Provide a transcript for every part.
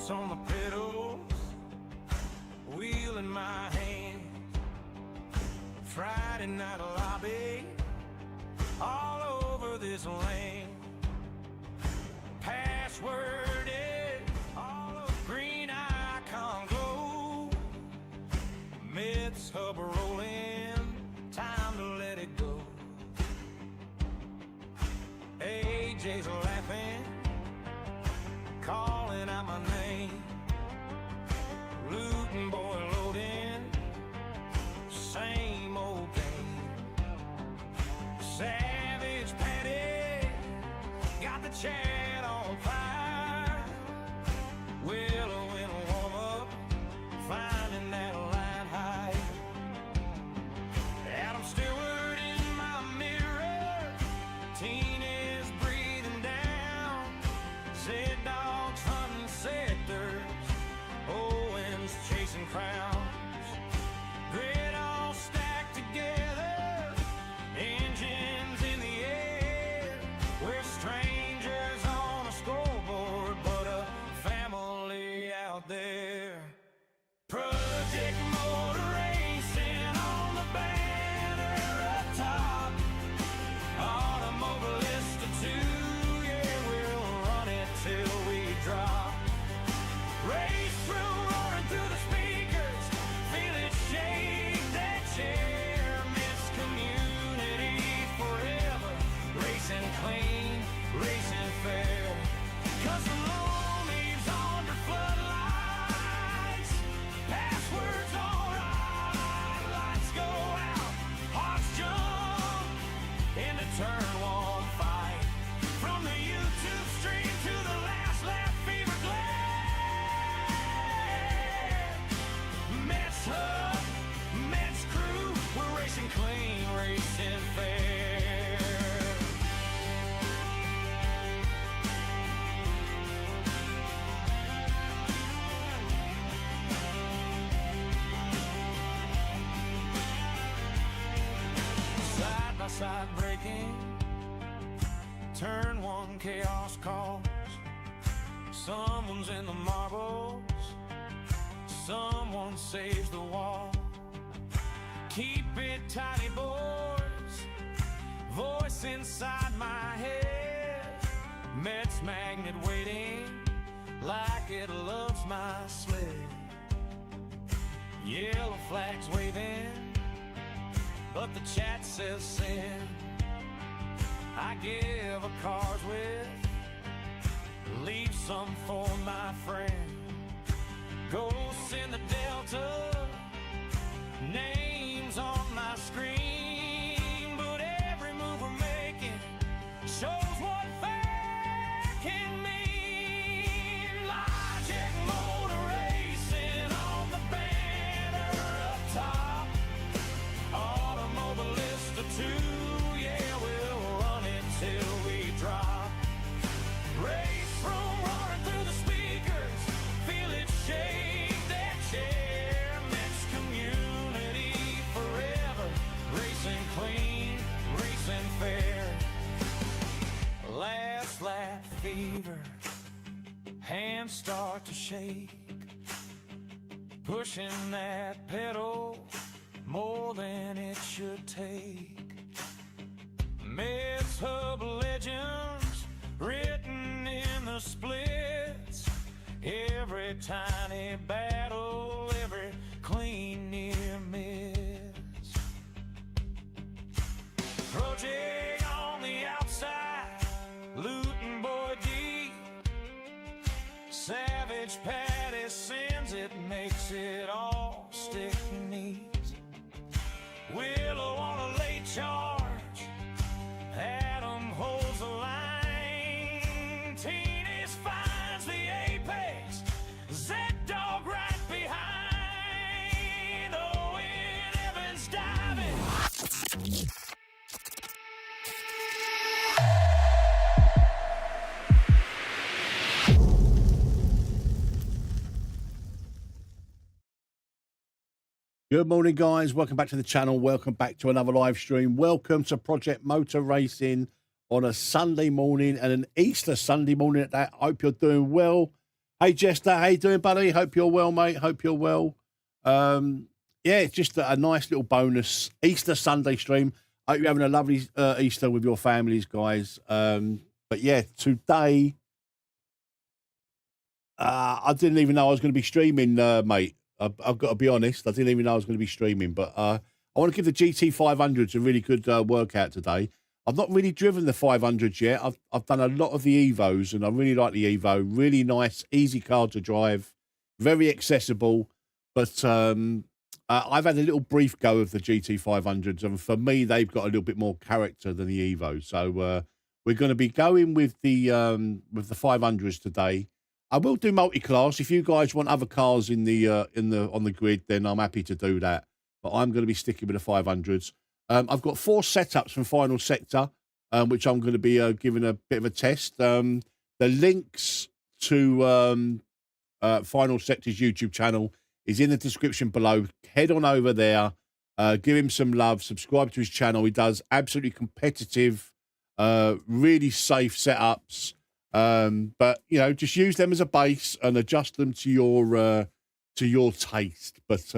On the pedals, wheel in my hand. Friday night lobby, all over this land. Password is all over green icon glow. Mets hub rolling, time to let it go. AJ's laughing, calling out my name. Looting boy loading, same old game. Savage Patty got the chat on fire. Willow in a warm up, finding that line high. Adam Stewart in my mirror, teen is breathing down. Zed dogs hunting sectors, Owens chasing crowns. Grid all stacked together, engines in the air. We're strangers on a scoreboard, but a family out there. Project motor racing on the banner up top. Automobilist of 2, yeah, we'll run it till we drop. Race through, roaring through the speakers, feel it shake that chair. Miss community forever, racing clean, racing fair. Cause the law leaves under floodlights, passwords alright, lights go out, hearts jump into turn 1 fight. From the YouTube stream to the last lap fever glare. Mets hub, Mets crew, we're racing clean, racing fair. Side by side braking, turn 1 chaos calls. Someone's in the marbles, someone saves the wall. Keep it tidy, boys, voice inside my head. Mets magnet waiting like it loves my sled. Yellow flags waving, but the chat says send. I give a car's with, leave some for my friend. Ghosts in the Delta, names on my screen, but every move we're making shows what fair can mean. Logic motor racing on the banner up top. Automobilist of 2, yeah, we'll run it till we drop. Race room roaring through the speakers, feel it shake that chair. Mets community forever, racing clean, racing fair. Last lap fever, hands start to shake, pushing that pedal more than it should take. Mets hub legends written in the splits. Every tiny battle, every clean near miss. Project on the outside, looting boy deep. Savage Patty sends it, makes it all stick neat. Willow on a late charge, Adam holds the line. Teenage finds the apex, Z-Dog right behind. Owen Evans diving. Good morning, guys. Welcome back to the channel. Welcome back to another live stream. Welcome to Project Motor Racing on a Sunday morning and an Easter Sunday morning at that. I hope you're doing well. Hey, Jester, how you doing, buddy? Hope you're well, mate. Hope you're well. Yeah, it's just a nice little bonus Easter Sunday stream. Hope you're having a lovely Easter with your families, guys. But yeah, today, I didn't even know I was going to be streaming, mate. I've got to be honest. I didn't even know I was going to be streaming. But I want to give the GT500's a really good workout today. I've not really driven the 500s yet. I've done a lot of the Evos, and I really like the Evo. Really nice, easy car to drive, very accessible. But I've had a little brief go of the GT500s, and for me, they've got a little bit more character than the Evo. So we're going to be going with the 500s today. I will do multi-class. If you guys want other cars on the grid, then I'm happy to do that. But I'm going to be sticking with the 500s. I've got 4 setups from Final Sector, which I'm going to be giving a bit of a test. The links to Final Sector's YouTube channel is in the description below. Head on over there, give him some love, subscribe to his channel. He does absolutely competitive, really safe setups. But you know, just use them as a base and adjust them to your taste. But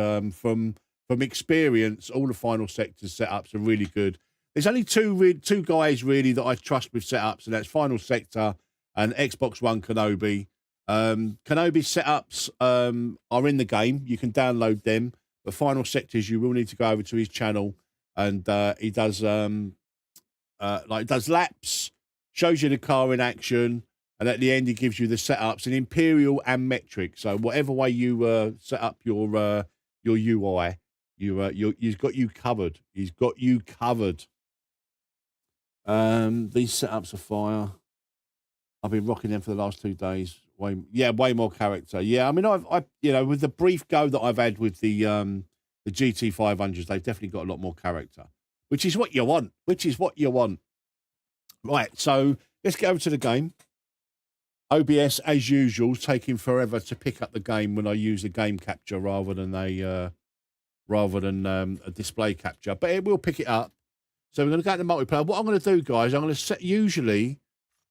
from experience, all the Final Sector setups are really good. There's only two guys really that I trust with setups, and that's Final Sector and Xbox One Kenobi. Kenobi's setups are in the game. You can download them. But Final Sectors, you will need to go over to his channel, and he does does laps, shows you the car in action, and at the end he gives you the setups in Imperial and metric. So whatever way you set up your UI, he's got you covered. He's got you covered. These setups are fire. I've been rocking them for the last 2 days. Way more character. Yeah, I mean, I with the brief go that I've had with the GT500s, they've definitely got a lot more character, which is what you want. Right, so let's get over to the game. OBS, as usual, is taking forever to pick up the game when I use a game capture rather than a display capture, but it will pick it up. So we're going to go into multiplayer. What I'm going to do, guys, I'm going to usually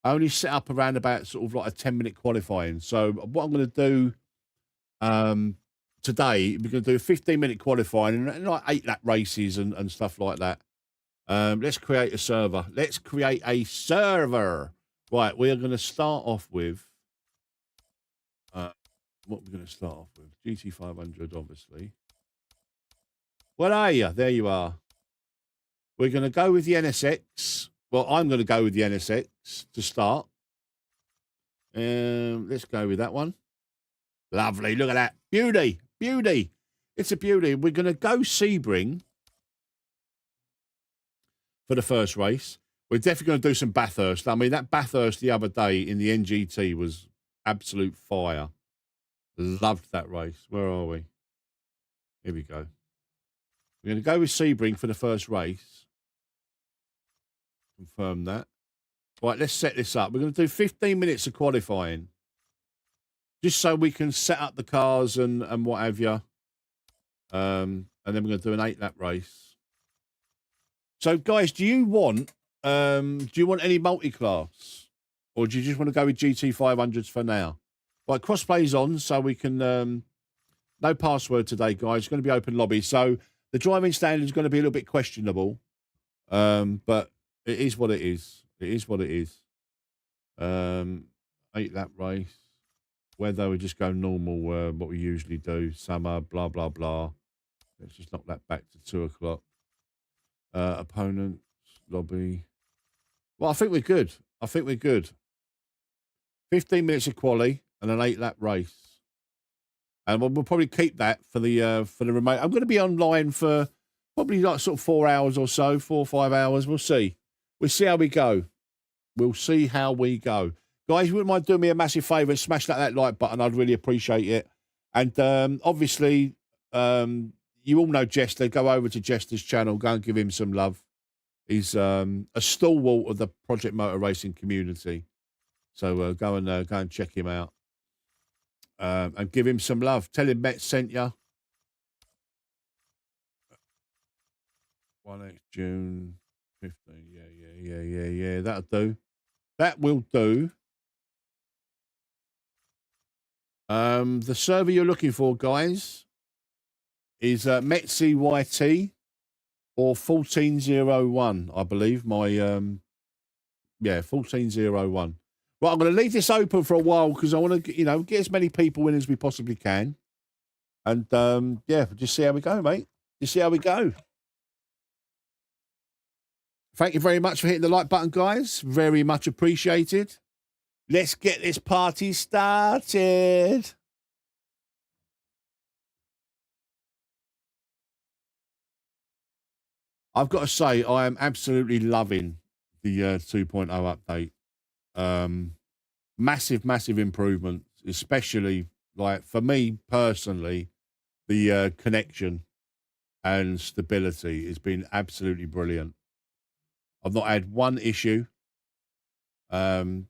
I only set up around about sort of like a 10-minute qualifying. So what I'm going to do today, we're going to do a 15-minute qualifying and like 8-lap races and stuff like that. Let's create a server. Right, we are going to start off with what we're going to start off with. GT500, obviously. Where are you? There you are. We're going to go with the NSX. Well, I'm going to go with the NSX to start. Let's go with that one. Lovely. Look at that. Beauty. Beauty. It's a beauty. We're going to go Sebring for the first race. We're definitely going to do some Bathurst. I mean, that Bathurst the other day in the NGT was absolute fire. Loved that race. Where are we? Here we go. We're going to go with Sebring for the first race. Confirm that. Right, let's set this up. We're going to do 15 minutes of qualifying. Just so we can set up the cars and what have you. And then we're going to do an 8-lap race. So, guys, do you want any multi-class? Or do you just want to go with GT500s for now? Right, crossplay's on, so we can... no password today, guys. It's going to be open lobby. So the driving standard is going to be a little bit questionable. But it is what it is. It is what it is. 8-lap race. Weather, we just go normal, what we usually do. Summer, blah, blah, blah. Let's just knock that back to 2 o'clock. Opponents, lobby. Well, I think we're good. 15 minutes of quali and an 8-lap race. And we'll probably keep that for the remote. I'm going to be online for probably like sort of 4 hours or so, 4 or 5 hours. We'll see. We'll see how we go. Guys, you wouldn't mind doing me a massive favour and smash that like button. I'd really appreciate it. And obviously, you all know Jester. Go over to Jester's channel. Go and give him some love. He's a stalwart of the Project Motor Racing community. So go and check him out. And give him some love. Tell him Metz sent you. 1 June 15. Yeah. That'll do. That will do. The server you're looking for, guys, is MetzVR or 1401, I believe. My yeah, 1401. Right, I'm going to leave this open for a while because I want to, get as many people in as we possibly can. And yeah, just see how we go, mate. Just see how we go. Thank you very much for hitting the like button, guys. Very much appreciated. Let's get this party started. I've got to say, I am absolutely loving the 2.0 update. Massive improvements, especially, like, for me personally, the connection and stability has been absolutely brilliant. I've not had one issue. I'm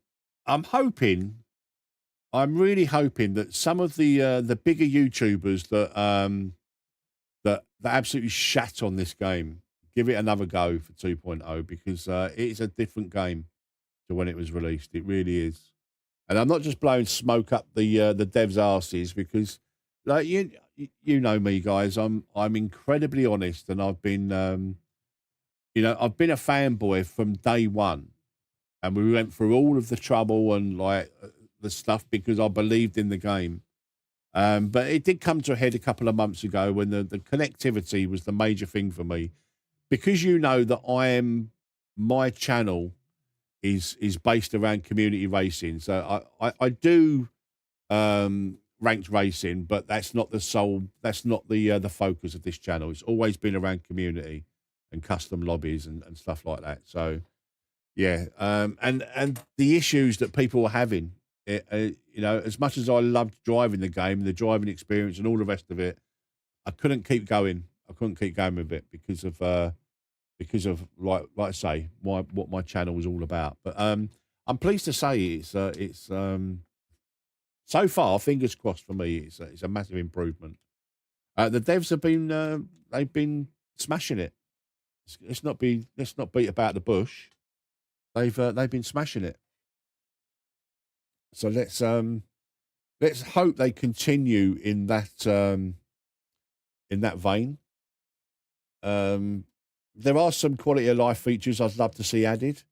really hoping that some of the bigger YouTubers that absolutely shat on this game give it another go for 2.0 because it's a different game to when it was released. It really is. And I'm not just blowing smoke up the devs' arses because, like, you know me, guys. I'm incredibly honest, and I've been I've been a fanboy from day one, and we went through all of the trouble and like the stuff because I believed in the game. But it did come to a head a couple of months ago when the connectivity was the major thing for me, because that my channel is based around community racing. So I do ranked racing, but that's not the focus of this channel. It's always been around community and custom lobbies and stuff like that. So yeah, and the issues that people were having, as much as I loved driving the game, the driving experience and all the rest of it, I couldn't keep going. I couldn't keep going with it because of like I say, what my channel was all about. But I'm pleased to say it's so far, fingers crossed for me, it's a massive improvement. The devs have been they've been smashing it. Let's not beat about the bush. They've been smashing it. So let's hope they continue in that vein. There are some quality of life features I'd love to see added.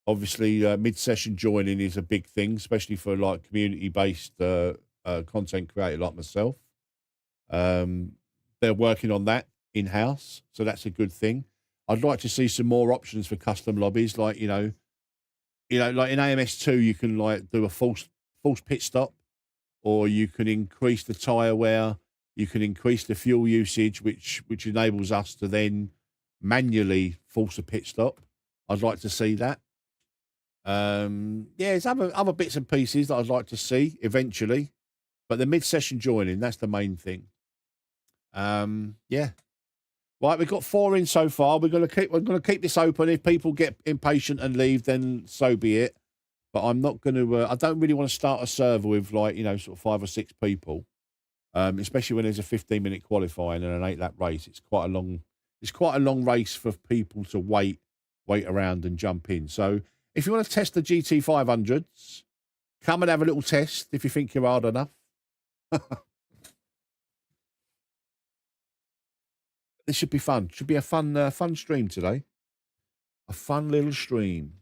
Obviously, mid-session joining is a big thing, especially for like community-based content creator like myself. They're working on that in-house, so that's a good thing. I'd like to see some more options for custom lobbies, like like in AMS2, you can like do a false pit stop, or you can increase the tire wear, you can increase the fuel usage, which enables us to then manually force a pit stop. I'd like to see that. Yeah, there's other bits and pieces that I'd like to see eventually, but the mid-session joining, that's the main thing. Yeah. Right, we've got 4 in so far. We're gonna keep this open. If people get impatient and leave, then so be it. But I'm not gonna. I don't really want to start a server with like sort of 5 or 6 people, especially when there's a 15-minute qualifying and an 8-lap race. It's quite a long race for people to wait around and jump in. So if you want to test the GT500's, come and have a little test if you think you're hard enough. This should be fun. Should be a fun stream today. A fun little stream.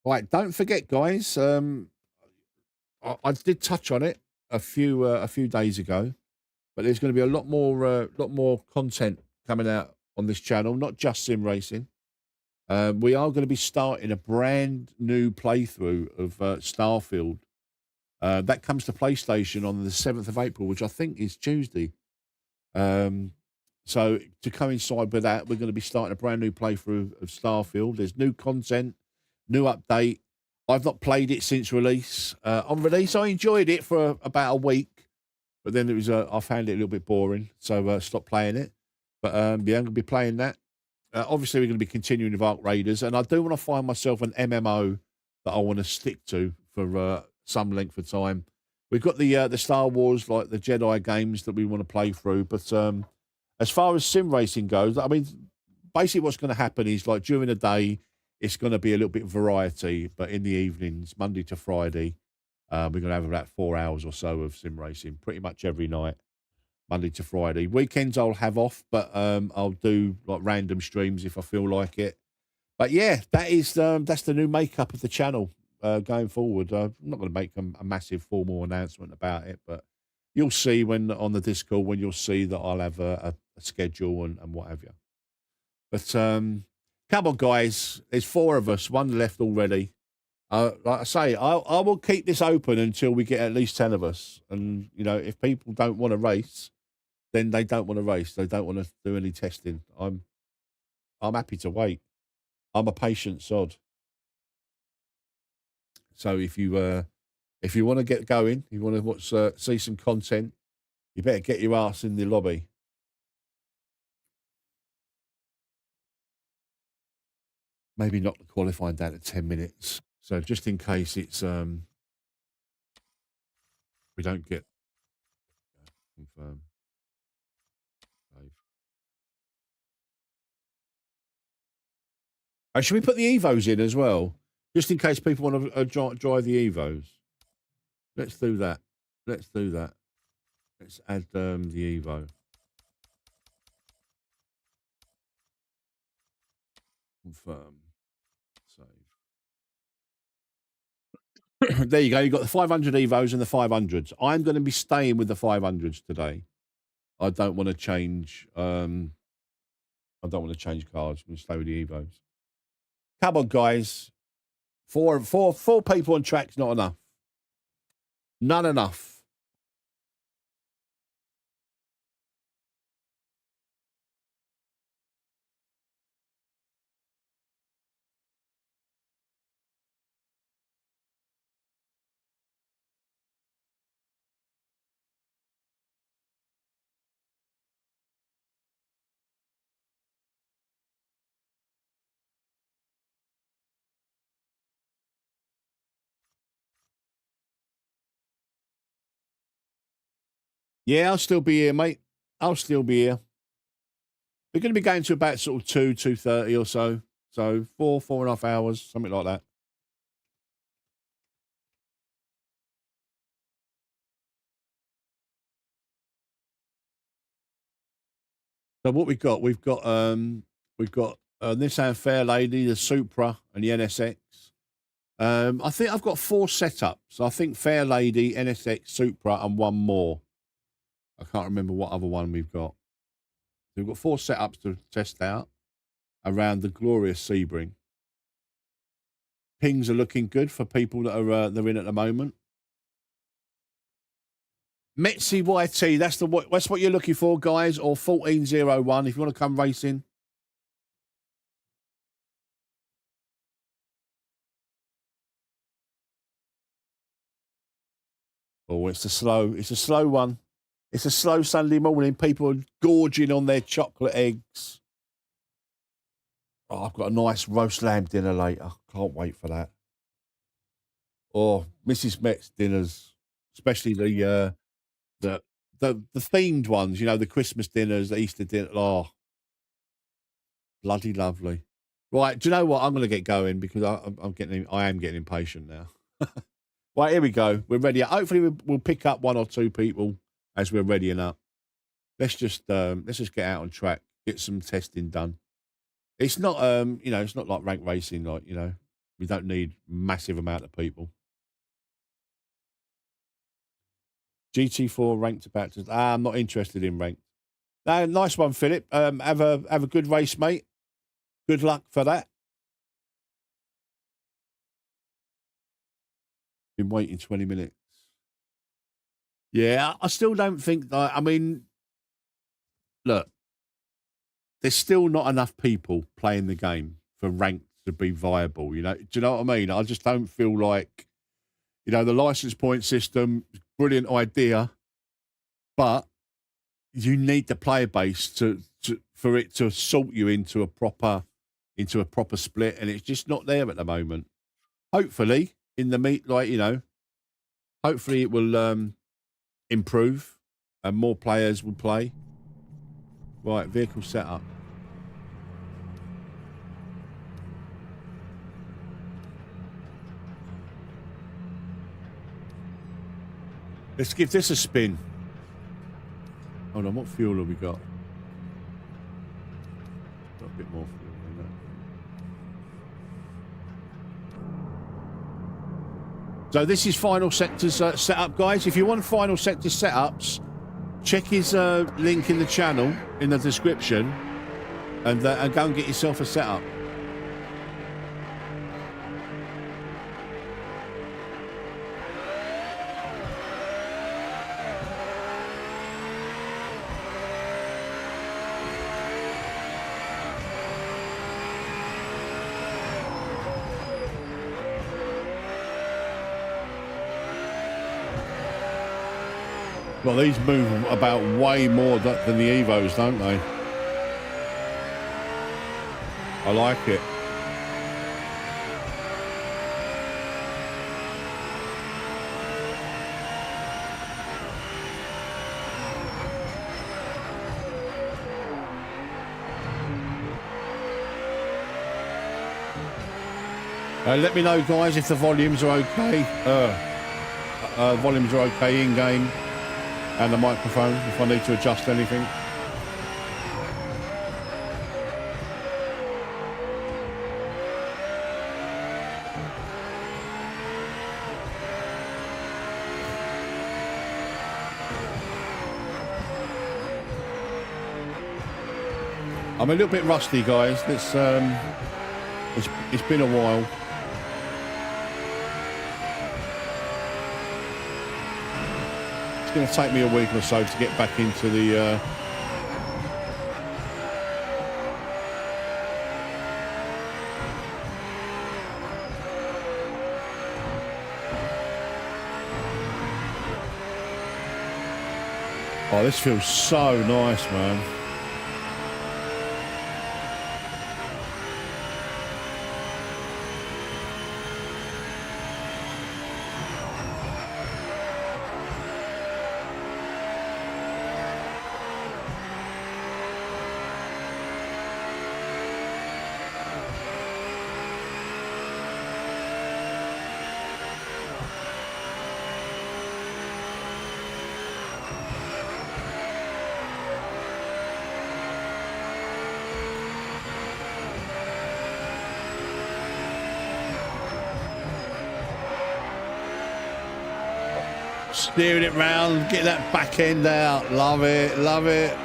Right, don't forget, guys. I did touch on it a few days ago, but there's going to be a lot more content coming out on this channel. Not just sim racing. We are going to be starting a brand new playthrough of Starfield. That comes to PlayStation on the 7th of April, which I think is Tuesday. So to coincide with that, we're going to be starting a brand new playthrough of Starfield. There's new content, new update. I've not played it since release. On release, I enjoyed it for about a week, but then I found it a little bit boring, so stopped playing it. But yeah, I'm going to be playing that. Obviously, we're going to be continuing with Ark Raiders, and I do want to find myself an MMO that I want to stick to for some length of time. We've got the Star Wars, like the Jedi games that we want to play through. But as far as sim racing goes, I mean, basically what's going to happen is like during the day, it's going to be a little bit of variety, but in the evenings, Monday to Friday, we're going to have about 4 hours or so of sim racing pretty much every night, Monday to Friday. Weekends I'll have off, but I'll do like random streams if I feel like it. But yeah, that's the new makeup of the channel going forward. I'm not going to make a massive formal announcement about it, but you'll see when on the Discord when you'll see that I'll have a schedule and what have you. But come on, guys. There's 4 of us. 1 left already. Like I say, I will keep this open until we get at least 10 of us. And, you know, if people don't want to race, then they don't want to race. They don't want to do any testing. I'm happy to wait. I'm a patient sod. So if you want to get going, you want to watch, see some content, you better get your ass in the lobby. Maybe knock the qualifying down to 10 minutes. So just in case it's we don't get confirm. Should we put the Evos in as well? Just in case people want to drive the Evos. Let's do that. Let's do that. Let's add the Evo. Confirm. Save. There you go. You've got the 500 Evos and the 500s. I'm going to be staying with the 500s today. I don't want to change. I don't want to change cars. I'm going to stay with the Evos. Come on, guys. Four people on track's not enough. None enough. Yeah, I'll still be here, mate. I'll still be here. We're going to be going to about sort of 2:30 or so. So 4.5 hours, something like that. So what we've got Nissan Fairlady, the Supra, and the NSX. I think I've got 4 setups. I think Fairlady, NSX, Supra, and 1 more. I can't remember what other one we've got. So we've got 4 setups to test out around the glorious Sebring. Pings are looking good for people that are they're in at the moment. MetzVR, that's what you're looking for, guys, or 1401 if you want to come racing. Oh, it's a slow one. It's a slow Sunday morning. People are gorging on their chocolate eggs. Oh, I've got a nice roast lamb dinner later. Can't wait for that. Or Mrs. Metz dinners, especially the themed ones. You know, the Christmas dinners, the Easter dinner. Oh, bloody lovely. Right, do you know what? I'm going to get going because I am getting impatient now. Right, here we go. We're ready. Hopefully, we'll pick up 1 or 2 people as we're readying up. Let's just get out on track, get some testing done. It's not it's not like rank racing, like, you know, we don't need massive amount of people. GT4 ranked about to. I'm not interested in ranked. No, nice one, Philip. Have a good race, mate. Good luck for that. Been waiting 20 minutes. Yeah, I still don't think that. I mean, look, there's still not enough people playing the game for ranked to be viable. You know, do you know what I mean? I just don't feel like, you know, the license point system, brilliant idea, but you need the player base for it to sort you into a proper split, and it's just not there at the moment. Hopefully, in the meet, like, you know, hopefully it will improve and more players will play. Right, vehicle setup. Let's give this a spin. Hold on, what fuel have we got? Got a bit more fuel than that. So this is Final Sector's setup, guys. If you want Final Sector setups, check his link in the channel, in the description, and go and get yourself a setup. Well, these move about way more than the Evos, don't they? I like it. Let me know, guys, if the volumes are okay. Volumes are okay in-game. And the microphone, if I need to adjust anything. I'm a little bit rusty, guys. It's been a while. It's going to take me a week or so to get back into the Oh, this feels so nice, man. Steering it round, get that back end out. Love it, love it.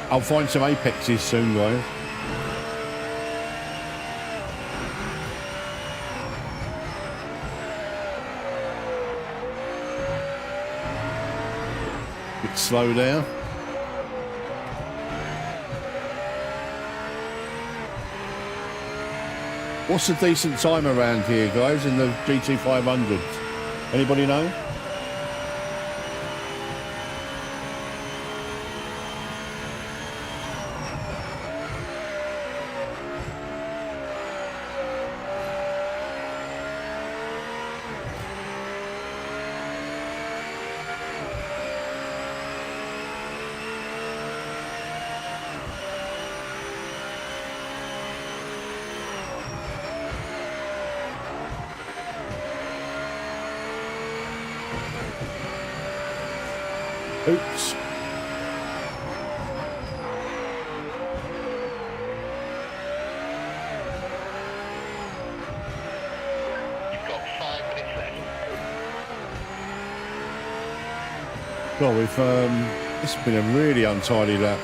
I'll find some Apexes soon, guys. Bit slow there. What's a decent time around here, guys, in the GT500's? Anybody know? Oops. You've got 5 minutes left. Well, it's been a really untidy lap.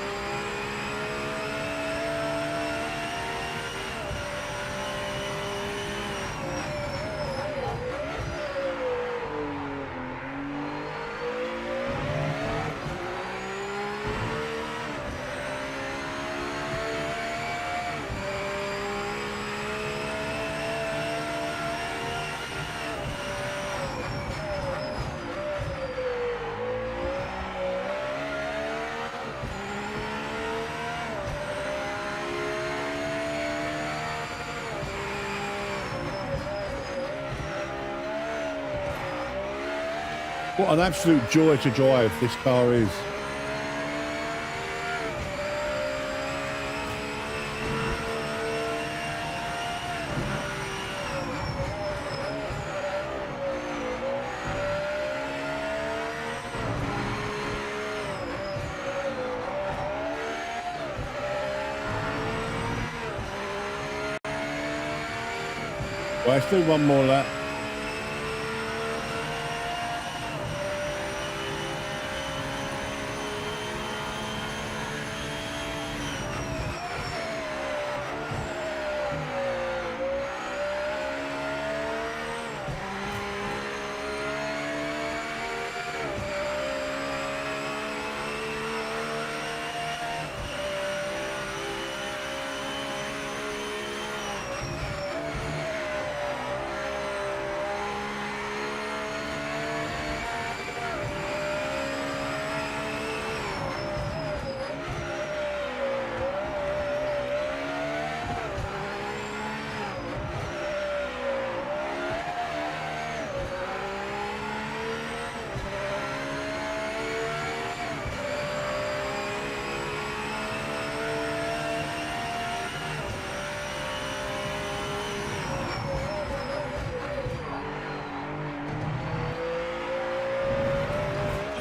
What an absolute joy to drive this car is. Well, let's do one more lap.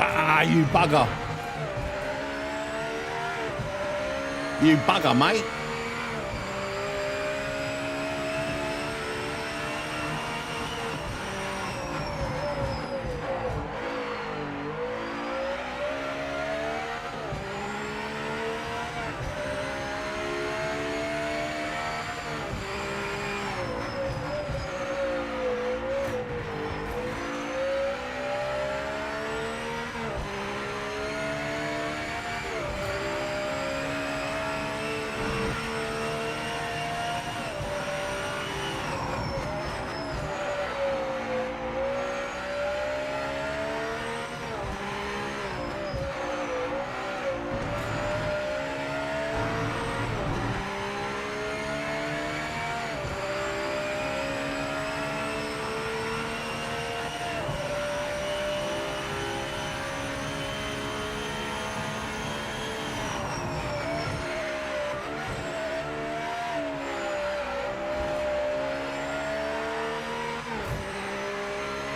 Ah, you bugger. You bugger, mate.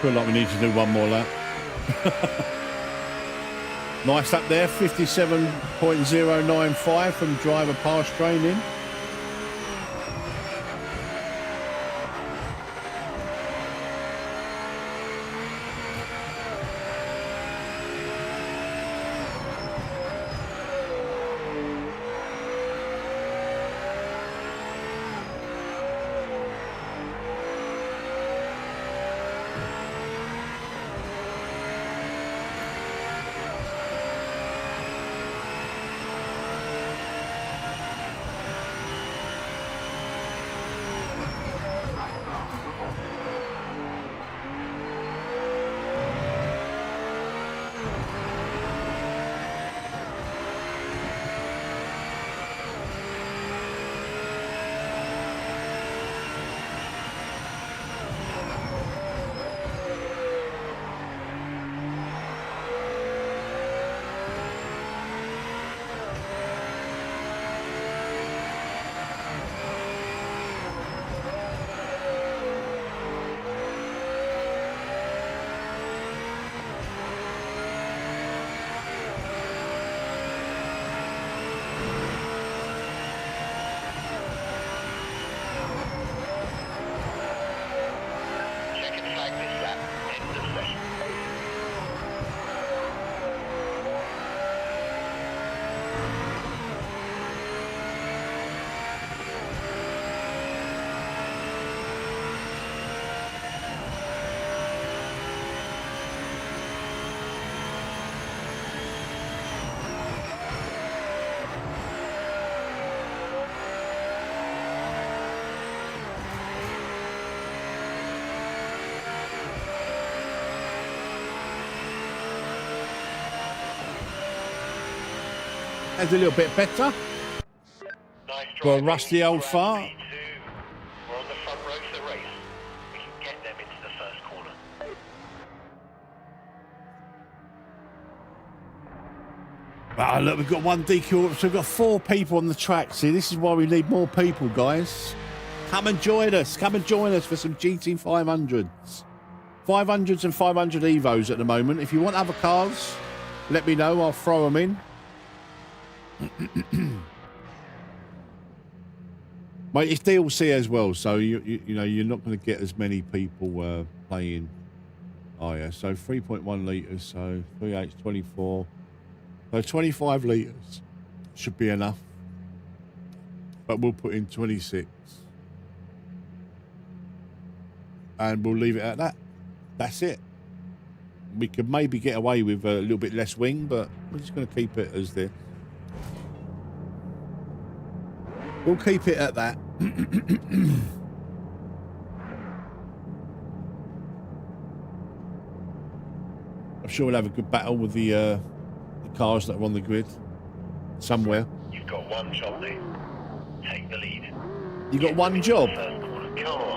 Feel like we need to do one more lap. Nice up there, 57.095 from driver pass training. That's a little bit better. Nice For a driving rusty old for fart. MV2. We're on the front row for the race. We can get them into the first corner. Ah, look, we've got one DQ, so we've got 4 people on the track. See, this is why we need more people, guys. Come and join us. Come and join us for some GT500s. 500s and 500 Evos at the moment. If you want other cars, let me know. I'll throw them in. Mate, it's DLC as well, so you know you're not going to get as many people playing. Oh yeah, so 3.1 litres, so 3/8, 24. So 25 litres should be enough, but we'll put in 26 and we'll leave it at that. That's it. We could maybe get away with a little bit less wing, but we're just going to keep it as this. We'll keep it at that. I'm sure we'll have a good battle with the cars that are on the grid somewhere. You've got one job, mate. Take the lead. You got one job? First corner. Come on.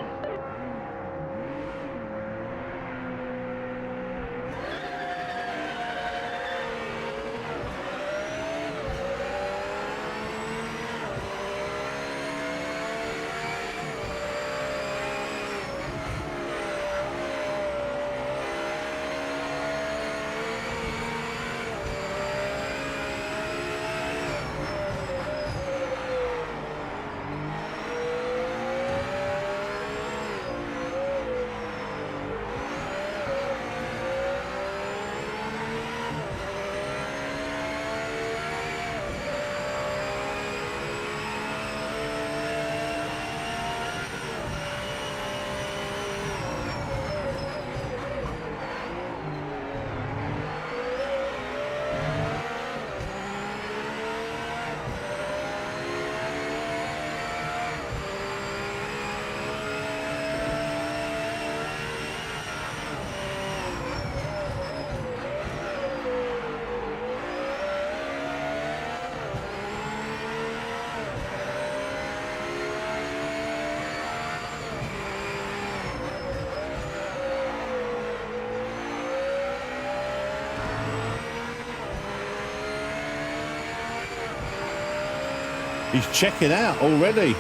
He's checking out already.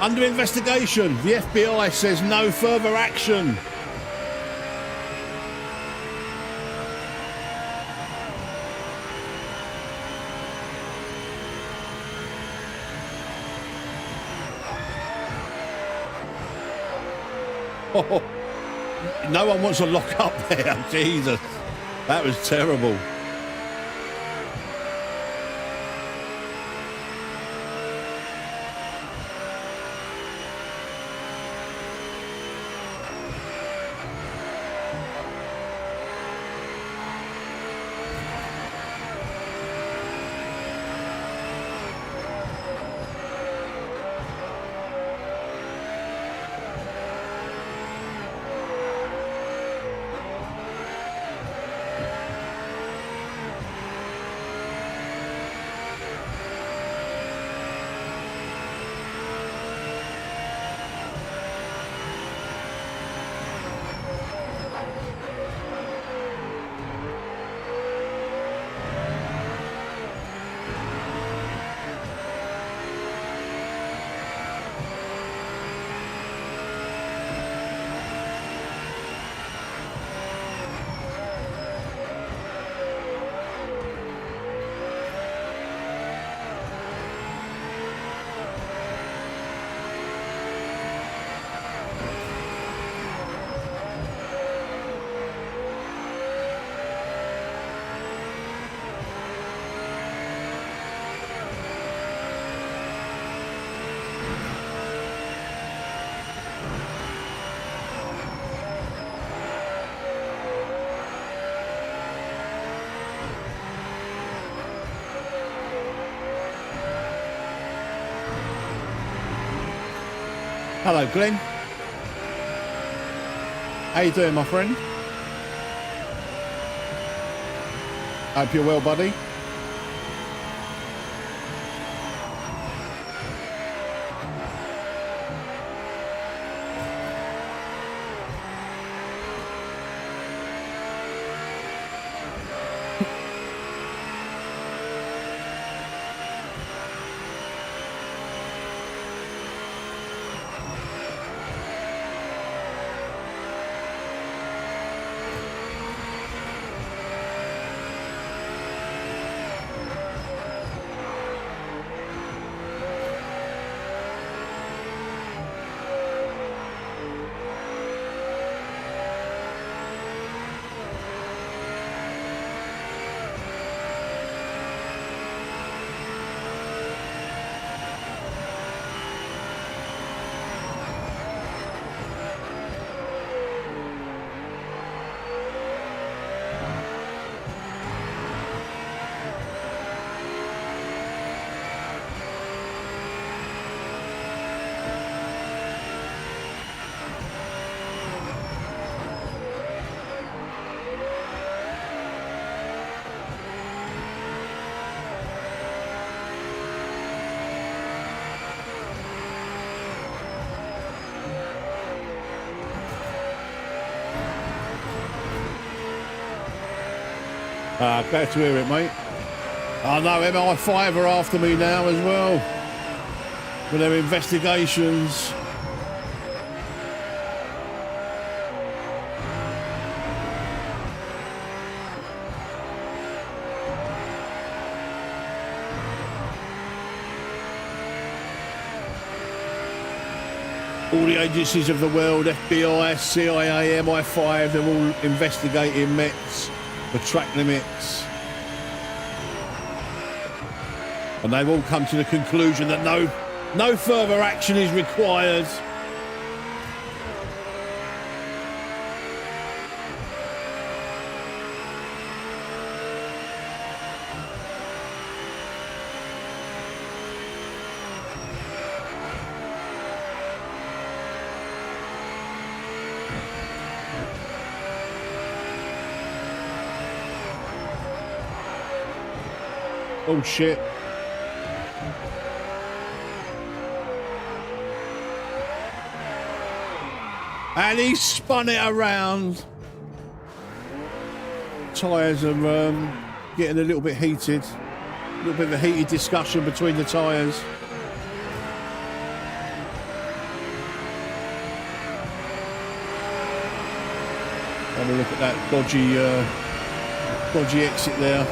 Under investigation. The FBI says no further action. Oh, no one wants to lock up there. Jesus, that was terrible. Hello, Glenn. How you doing, my friend? Hope you're well, buddy. Glad to hear it, mate. I know MI5 are after me now as well for their investigations. All the agencies of the world, FBI, CIA, MI5, they're all investigating Metz for track limits. And they've all come to the conclusion that no further action is required. Oh shit. And he spun it around. Tyres are getting a little bit heated. A little bit of a heated discussion between the tyres. Have a look at that dodgy exit there.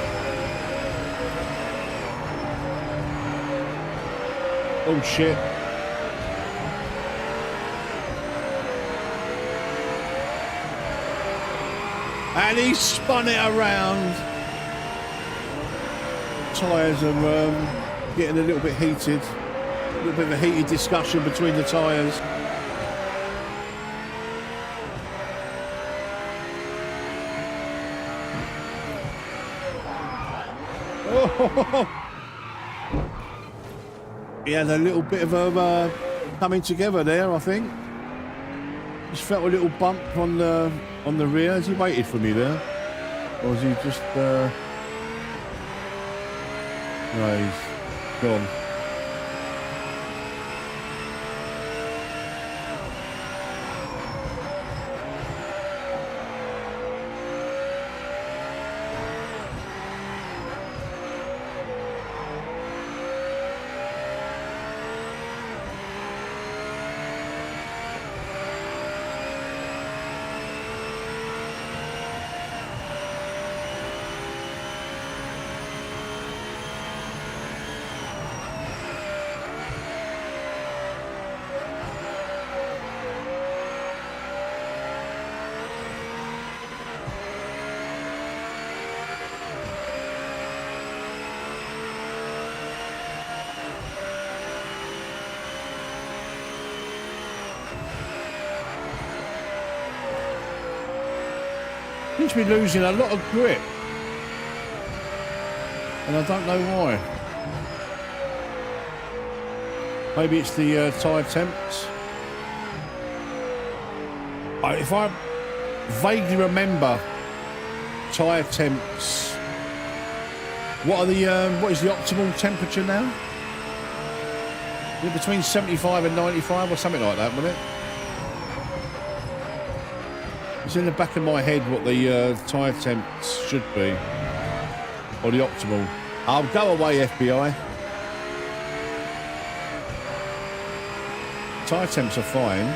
Oh shit. And he spun it around. Tyres are getting a little bit heated. A little bit of a heated discussion between the tyres. Oh. He had a little bit of a coming together there, I think. Just felt a little bump on the rear. Has he waited for me there? Or was he just no, he's gone. Seems to be losing a lot of grip, and I don't know why. Maybe it's the tyre temps. If I vaguely remember tyre temps, what is the optimal temperature now? Is it between 75 and 95 or something like that, wasn't it? It's in the back of my head what the tyre temps should be, or the optimal. I'll go away, FBI. Tyre temps are fine.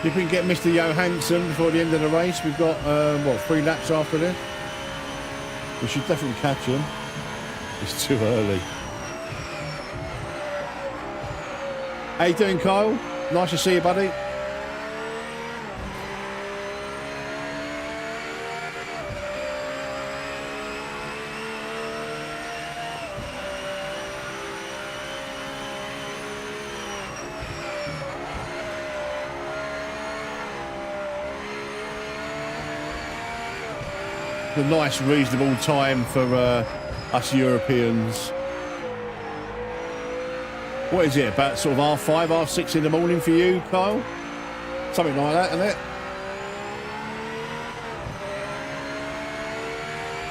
If we can get Mr. Johansson before the end of the race, we've got, 3 laps after this? We should definitely catch him. It's too early. How you doing, Kyle? Nice to see you, buddy. a nice, reasonable time for us Europeans. What is it, about sort of half 5, half 6 in the morning for you, Kyle? Something like that, isn't it?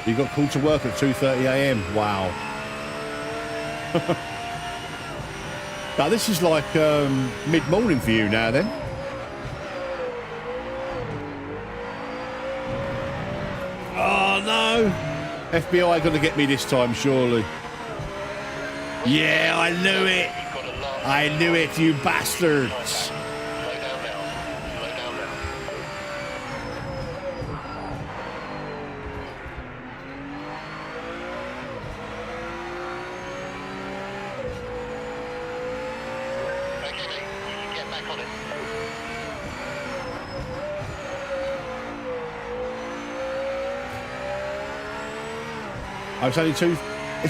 You got called to work at 2:30 a.m. Wow. Now this is like mid-morning for you now then. Oh no! FBI gonna get me this time, surely. Yeah, I knew it! I knew it, you bastards! Slow down now. Slow down now. Okay, mate. You can get back on it. Oh, it's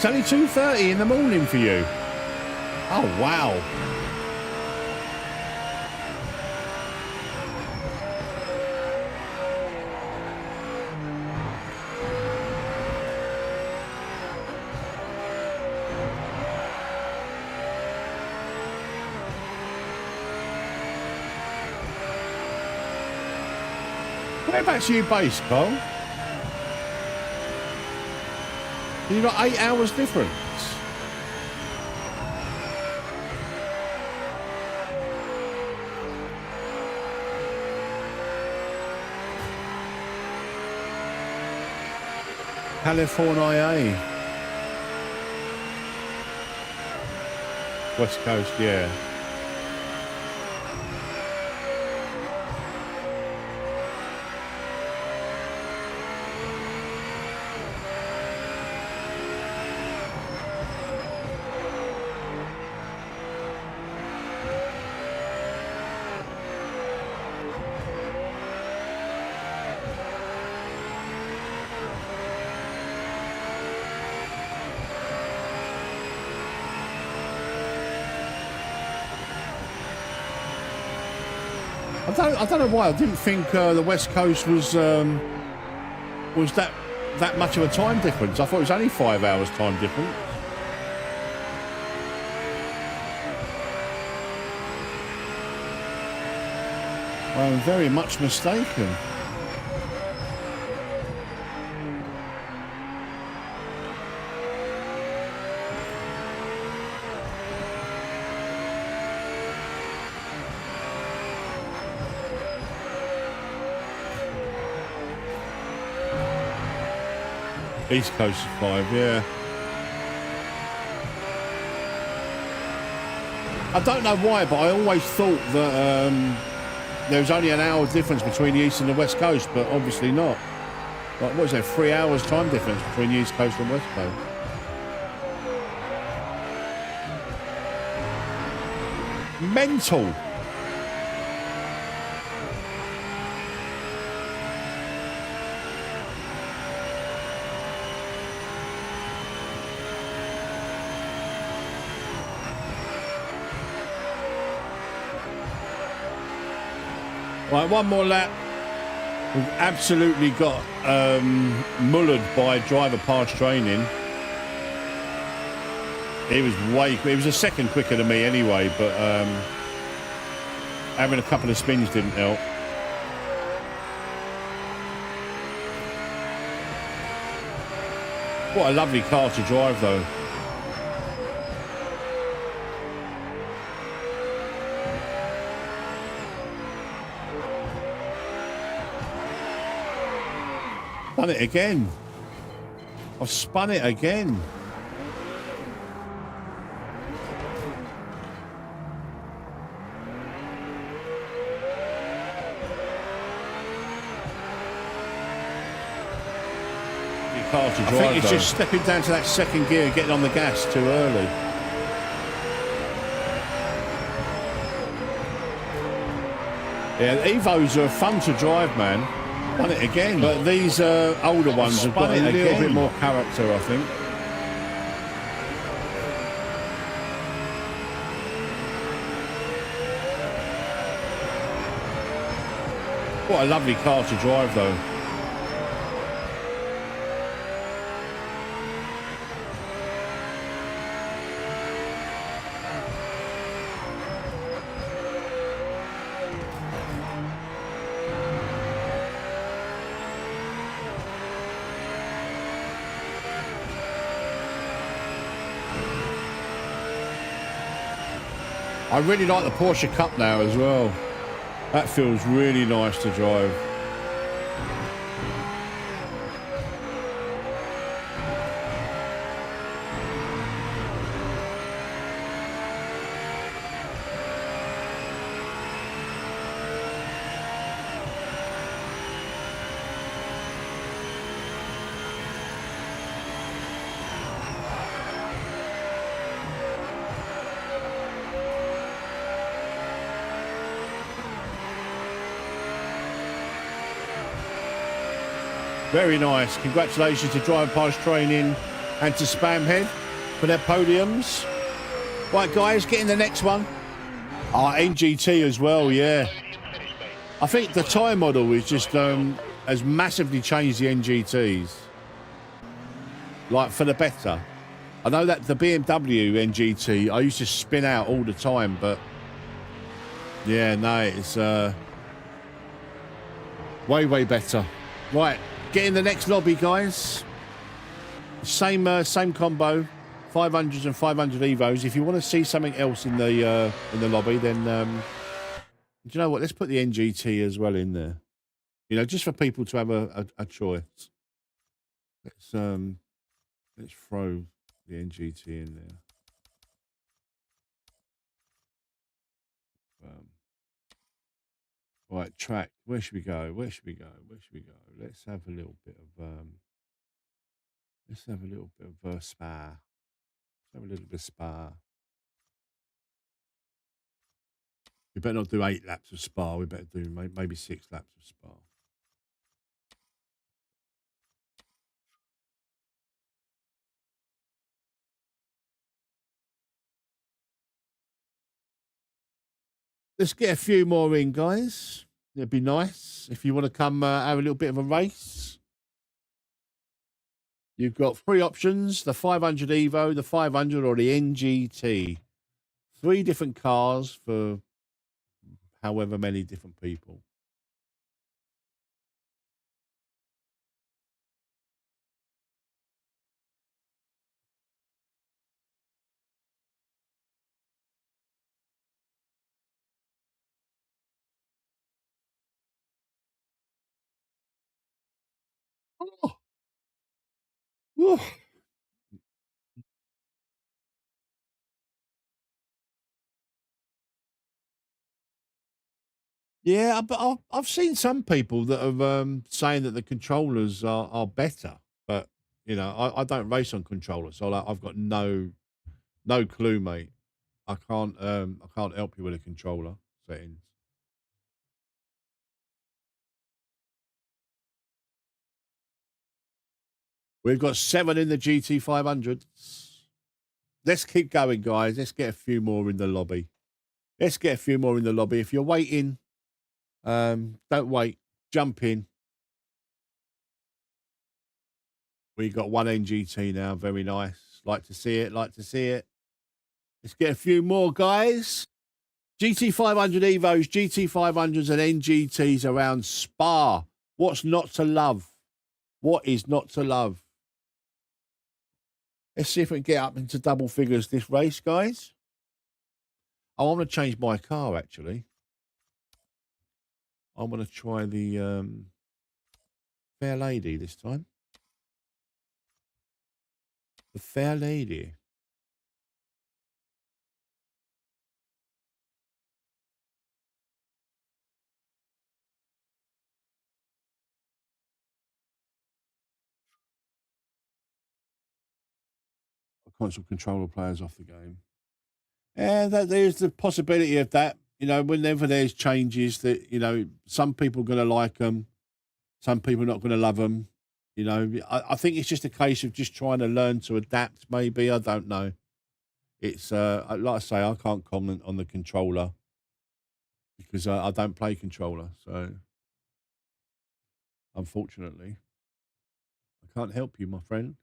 only 2:30 in the morning for you. Oh wow. Whereabouts are you based, Carl? You've got 8 hours difference. California. West Coast, yeah. I don't know why I didn't think the West Coast was that much of a time difference. I thought it was only 5 hours time difference. I'm very much mistaken. East Coast is 5, yeah. I don't know why, but I always thought that there was only an hour difference between the East and the West Coast, but obviously not. Like, what is there, 3 hours time difference between the East Coast and West Coast? Mental. Right, one more lap. We've absolutely got mullered by driver parts training. It was it was a second quicker than me anyway, but having a couple of spins didn't help. What a lovely car to drive though. Spun it again. I've spun it again. Car to drive, I think it's just stepping down to that second gear and getting on the gas too early. Yeah, Evos are fun to drive, man. Done it again. But these older ones have got a little bit more character, I think. What a lovely car to drive, though. I really like the Porsche Cup now as well. That feels really nice to drive. Very nice. Congratulations to Drive Past Training and to Spamhead for their podiums. Right, guys, get in the next one. NGT as well, yeah. I think the tyre model is just has massively changed the NGTs. Like, for the better. I know that the BMW NGT, I used to spin out all the time, but yeah, no, it's way, way better. Right. Get in the next lobby, guys. Same combo, 500s and 500 Evos. If you want to see something else in the lobby, then do you know what? Let's put the NGT as well in there. You know, just for people to have a choice. Let's throw the NGT in there. Right, track. Where should we go? Where should we go? Where should we go? Let's have a little bit of spa. Let's have a little bit of spa. We better not do 8 laps of spa. We better do maybe 6 laps of spa. Let's get a few more in, guys. It'd be nice if you want to come have a little bit of a race. You've got 3 options: the 500 Evo, the 500, or the NGT. 3 different cars for however many different people. Oh. Whew. Yeah, but I've seen some people that are saying that the controllers are better, but you know, I don't race on controllers, so I've got no clue, mate. I can't help you with a controller settings. We've got 7 in the GT500s. Let's keep going, guys. Let's get a few more in the lobby. Let's get a few more in the lobby. If you're waiting, don't wait. Jump in. We got 1 NGT now. Very nice. Like to see it. Like to see it. Let's get a few more, guys. GT500 Evos, GT500s and NGTs around Spa. What's not to love? What is not to love? Let's see if we can get up into double figures this race, guys. I want to change my car, actually. I want to try the Fair Lady this time. The Fair Lady. Console controller players off the game. And there's the possibility of that. You know, whenever there's changes that, you know, some people are going to like them. Some people are not going to love them. You know, I think it's just a case of just trying to learn to adapt, maybe. I don't know. It's, like I say, I can't comment on the controller because I don't play controller. So, unfortunately, I can't help you, my friend.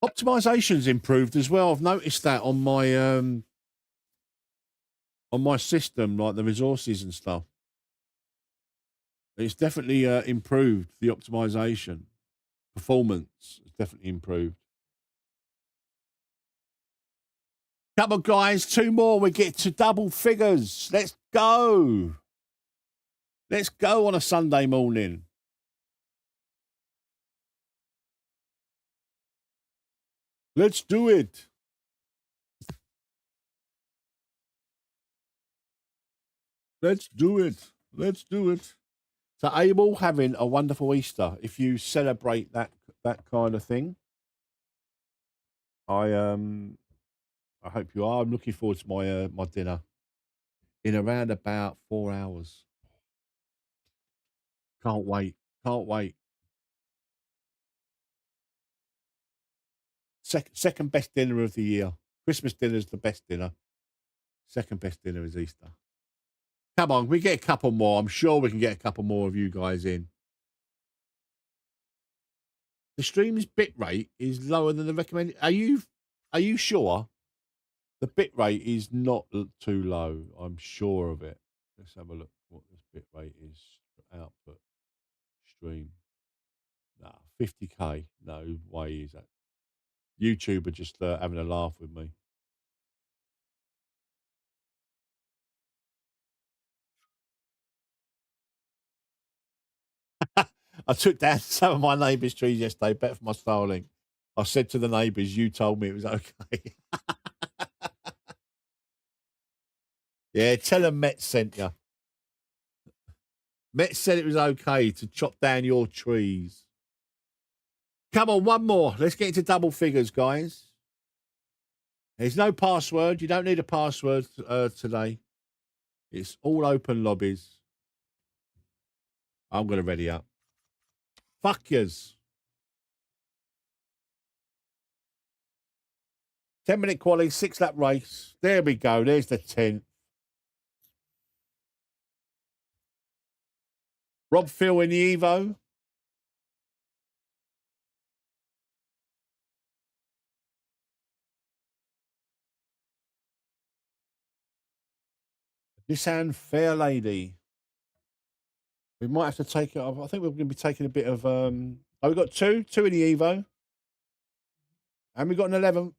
Optimization's improved as well. I've noticed that on my system, like the resources and stuff. It's definitely improved the optimization. performance has definitely improved. Come on, guys, 2 more. We get to double figures. Let's go. Let's go on a Sunday morning. Let's do it. Let's do it. Let's do it. So, are you all having a wonderful Easter? If you celebrate that kind of thing, I hope you are. I'm looking forward to my my dinner in around about 4 hours. Can't wait. Can't wait. Second best dinner of the year. Christmas dinner is the best dinner. Second best dinner is Easter. Come on, we get a couple more. I'm sure we can get a couple more of you guys in. The stream's bit rate is lower than the recommended. Are you sure? The bit rate is not too low. I'm sure of it. Let's have a look what this bit rate is. Output stream. Nah, 50k. No way is that. YouTube are just having a laugh with me. I took down some of my neighbours' trees yesterday, better for my styling. I said to the neighbours, you told me it was okay. Yeah, tell them Metz sent you. Metz said it was okay to chop down your trees. Come on, one more. Let's get into double figures, guys. There's no password. You don't need a password today. It's all open lobbies. I'm going to ready up. Fuck yous. 10-minute quali, 6-lap race. There we go. There's the 10th. Rob Phil in the Evo. Nissan Fair Lady. We might have to take it off. I think we're going to be taking a bit of... Oh, we've got two in the Evo. And we've got an 11.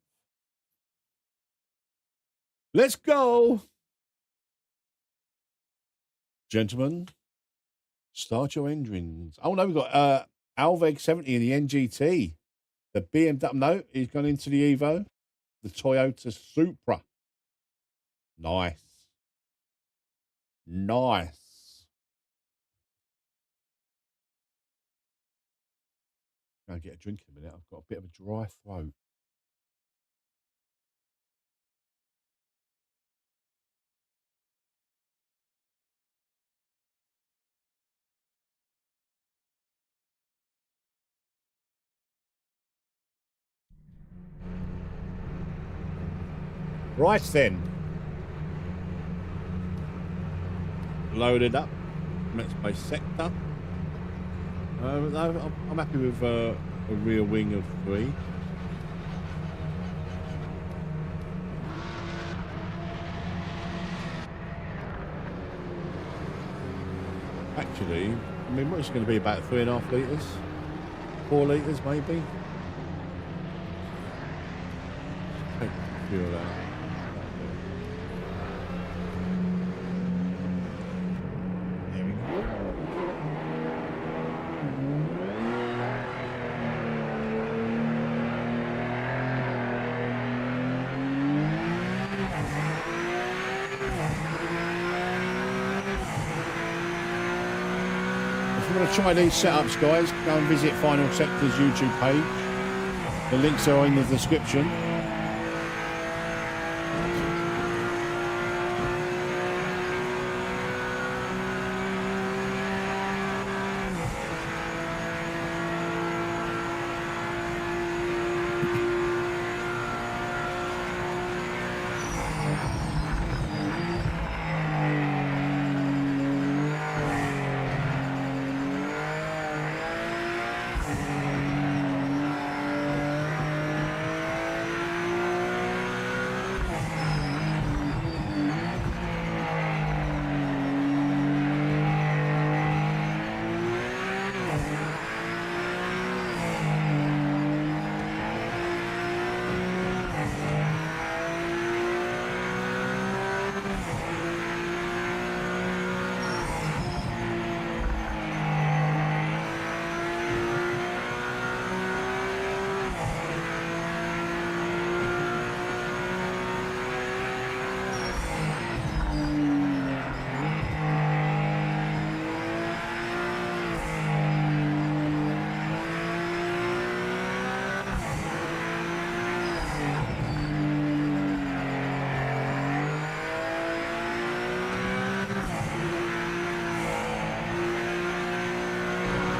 Let's go. Gentlemen, start your engines. Oh, no, we've got Alveg 70 in the NGT. The BMW... No, he's gone into the Evo. The Toyota Supra. Nice. Nice. I'm going to get a drink in a minute. I've got a bit of a dry throat. Right then. Loaded up. MetzVR sector. I'm happy with a rear wing of 3. Actually, I mean, what's going to be about 3.5 litres? 4 litres, maybe? Take a few of that. Try these setups, guys. Go and visit Final Sector's YouTube page. The links are in the description.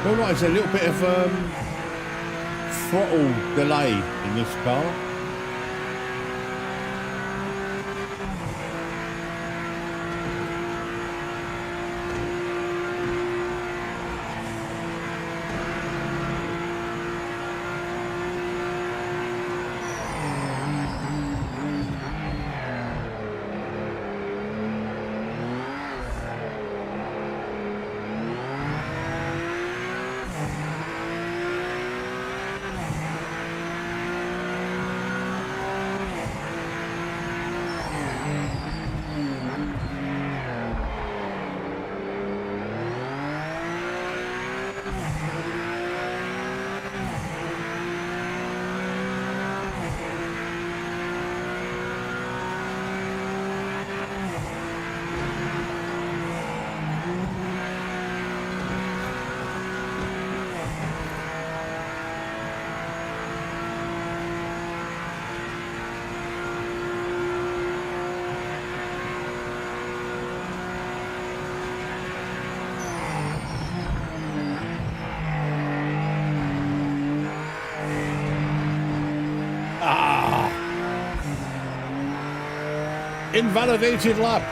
feel like there's a little bit of throttle delay in this car. Invalidated lap.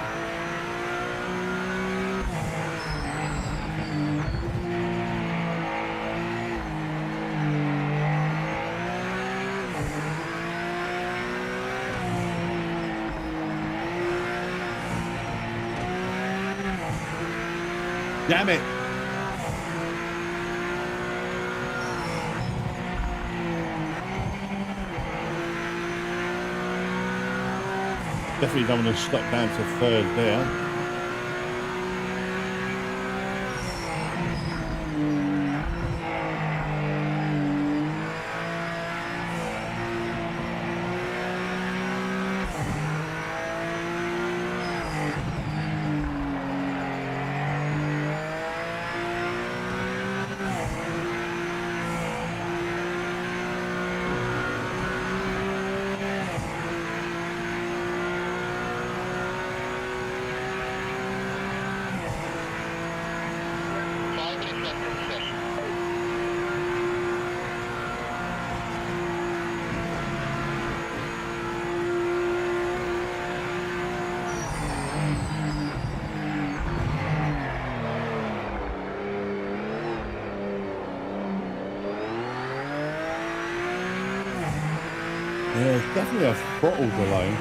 Damn it. Definitely don't want to stop down to third there. Yeah, it's definitely a throttle delay.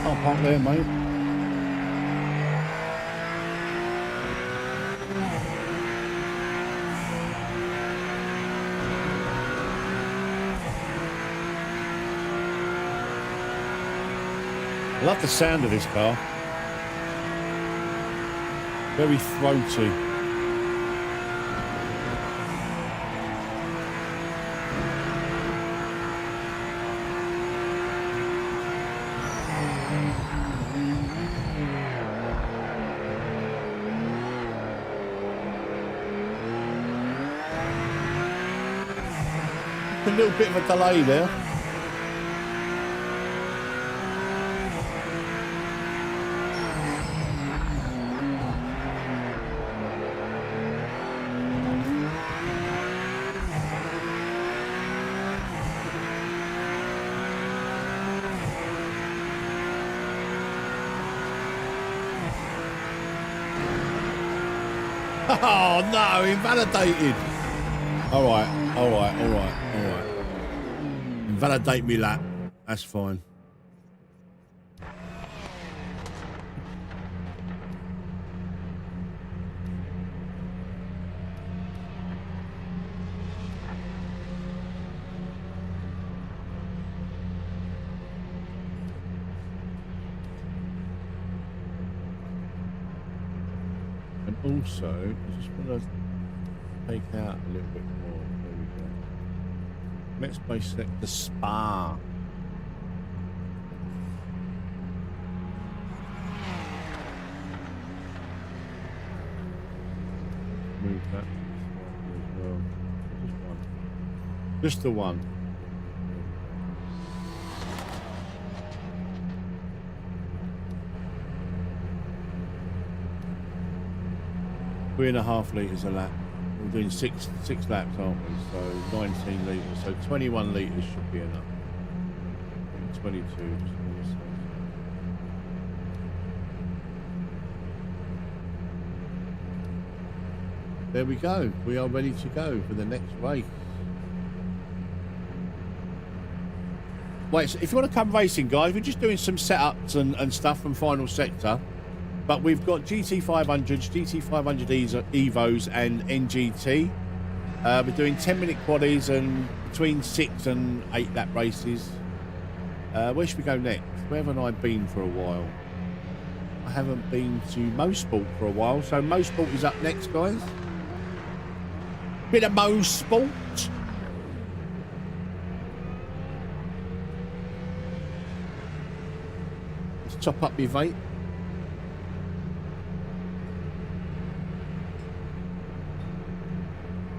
Can't park there, mate. I love the sound of this car. Very throaty. A little bit of a delay there. Oh no, invalidated. All right. Invalidate me lap. That's fine. And also, I just want to take out a little bit more. There we go. Let's base select the spa. Move that as well. Just one. Just the one. Three and a half litres a lap. We're doing six laps, aren't we? So 19 litres. So 21 litres should be enough. 22. There we go. We are ready to go for the next race. Wait, so if you want to come racing, guys, we're just doing some setups and stuff from final sector. But we've got GT500s, GT500 Evos and NGT. We're doing 10-minute quaddies and between 6 and 8 lap races. Where should we go next? Where haven't I been for a while? I haven't been to Mosport for a while, so Mosport is up next, guys. Bit of Mosport. Let's top up your vape.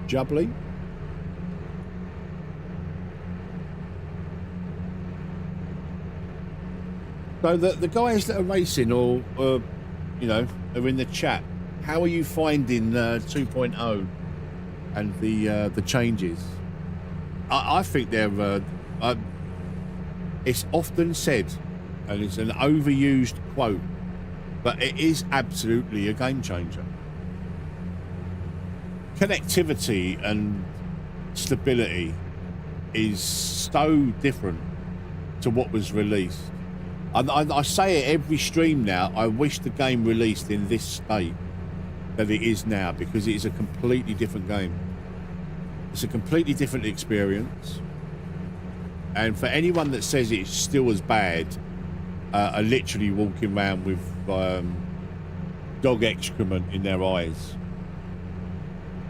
Jubbly. So the guys that are racing or you know, are in the chat, how are you finding 2.0 and the changes? I think they're it's often said, and it's an overused quote, but it is absolutely a game changer. Connectivity and stability is so different to what was released. I say it every stream now. I wish the game released in this state that it is now, because it is a completely different game. It's a completely different experience. And for anyone that says it's still as bad, are literally walking around with dog excrement in their eyes,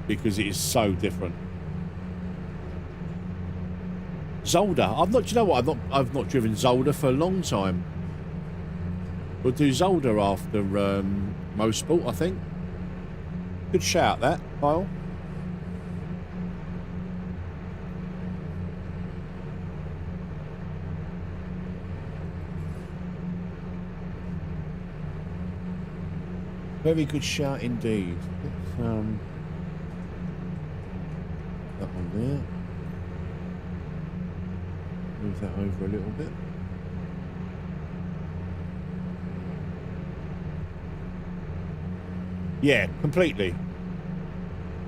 because it is so different. Zolder, do you know what? I've not driven Zolder for a long time. We'll do Zolder after Mosport, I think. Good shout, that, Kyle. Very good shout indeed. Let's, that one there. Move that over a little bit. Yeah, completely.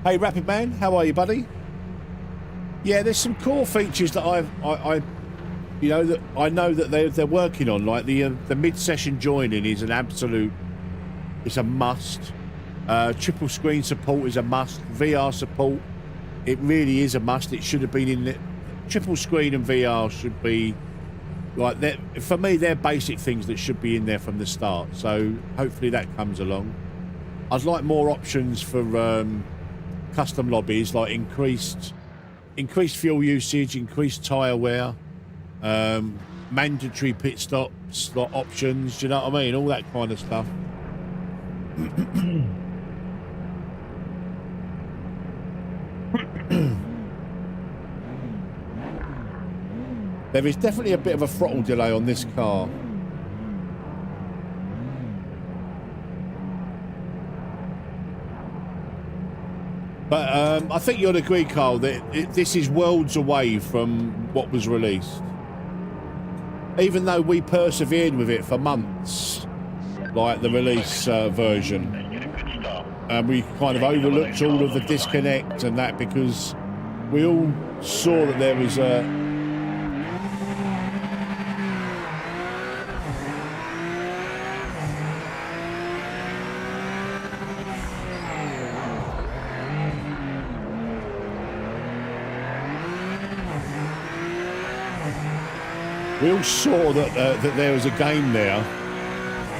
Hey, Rapid Man, how are you, buddy? Yeah, there's some core features that you know, that I know that they're working on. Like the mid-session joining is an absolute. It's a must. Triple screen support is a must. VR support, it really is a must. It should have been in the triple screen, and VR should be like that. For me, they're basic things that should be in there from the start. So hopefully that comes along. I'd like more options for custom lobbies, like increased fuel usage, increased tyre wear, mandatory pit stops, like options. Do you know what I mean? All that kind of stuff. There is definitely a bit of a throttle delay on this car. But I think you'll agree, Carl, that this is worlds away from what was released. Even though we persevered with it for months, like the release version. And we kind of overlooked all of the disconnect and that because we all saw that there was a... We all saw that that there was a game there,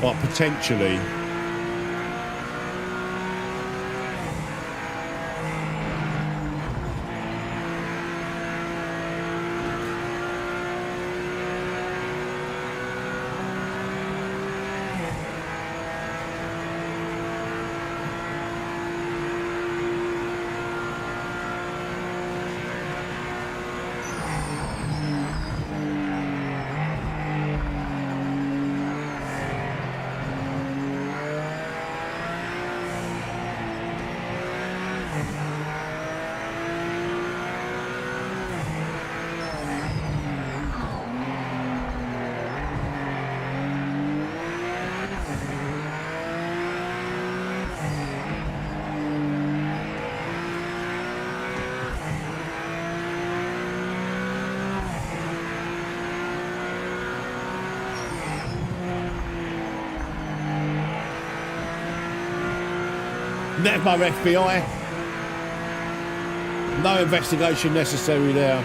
like potentially. That's my FBI. No investigation necessary there.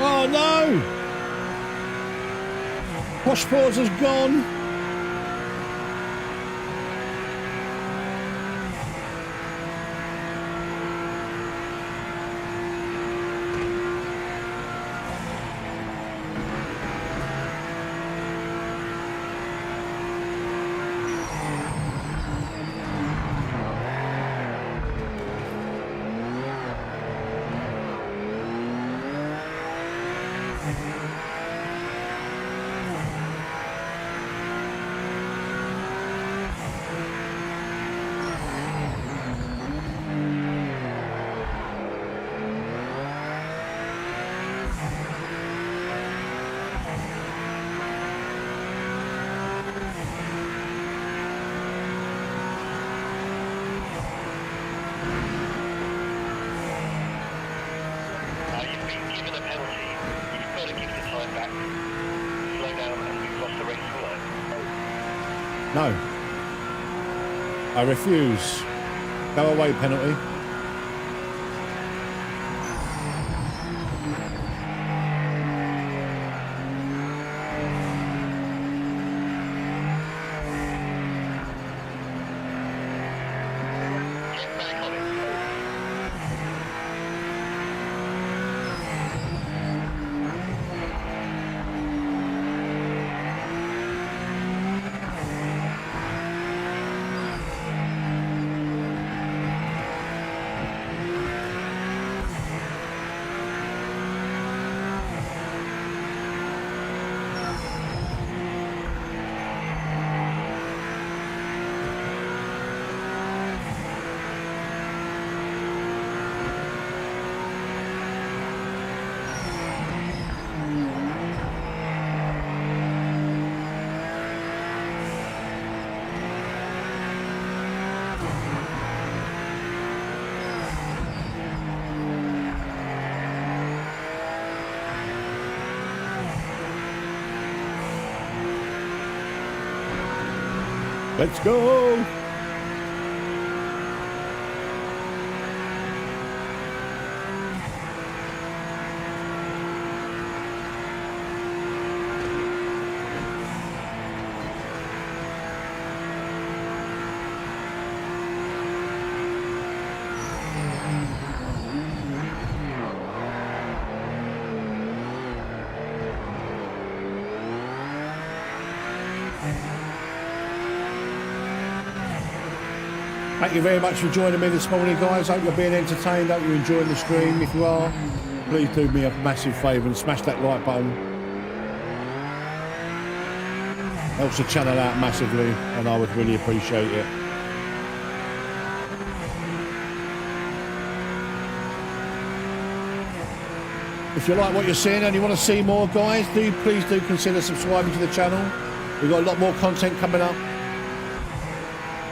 Oh no! Mosport has gone. No. I refuse. Go away, penalty. Let's go! Thank you very much for joining me this morning, guys. Hope you're being entertained. Hope you're enjoying the stream. If you are, please do me a massive favour and smash that like button. Helps the channel out massively, and I would really appreciate it. If you like what you're seeing and you want to see more, guys, please do consider subscribing to the channel. We've got a lot more content coming up.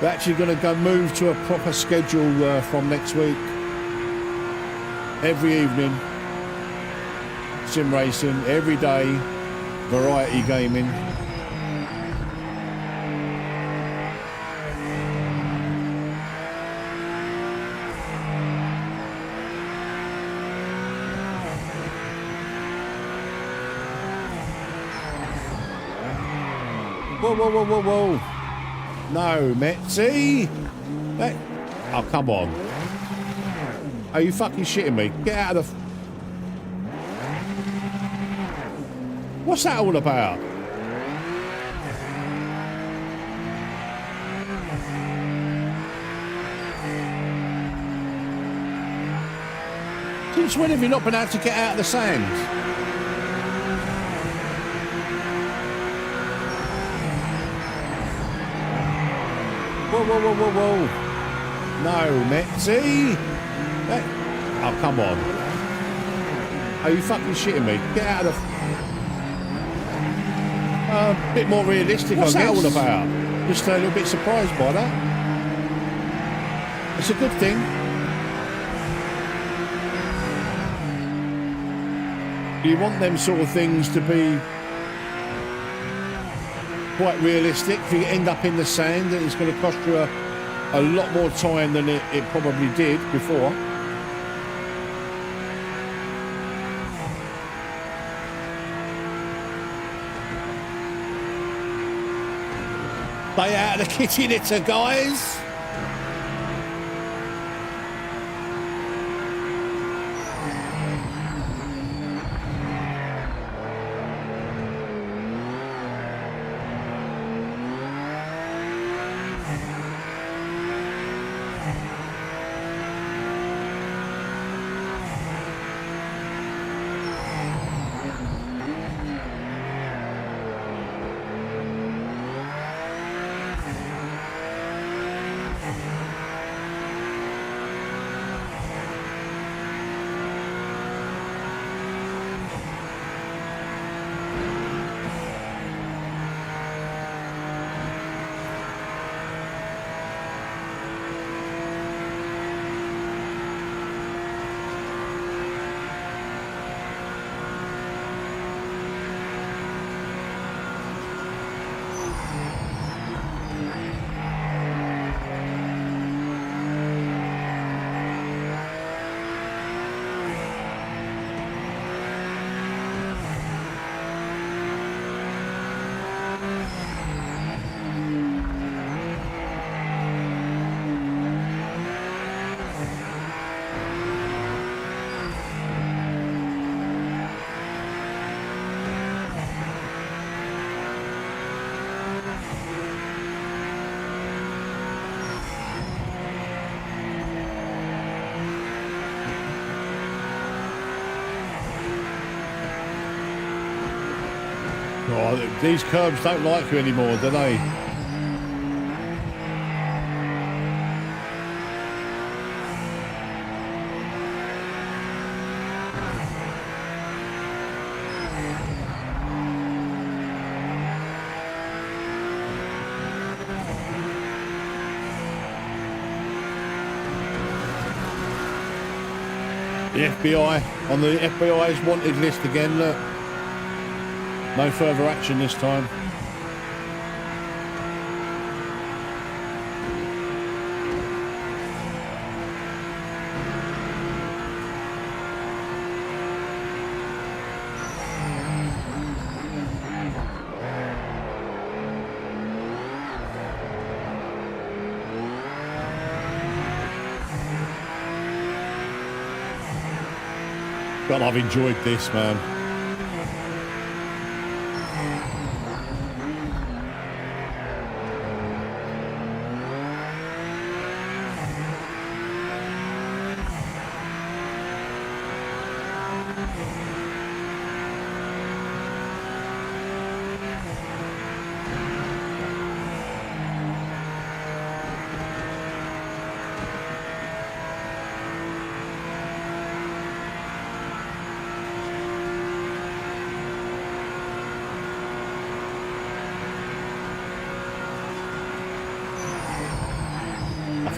We're actually going to move to a proper schedule from next week. Every evening, sim racing, every day, variety gaming. Whoa, whoa, whoa, whoa, whoa. No, Metzi. Oh, come on. Are you fucking shitting me? Get out of the... What's that all about? Since when have you not been able to get out of the sand? Whoa, whoa, whoa, whoa, whoa. No, Metzi. Oh, come on. Are you fucking shitting me? Get out of the... a bit more realistic, what's that all about? Just a little bit surprised by that. It's a good thing. You want them sort of things to be quite realistic. If you end up in the sand, it's going to cost you a lot more time than it probably did before. Stay out of the kitty litter, guys. Oh, these curbs don't like you anymore, do they? The FBI, on the FBI's wanted list again, look. No further action this time. God, I've enjoyed this, man.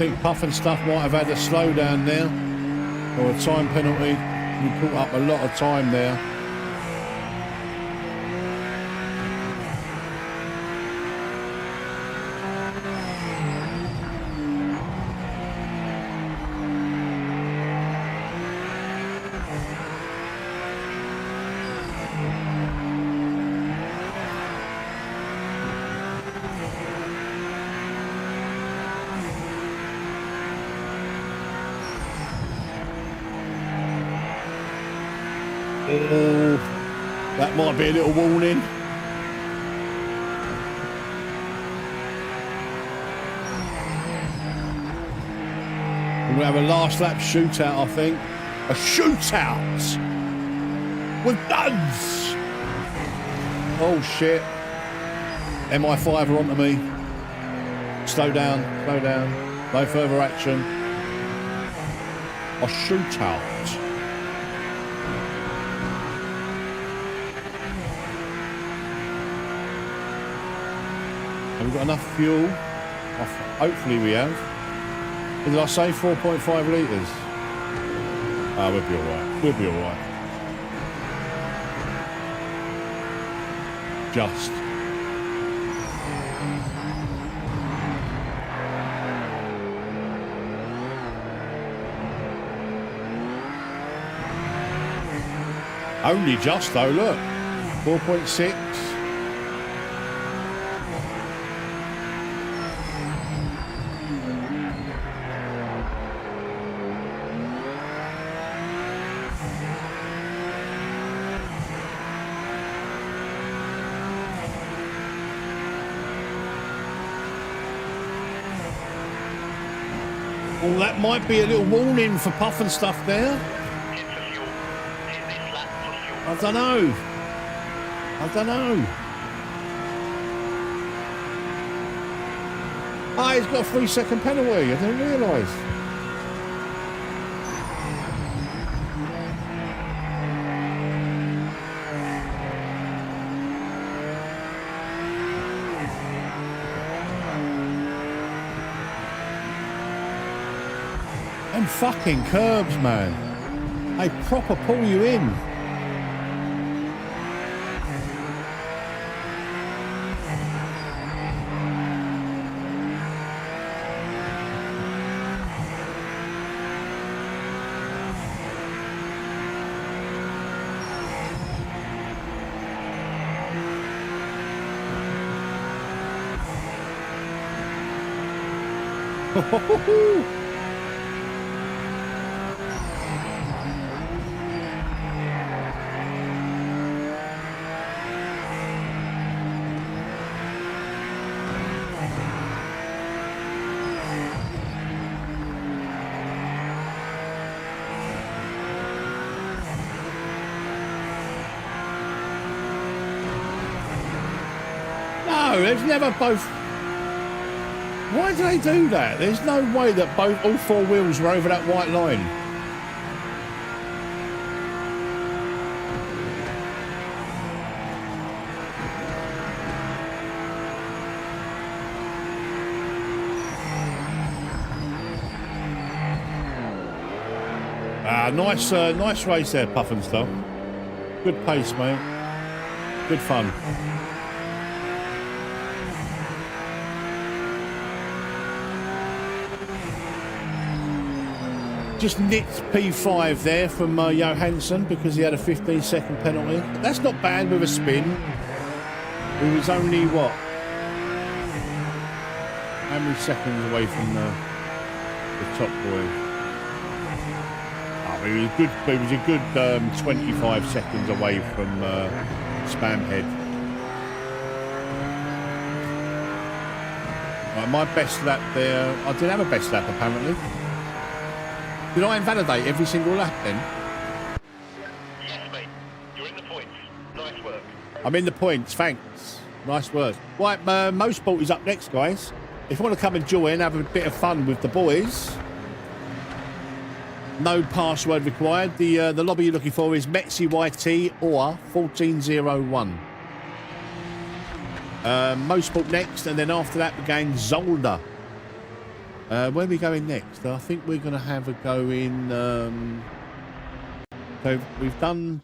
think Puff and Stuff might have had a slowdown there, or a time penalty. We caught up a lot of time there. Oh, that might be a little warning. We'll have a last lap shootout, I think. A shootout with guns. Oh shit! MI5 are onto me. Slow down, slow down. No further action. A shootout. Have we got enough fuel? Hopefully we have. What did I say? 4.5 litres. Ah, we'll be alright. We'll be alright. Just. Only just though, look. 4.6. Well, that might be a little warning for Puff and Stuff there. I don't know. I don't know. Ah, he's got a 3-second penalty. I didn't realise. Them fucking curbs, man. They proper pull you in. No, there's never both. Why do they do that? There's no way that all four wheels were over that white line. Nice race there, Puff and Stuff. Good pace, mate. Good fun. Just nicked P5 there from Johansson because he had a 15-second penalty. That's not bad with a spin. He was only, what? How many seconds away from the top boy? Oh, he was a good 25 seconds away from Spamhead. Right, my best lap there. I did have a best lap apparently. Did I invalidate every single lap then? Yes, mate. You're in the points. Nice work. I'm in the points, thanks. Nice work. Right, Mosport is up next, guys. If you want to come and join, have a bit of fun with the boys. No password required. The lobby you're looking for is MetzVR or 1401. Mosport next, and then after that, we're going Zolder. Where are we going next? I think we're going to have a go in. So we've done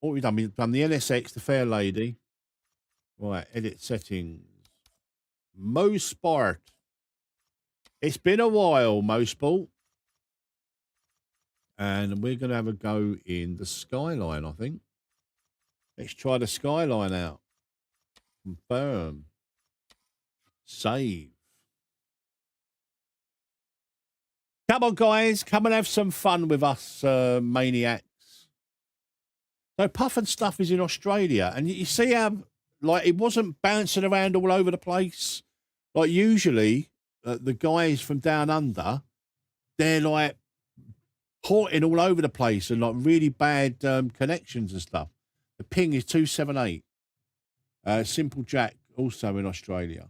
what we've done. We've done the NSX, the Fair Lady. Right, edit settings. Mosport. It's been a while, Mosport. And we're going to have a go in the Skyline, I think. Let's try the Skyline out. Confirm. Save. Come on, guys. Come and have some fun with us, maniacs. So Puff and Stuff is in Australia. And you see how, like, it wasn't bouncing around all over the place. Like, usually, the guys from down under, they're, like, porting all over the place and, like, really bad connections and stuff. The ping is 278. Simple Jack, also in Australia.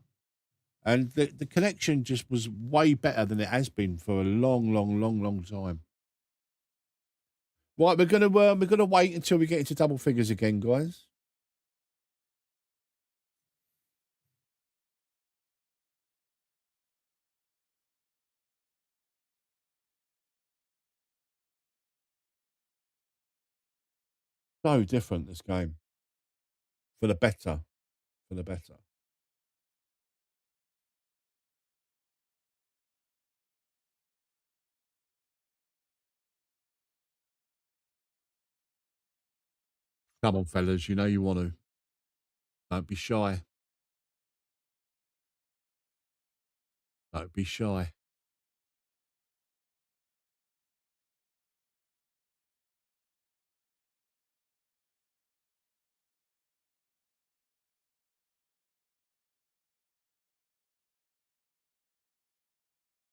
And the connection just was way better than it has been for a long time. Right, we're gonna wait until we get into double figures again, guys. So different, this game. For the better. For the better. Come on, fellas, you know you want to. Don't be shy. Don't be shy.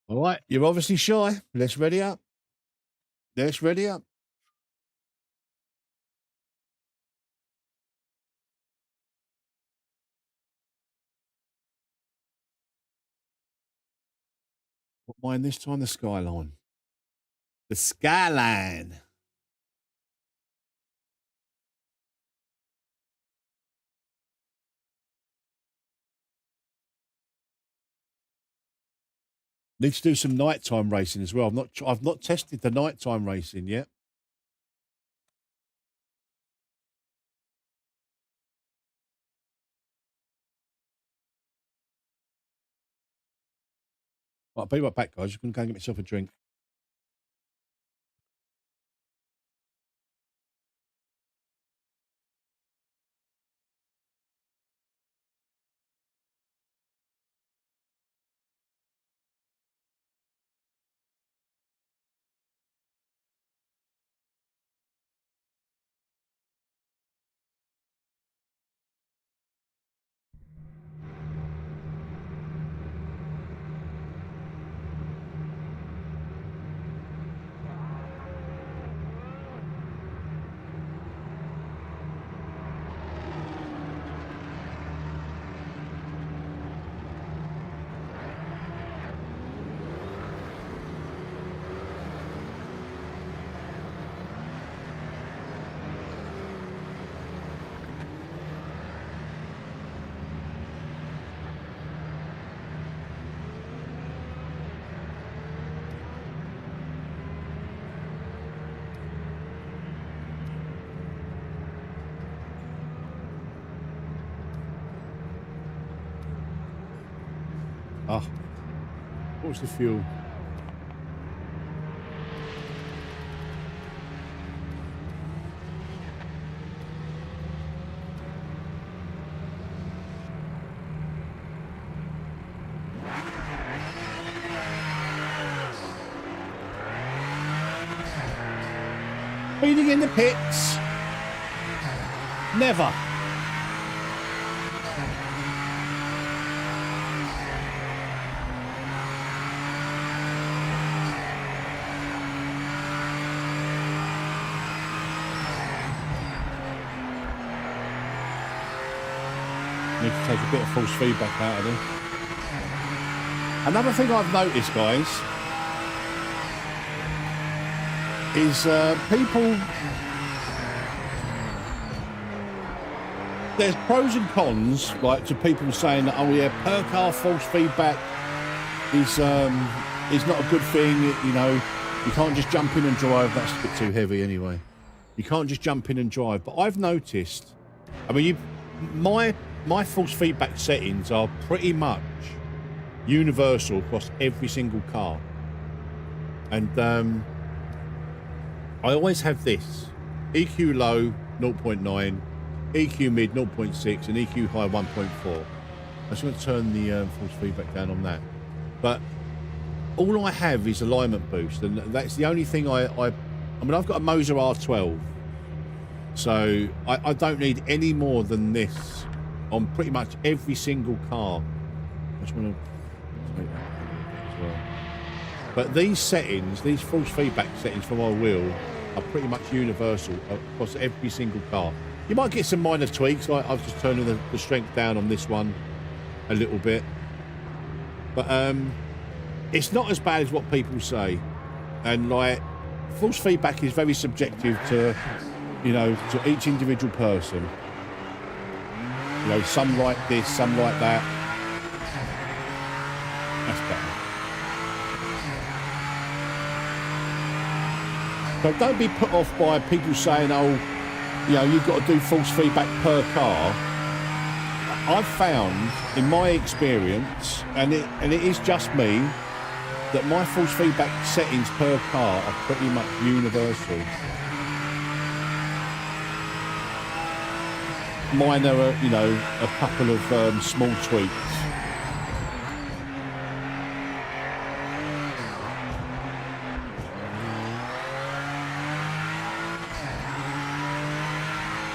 All right, you're obviously shy. Let's ready up. Let's ready up. What mine this time? The Skyline. The Skyline. Need to do some nighttime racing as well. I've not tested the nighttime racing yet. Right, I'll be right back, guys. I'm going to go and get myself a drink. Oh, what was the fuel? Speeding in the pits. Never. Need to take a bit of false feedback out of them. Another thing I've noticed, guys, is people... There's pros and cons, like, to people saying that, oh yeah, per car false feedback is not a good thing. You know, you can't just jump in and drive. That's a bit too heavy anyway. You can't just jump in and drive. But I've noticed, I mean, my force feedback settings are pretty much universal across every single car. And I always have this: EQ low 0.9, EQ mid 0.6, and EQ high 1.4. I'm just going to turn the force feedback down on that. But all I have is alignment boost, and that's the only thing I mean, I've got a Moza R12, so I don't need any more than this on pretty much every single car. I just want to take that as well. But these settings, these force feedback settings for my wheel, are pretty much universal across every single car. You might get some minor tweaks, like I've just turned the strength down on this one a little bit. But it's not as bad as what people say. And like, force feedback is very subjective to, you know, to each individual person. You know, some like this, some like that. That's better. So don't be put off by people saying, oh, you know, you've got to do force feedback per car. I've found, in my experience, and it is just me, that my force feedback settings per car are pretty much universal. Mine are, you know, a couple of small tweaks.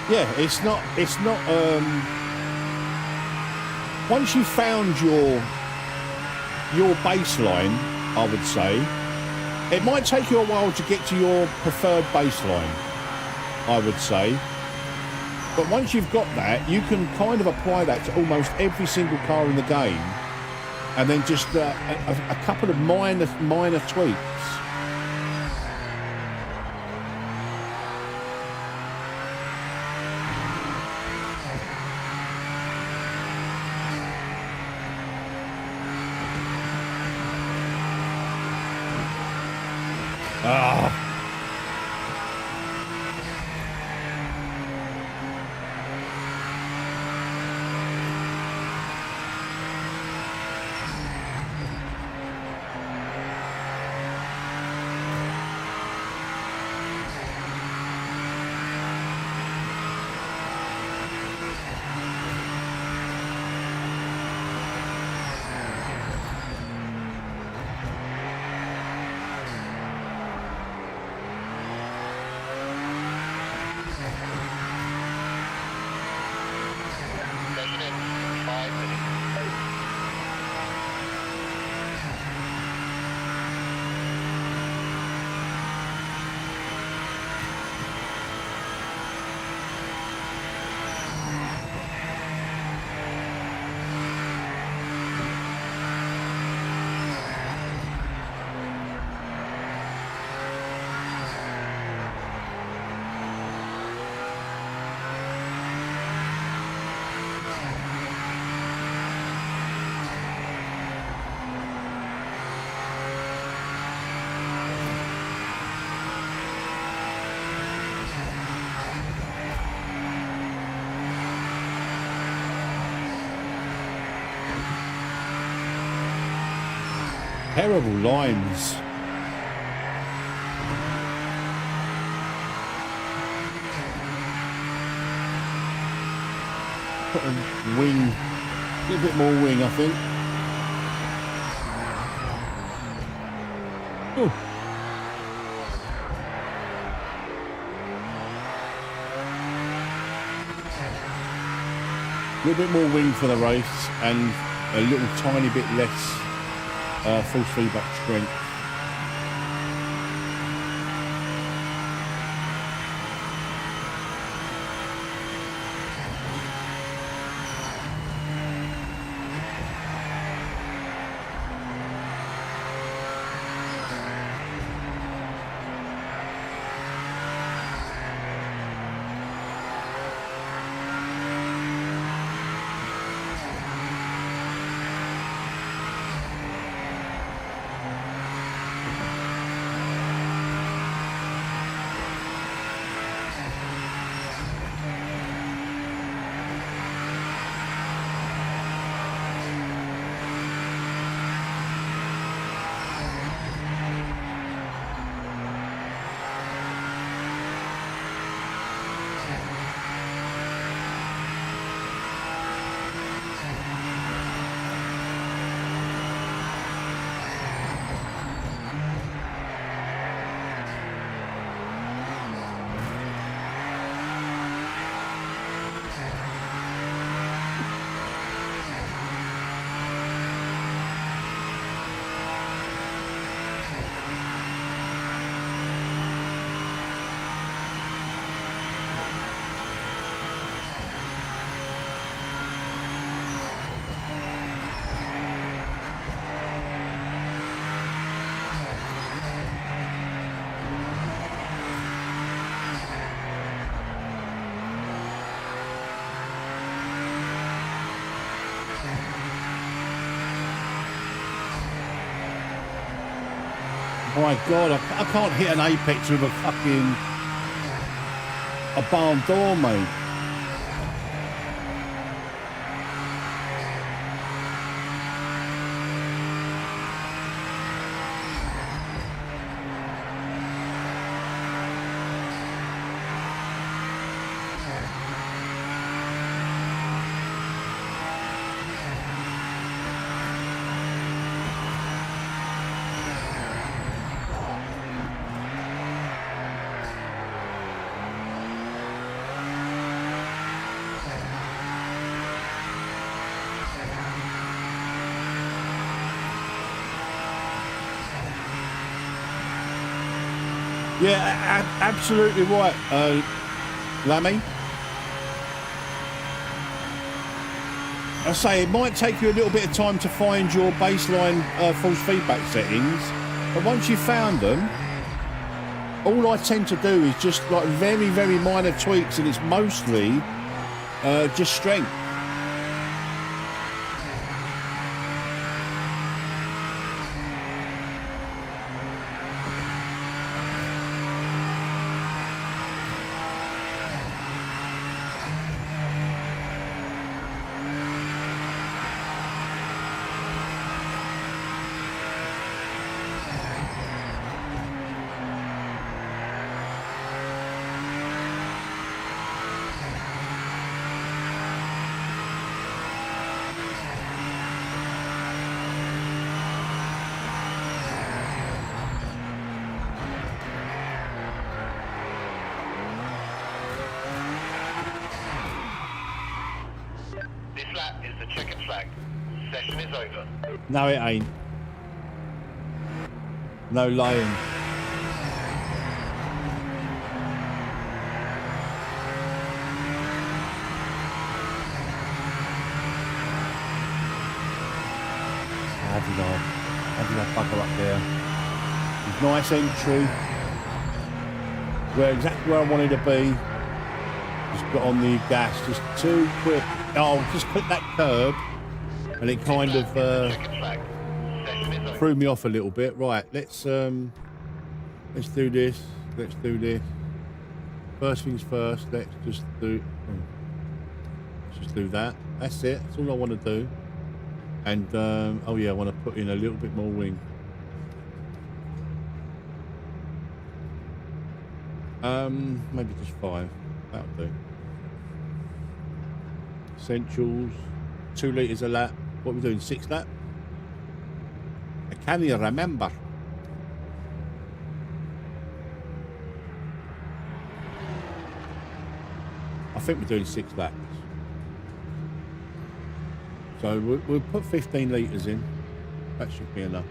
Yeah, it's not once you've found your baseline, I would say, it might take you a while to get to your preferred baseline, I would say. But once you've got that, you can kind of apply that to almost every single car in the game, and then just a couple of minor tweaks. Terrible lines. Put a wing, a little bit more wing, I think. Ooh. A little bit more wing for the race, and a little tiny bit less force feedback strength. My God, I can't hit an apex with a fucking barn door, mate. Yeah, absolutely right, Lammy. I say it might take you a little bit of time to find your baseline force feedback settings, but once you've found them, all I tend to do is just like very, very minor tweaks, and it's mostly just strength. This lap is the checkered flag. Session is over. No, it ain't. No lying. How did I buckle up there? Nice entry. Exactly where I wanted to be. Just got on the gas just too quick. Oh, just click that curb, and it kind of threw me off a little bit. Right, let's do this. Let's do this. First things first. Let's just do that. That's it. That's all I want to do. And oh yeah, I want to put in a little bit more wing. Maybe just 5. That'll do. Essentials, 2 litres a lap. What are we doing, 6 lap? I can't even remember. I think we're doing 6 laps. So we'll put 15 litres in. That should be enough.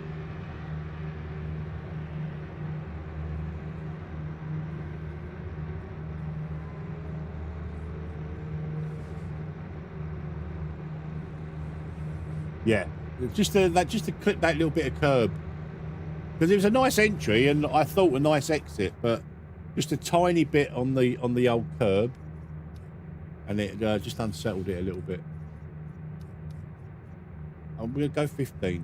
Yeah, just to clip that little bit of curb, because it was a nice entry and I thought a nice exit, but just a tiny bit on the old curb, and it just unsettled it a little bit. I'm gonna go 15.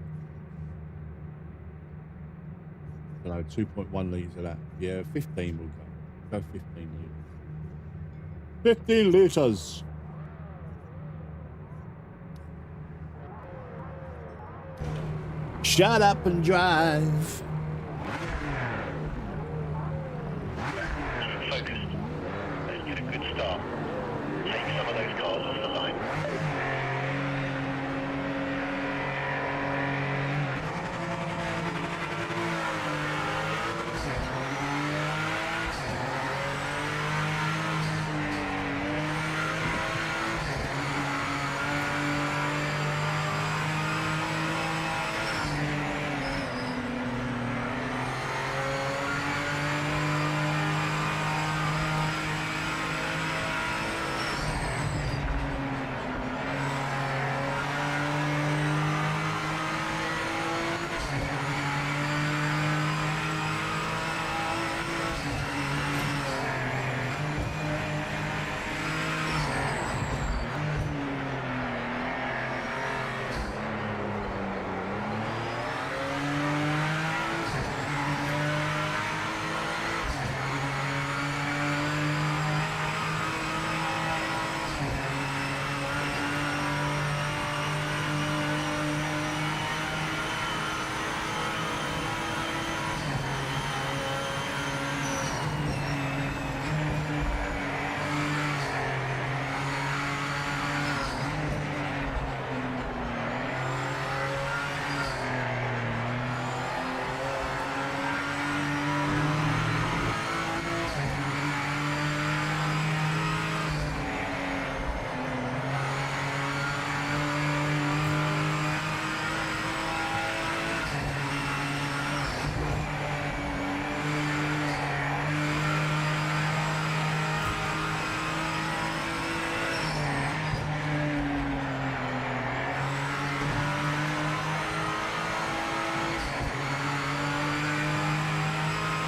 I don't know, 2.1 litres of that. Yeah, 15 will go. Go 15 litres. 15 litres. Shut up and drive. Focused. Let's get a good start. Take some of those cars off the line.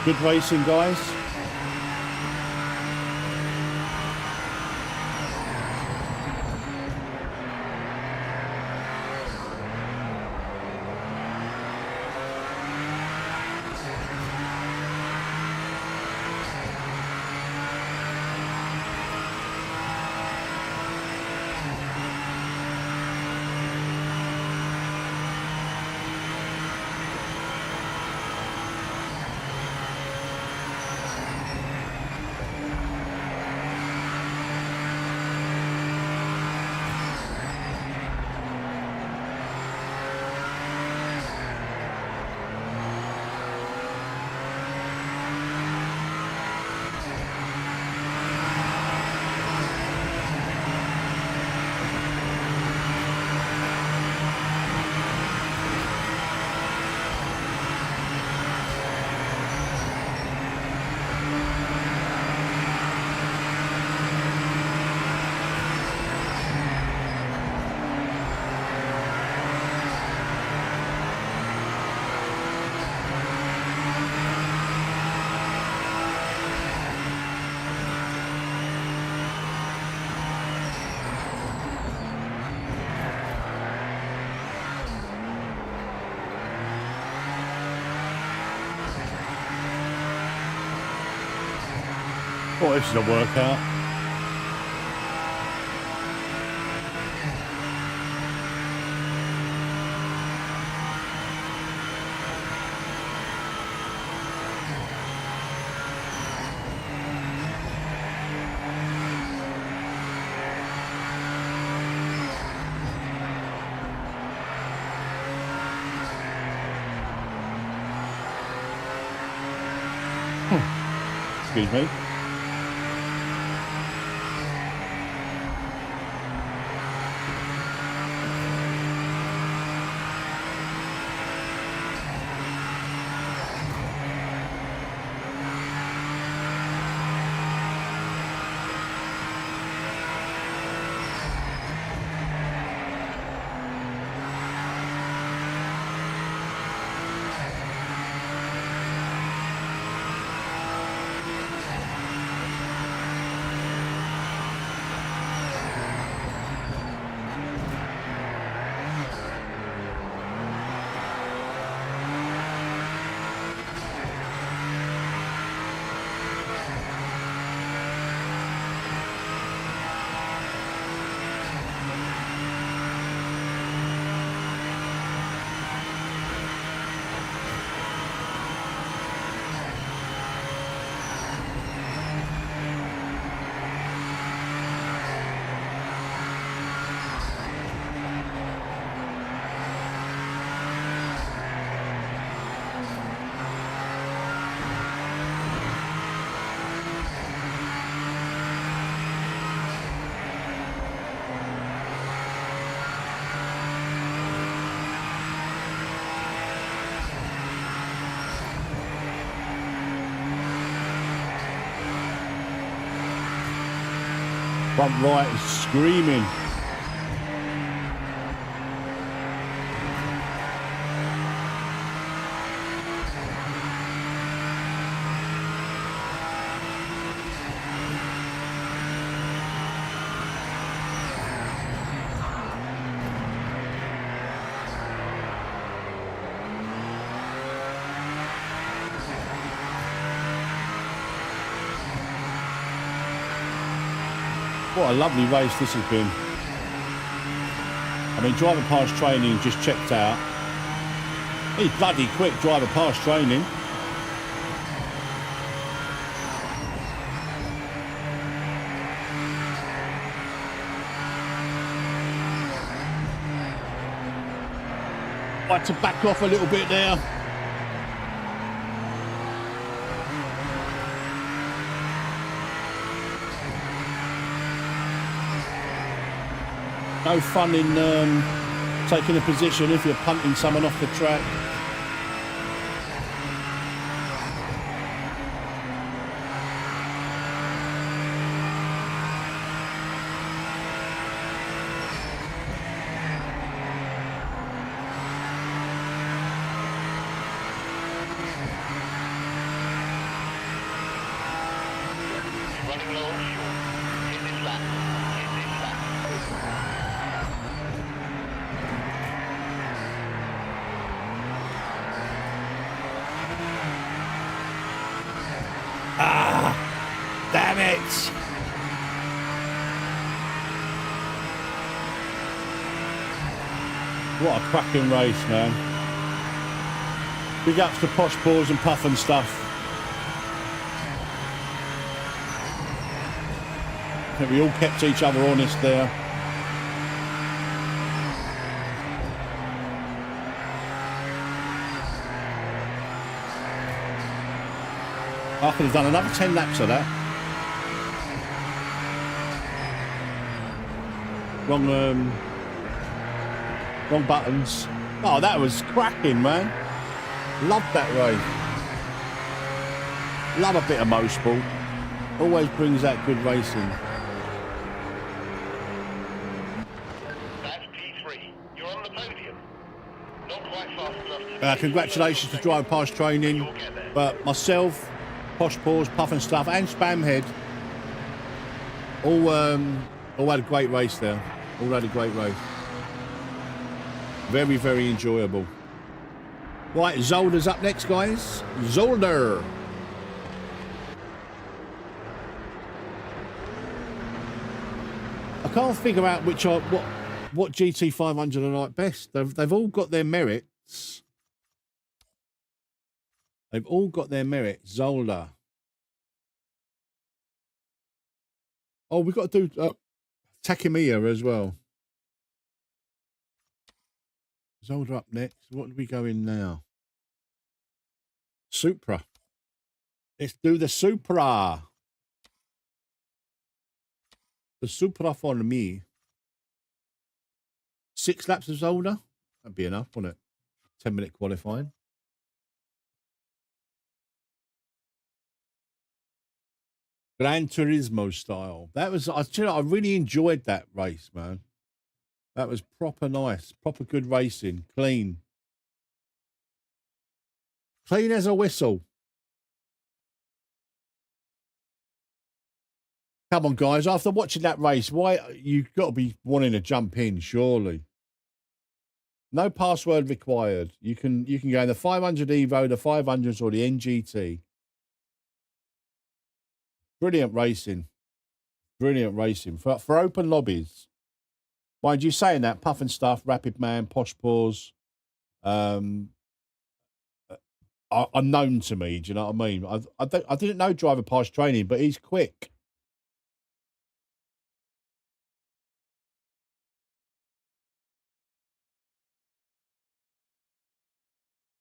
Good racing, guys. Oh, this is a workout. Excuse me. Front right is screaming. What a lovely race this has been. I mean, driver pass training just checked out. He's bloody quick, driver pass training. I had to back off a little bit there. No fun in taking a position if you're punting someone off the track. low on fuel. Hit this lap. Hit this lap. Damn it! What a cracking race, man. Big ups to Posh Paws and Puff and stuff. I think we all kept each other honest there. I could have done another 10 laps of that. Wrong buttons. Oh, that was cracking, man. Love that race. Love a bit of Mosport. Always brings out good racing. That's P3. You're on the podium. Not quite fast enough to... Congratulations to Drive Past Training. You'll get there. But myself, Posh Paws, Puff and Stuff, and Spamhead all had a great race there. All had a great race. Very, very enjoyable. Right, Zolder's up next, guys. Zolder. I can't figure out what GT500 are like best. They've all got their merits. They've all got their merits. Zolder. Oh, we've got to do Takia as well. Zolder up next. What do we go in now? Supra. Let's do the Supra. The Supra for me. 6 laps of Zolder. That'd be enough, wouldn't it? 10-minute qualifying. Gran Turismo style. That was, I really enjoyed that race, man. That was proper nice, proper good racing, clean. Clean as a whistle. Come on, guys, after watching that race, why you've got to be wanting to jump in, surely. No password required. You can go in the 500 Evo, the 500s, or the NGT. Brilliant racing. Brilliant racing. For open lobbies. Mind you saying that, Puff and Stuff, Rapid Man, Posh Paws, are known to me, do you know what I mean? I didn't know Driver Past Training, but he's quick.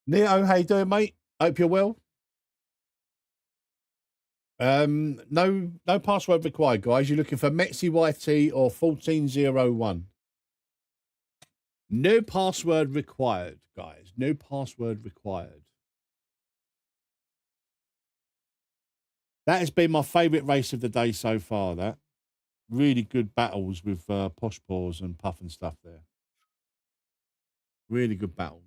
Neo, how you doing, mate? Hope you're well. No password required, guys. You're looking for MetzVR or 1401. No password required, guys. No password required. That has been my favourite race of the day so far, that. Really good battles with Posh Paws and Puff and Stuff there. Really good battles.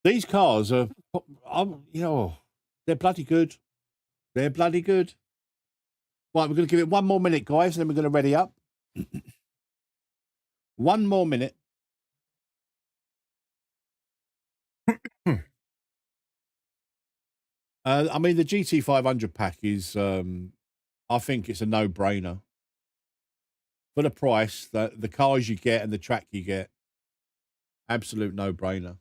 These cars are, you know, they're bloody good. They're bloody good. Right, we're going to give it 1 more minute, guys, and then we're going to ready up. 1 more minute. I mean, the GT500 pack is, I think it's a no-brainer. For the price, the cars you get and the track you get, absolute no-brainer.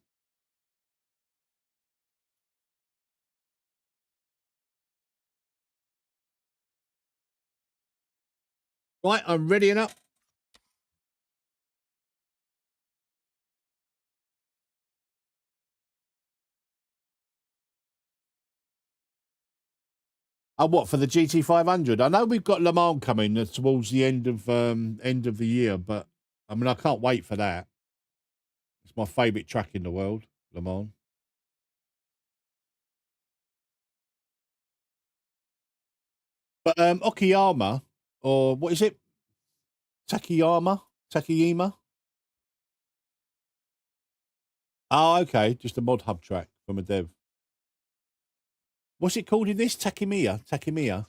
Right, I'm readying up. Oh, what, for the GT500? I know we've got Le Mans coming towards the end of the year, but I mean, I can't wait for that. It's my favourite track in the world, Le Mans. But Okayama, or what is it? Takiyama? Oh, okay. Just a mod hub track from a dev. What's it called in this? Takimiya.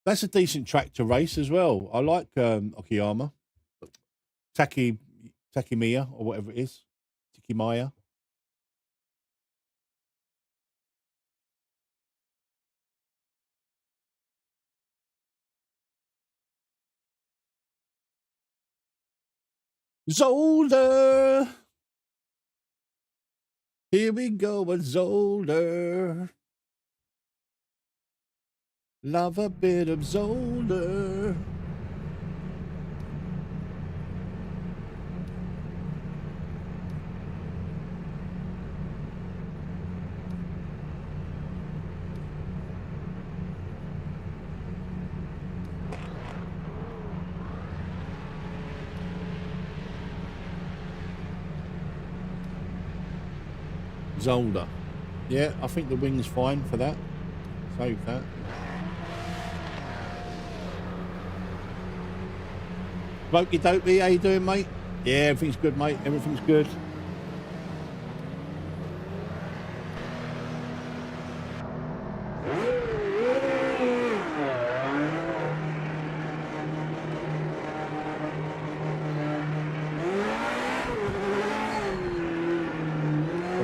That's a decent track to race as well. I like Okayama. Takimiya or whatever it is. Takimaya. Zolder. Here we go with Zolder. Love a bit of Zolder. Zolder. Yeah, I think the wing's fine for that. Save that. Blokey dopey, how you doing, mate? Yeah, everything's good, mate. Everything's good.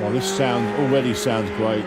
Oh, this already sounds great.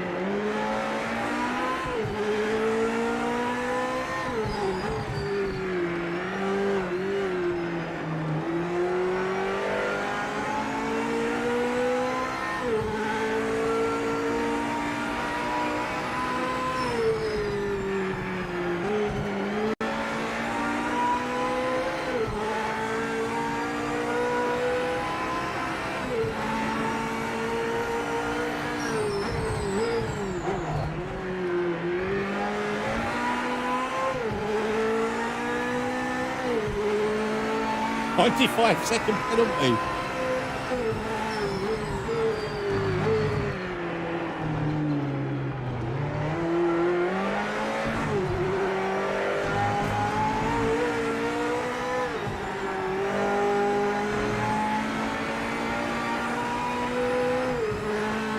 Second penalty.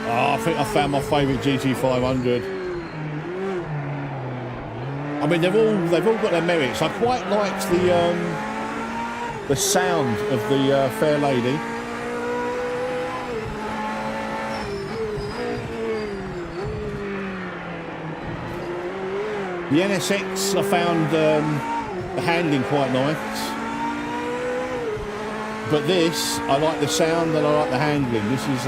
Oh, I think I found my favourite GT500. I mean, they've all got their merits. I quite liked the sound of the Fair Lady. The NSX, I found the handling quite nice. But this, I like the sound and I like the handling. This is...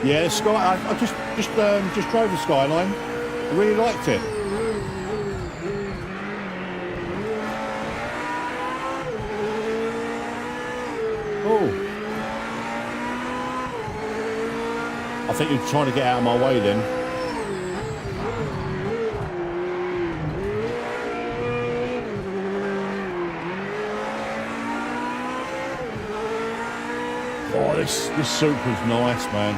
Yeah, the Sky. I just drove the Skyline. I really liked it. Oh, I think you're trying to get out of my way then. Oh, this Supra's nice, man.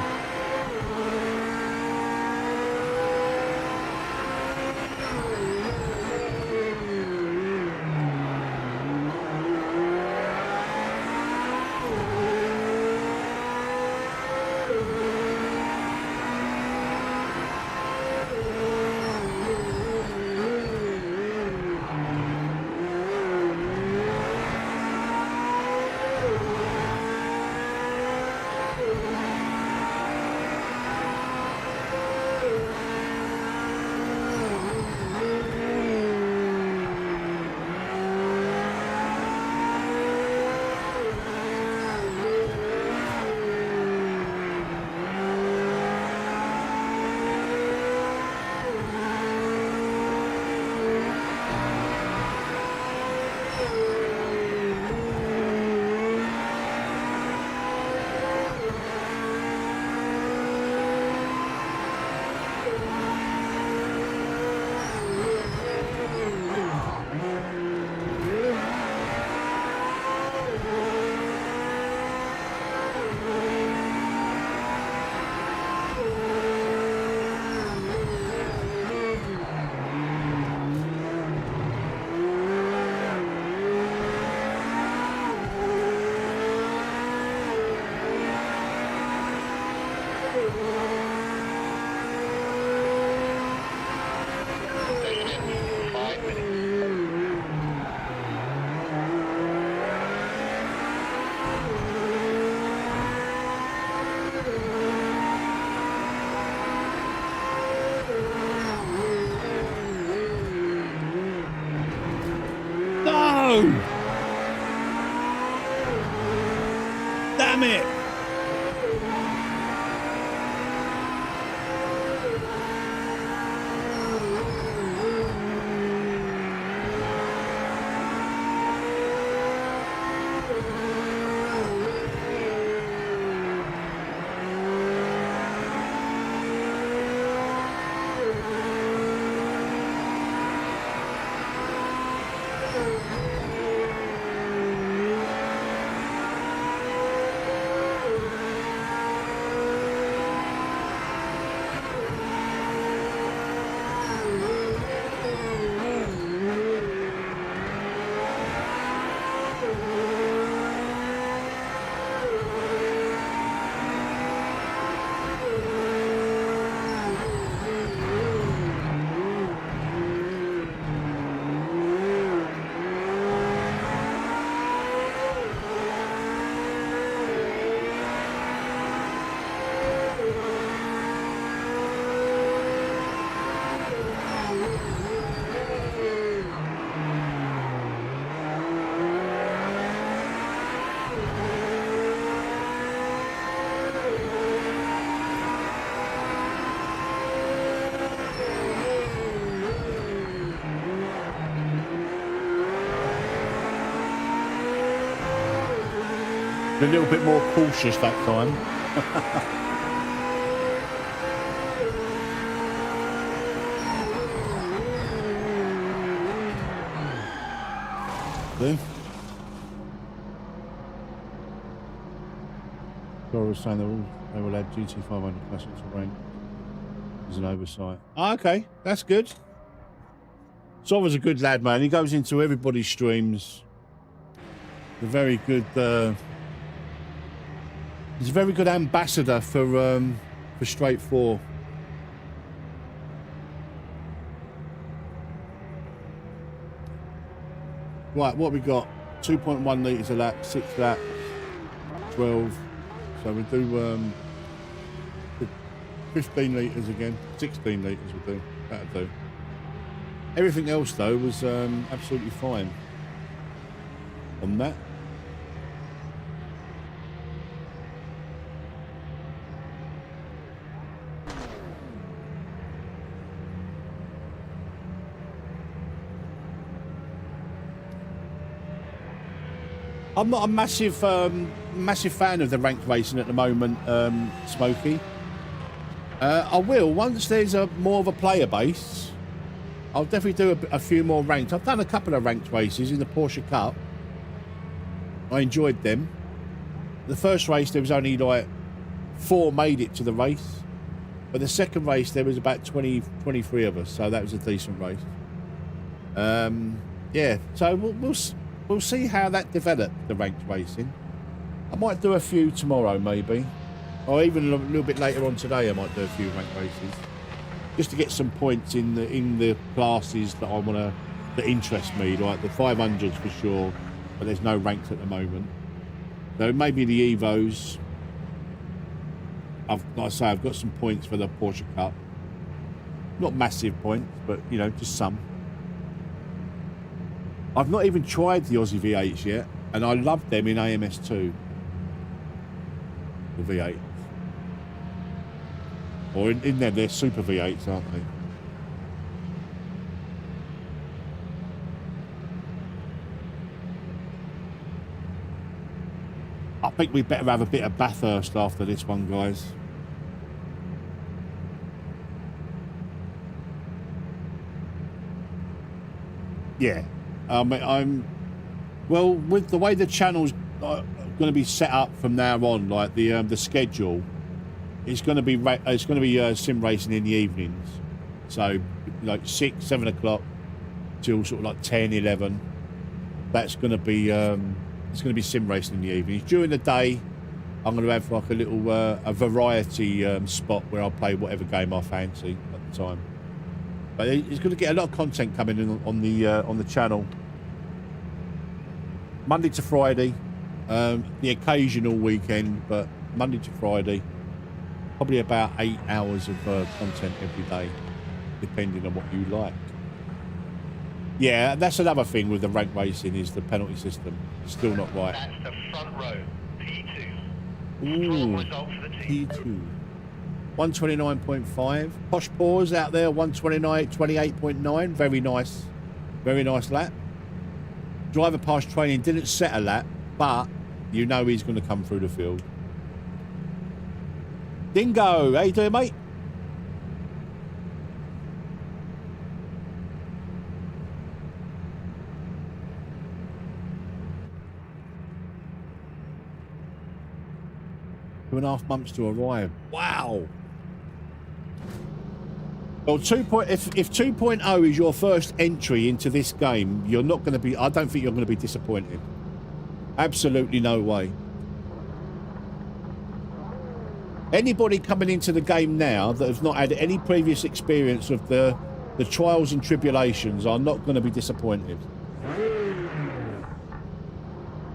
No! Damn it! A little bit more cautious that time. Then, Dora was saying they will add GT500 classic to rank as an oversight. Ah, okay, that's good. Zora's a good lad, man. He goes into everybody's streams. A very good. He's a very good ambassador for Straight 4. Right, what we got? 2.1 litres a lap, 6 laps, 12. So we do 15 litres again, 16 litres we'll do. That'll do. Everything else though was absolutely fine on that. I'm not a massive fan of the ranked racing at the moment, Smokey. I will, once there's more of a player base, I'll definitely do a few more ranked. I've done a couple of ranked races in the Porsche Cup. I enjoyed them. The first race, there was only like 4 made it to the race. But the second race, there was about 23 of us, so that was a decent race. Yeah, so we'll see how that developed, the ranked racing. I might do a few tomorrow, maybe. Or even a little bit later on today, I might do a few ranked races. Just to get some points in the classes that I want to, that interest me, like the 500s for sure, but there's no ranked at the moment. So maybe the Evos. Like I say, I've got some points for the Porsche Cup. Not massive points, but, you know, just some. I've not even tried the Aussie V8s yet, and I love them in AMS2. The V8s. Or in there, they're super V8s, aren't they? I think we better have a bit of Bathurst after this one, guys. Yeah. Well, with the way the channel's going to be set up from now on, like the schedule, it's going to be sim racing in the evenings. So like 6, 7 o'clock till sort of like 10, 11. That's going to be it's going to be sim racing in the evenings. During the day, I'm going to have like a little a variety spot where I'll play whatever game I fancy at the time. But it's going to get a lot of content coming in on the channel. Monday to Friday, the occasional weekend, but Monday to Friday, probably about 8 hours of content every day, depending on what you like. Yeah, that's another thing with the rank racing is the penalty system. It's still not right. That's the front row, P2. Ooh, Strong result for the team. P2. 129.5. Posh Paws out there, 129.28.9. Very nice. Very nice lap. Driver pass training didn't set a lap, but you know he's going to come through the field. Dingo, how you doing, mate? Two and a half months to arrive. Wow. Well, if 2.0 is your first entry into this game, you're not going to be, I don't think you're going to be disappointed. Absolutely no way. Anybody coming into the game now that has not had any previous experience of the trials and tribulations are not going to be disappointed.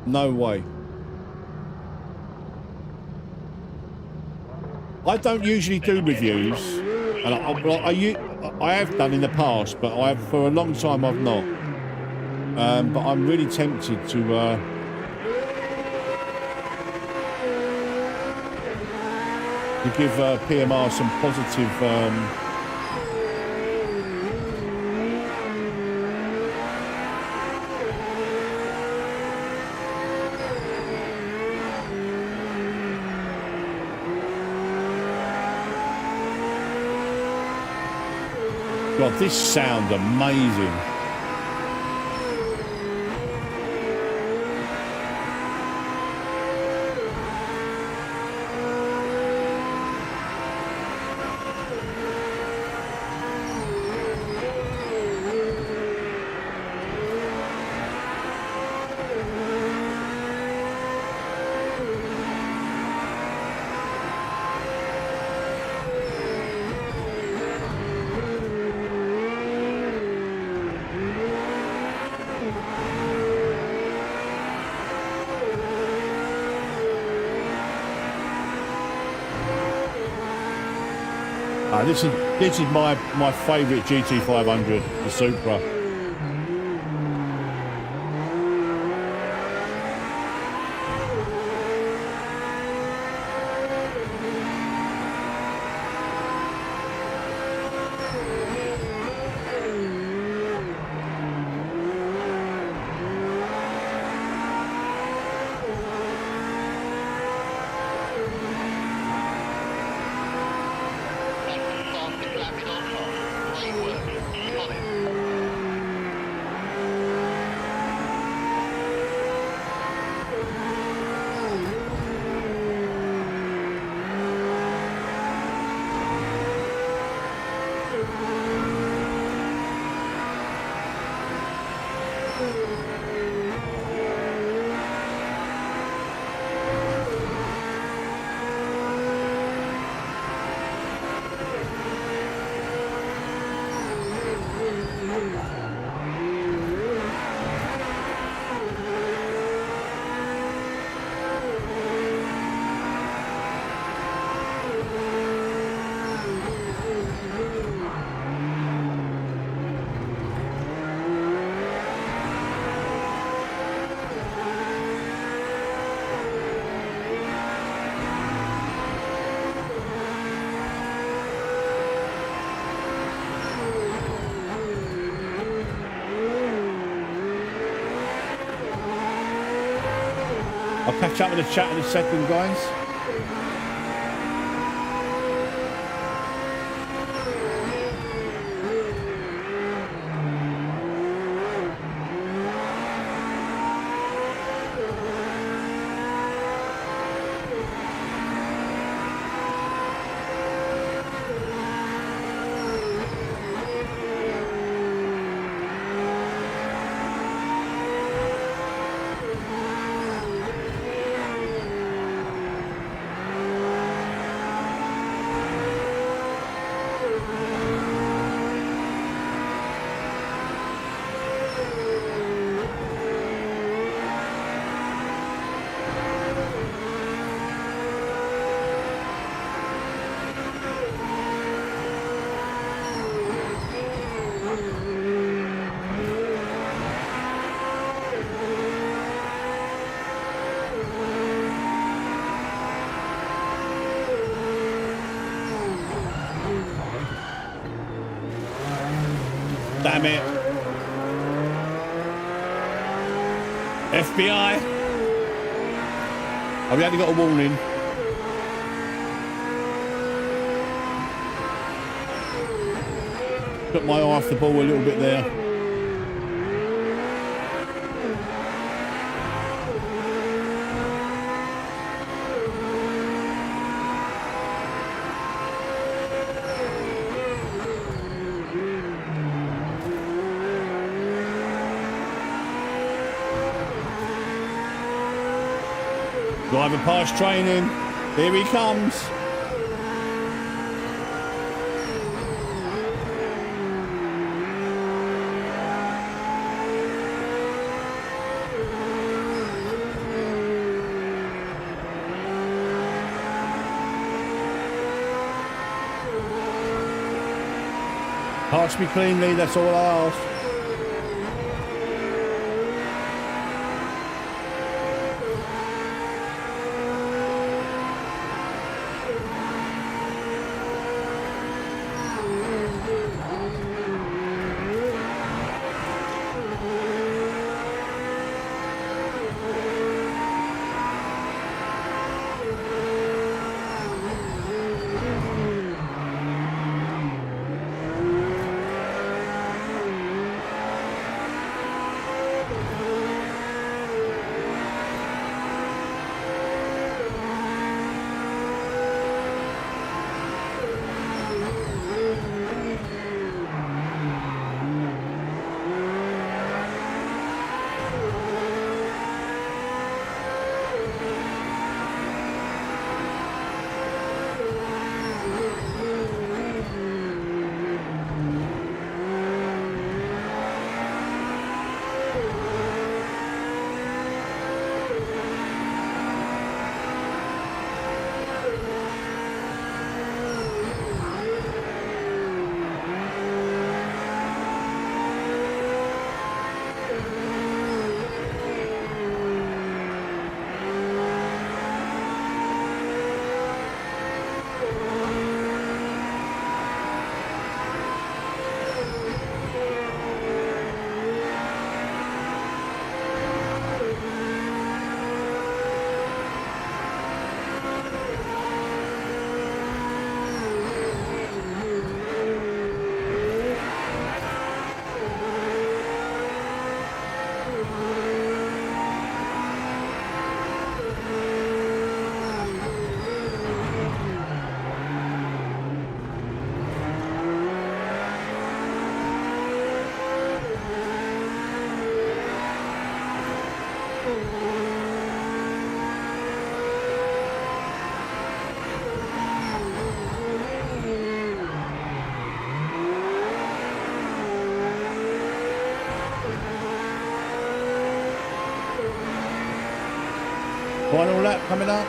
No way. I don't usually do reviews, and I have done in the past, but for a long time I've not. But I'm really tempted to give PMR some positive. God, this sounds amazing. This is my favourite GT500, the Supra. I'll catch up with the chat in a second, guys. Damn it. FBI. Have you only got a warning? Took my eye off the ball a little bit there. Driver pass training. Here he comes. Pass me cleanly, that's all I ask. Final lap coming up.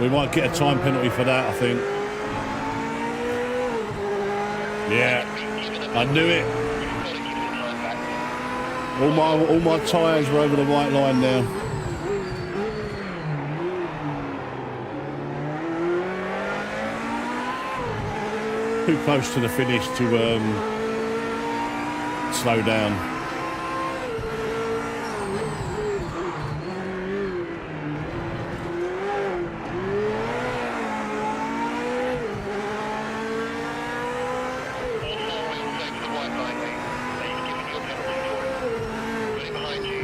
We might get a time penalty for that, I think. Yeah, I knew it. All my tyres were over the white line now. Too close to the finish to slow down.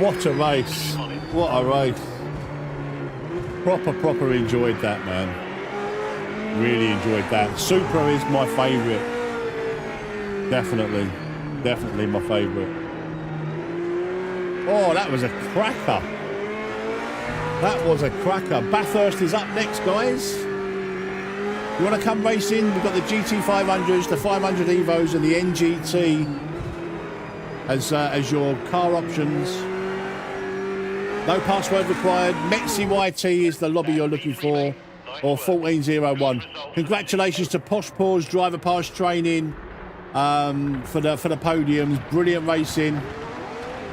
What a race. What a race. Proper enjoyed that, man. Really enjoyed that. Supra is my favourite. Definitely my favourite. Oh, that was a cracker. That was a cracker. Bathurst is up next, guys. You want to come racing? We've got the GT500s, the 500 Evos, and the NGT as your car options. No password required. MetzVR is the lobby you're looking for, or 1401. Congratulations to Posh Paws Driver Pass Training for the podiums. Brilliant racing.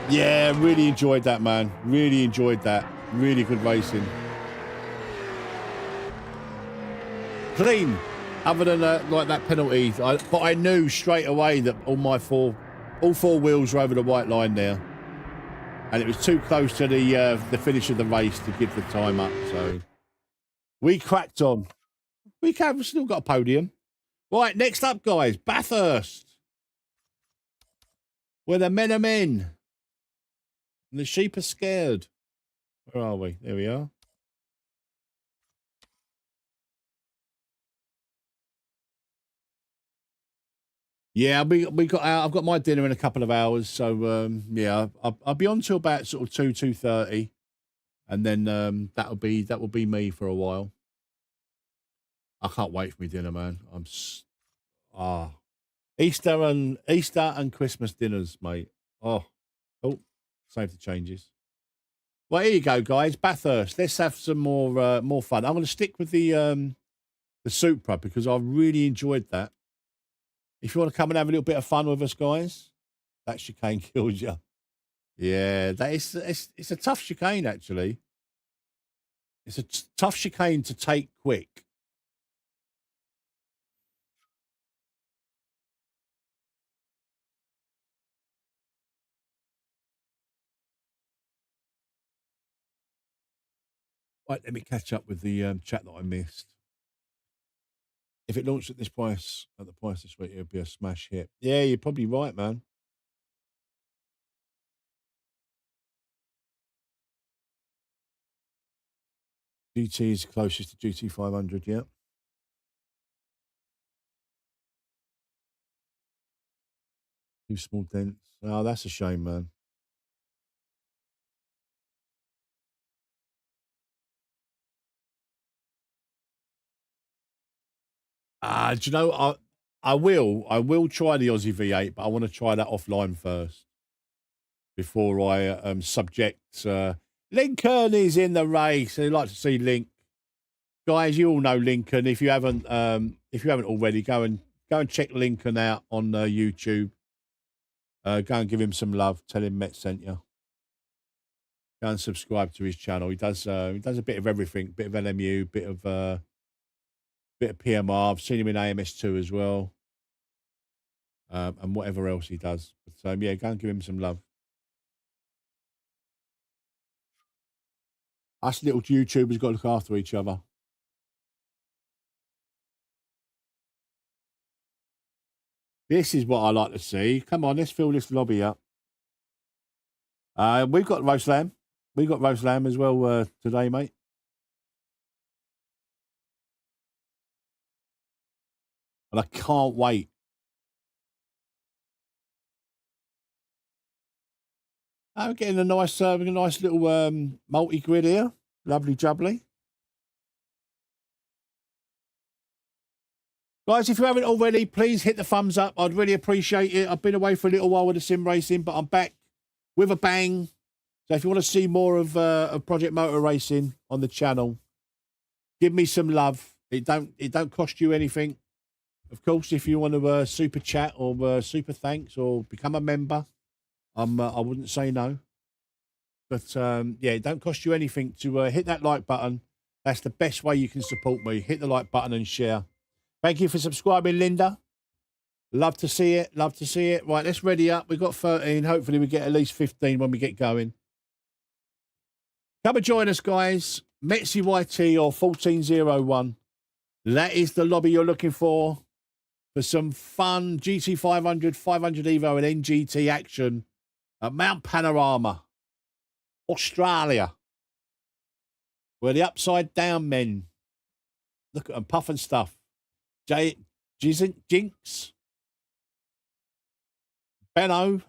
Yeah, really enjoyed that, man. Really enjoyed that. Really good racing. Clean, other than like that penalty. But I knew straight away that all four wheels were over the white line there. And it was too close to the finish of the race to give the time up. So we cracked on. We've still got a podium. Right, next up, guys, Bathurst. Where the men are men. And the sheep are scared. Where are we? There we are. Yeah, I've got my dinner in a couple of hours, so yeah, I'll be on till about sort of 2:30, and then that will be me for a while. I can't wait for my dinner, man. Easter and Christmas dinners, mate. Oh, save the changes. Well, here you go, guys. Bathurst. Let's have some more fun. I'm going to stick with the Supra because I really enjoyed that. If you want to come and have a little bit of fun with us, guys, that chicane kills you. Yeah, it's a tough chicane, actually. It's a tough chicane to take quick. Right, let me catch up with the chat that I missed. If it launched at the price this week, it would be a smash hit. Yeah, you're probably right, man. GT is closest to GT500, yeah. Two small dents. Oh, that's a shame, man. Do you know, I will try the Aussie V8, but I want to try that offline first before I subject. Lincoln is in the race. I'd like to see Link, guys. You all know Lincoln. If you haven't already, go and check Lincoln out on YouTube. Go and give him some love. Tell him Metz sent you. Go and subscribe to his channel. He does a bit of everything. Bit of LMU, bit of PMR. I've seen him in AMS2 as well. And whatever else he does. But yeah, go and give him some love. Us little YouTubers got to look after each other. This is what I like to see. Come on, let's fill this lobby up. We've got roast lamb. We've got roast lamb as well today, mate. And I can't wait. We're getting a nice little multi-grid here. Lovely jubbly. Guys, if you haven't already, please hit the thumbs up. I'd really appreciate it. I've been away for a little while with the sim racing, but I'm back with a bang. So if you want to see more of Project Motor Racing on the channel, give me some love. It don't cost you anything. Of course, if you want to super chat or super thanks or become a member, I wouldn't say no. But yeah, it don't cost you anything to hit that like button. That's the best way you can support me. Hit the like button and share. Thank you for subscribing, Linda. Love to see it. Love to see it. Right, let's ready up. We've got 13. Hopefully we get at least 15 when we get going. Come and join us, guys. MetzVR or 1401. That is the lobby you're looking for some fun GT500, 500 Evo and NGT action at Mount Panorama. Australia. We're the upside down men. Look at them puffing stuff. Jinx. Benno.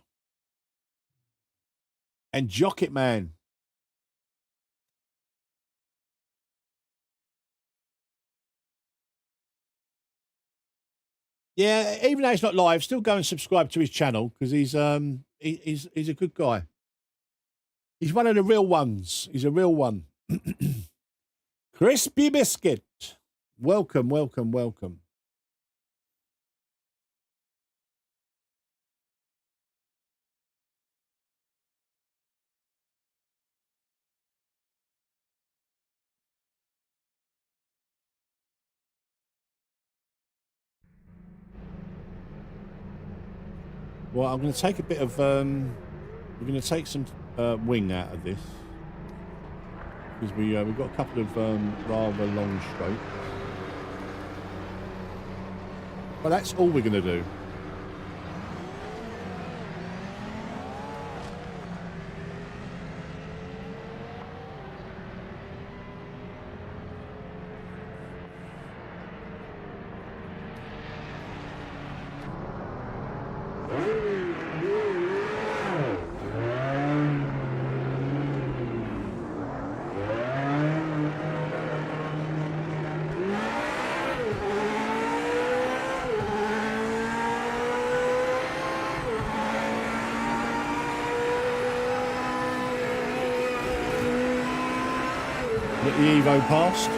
And Jocket Man. Yeah, even though he's not live, still go and subscribe to his channel because he's a good guy. He's one of the real ones. He's a real one. Crispy Biscuit. Welcome, welcome, welcome. Well, I'm going to take a bit of, we're going to take some wing out of this. Because we've got a couple of rather long strokes. But that's all we're going to do. Get the Evo past.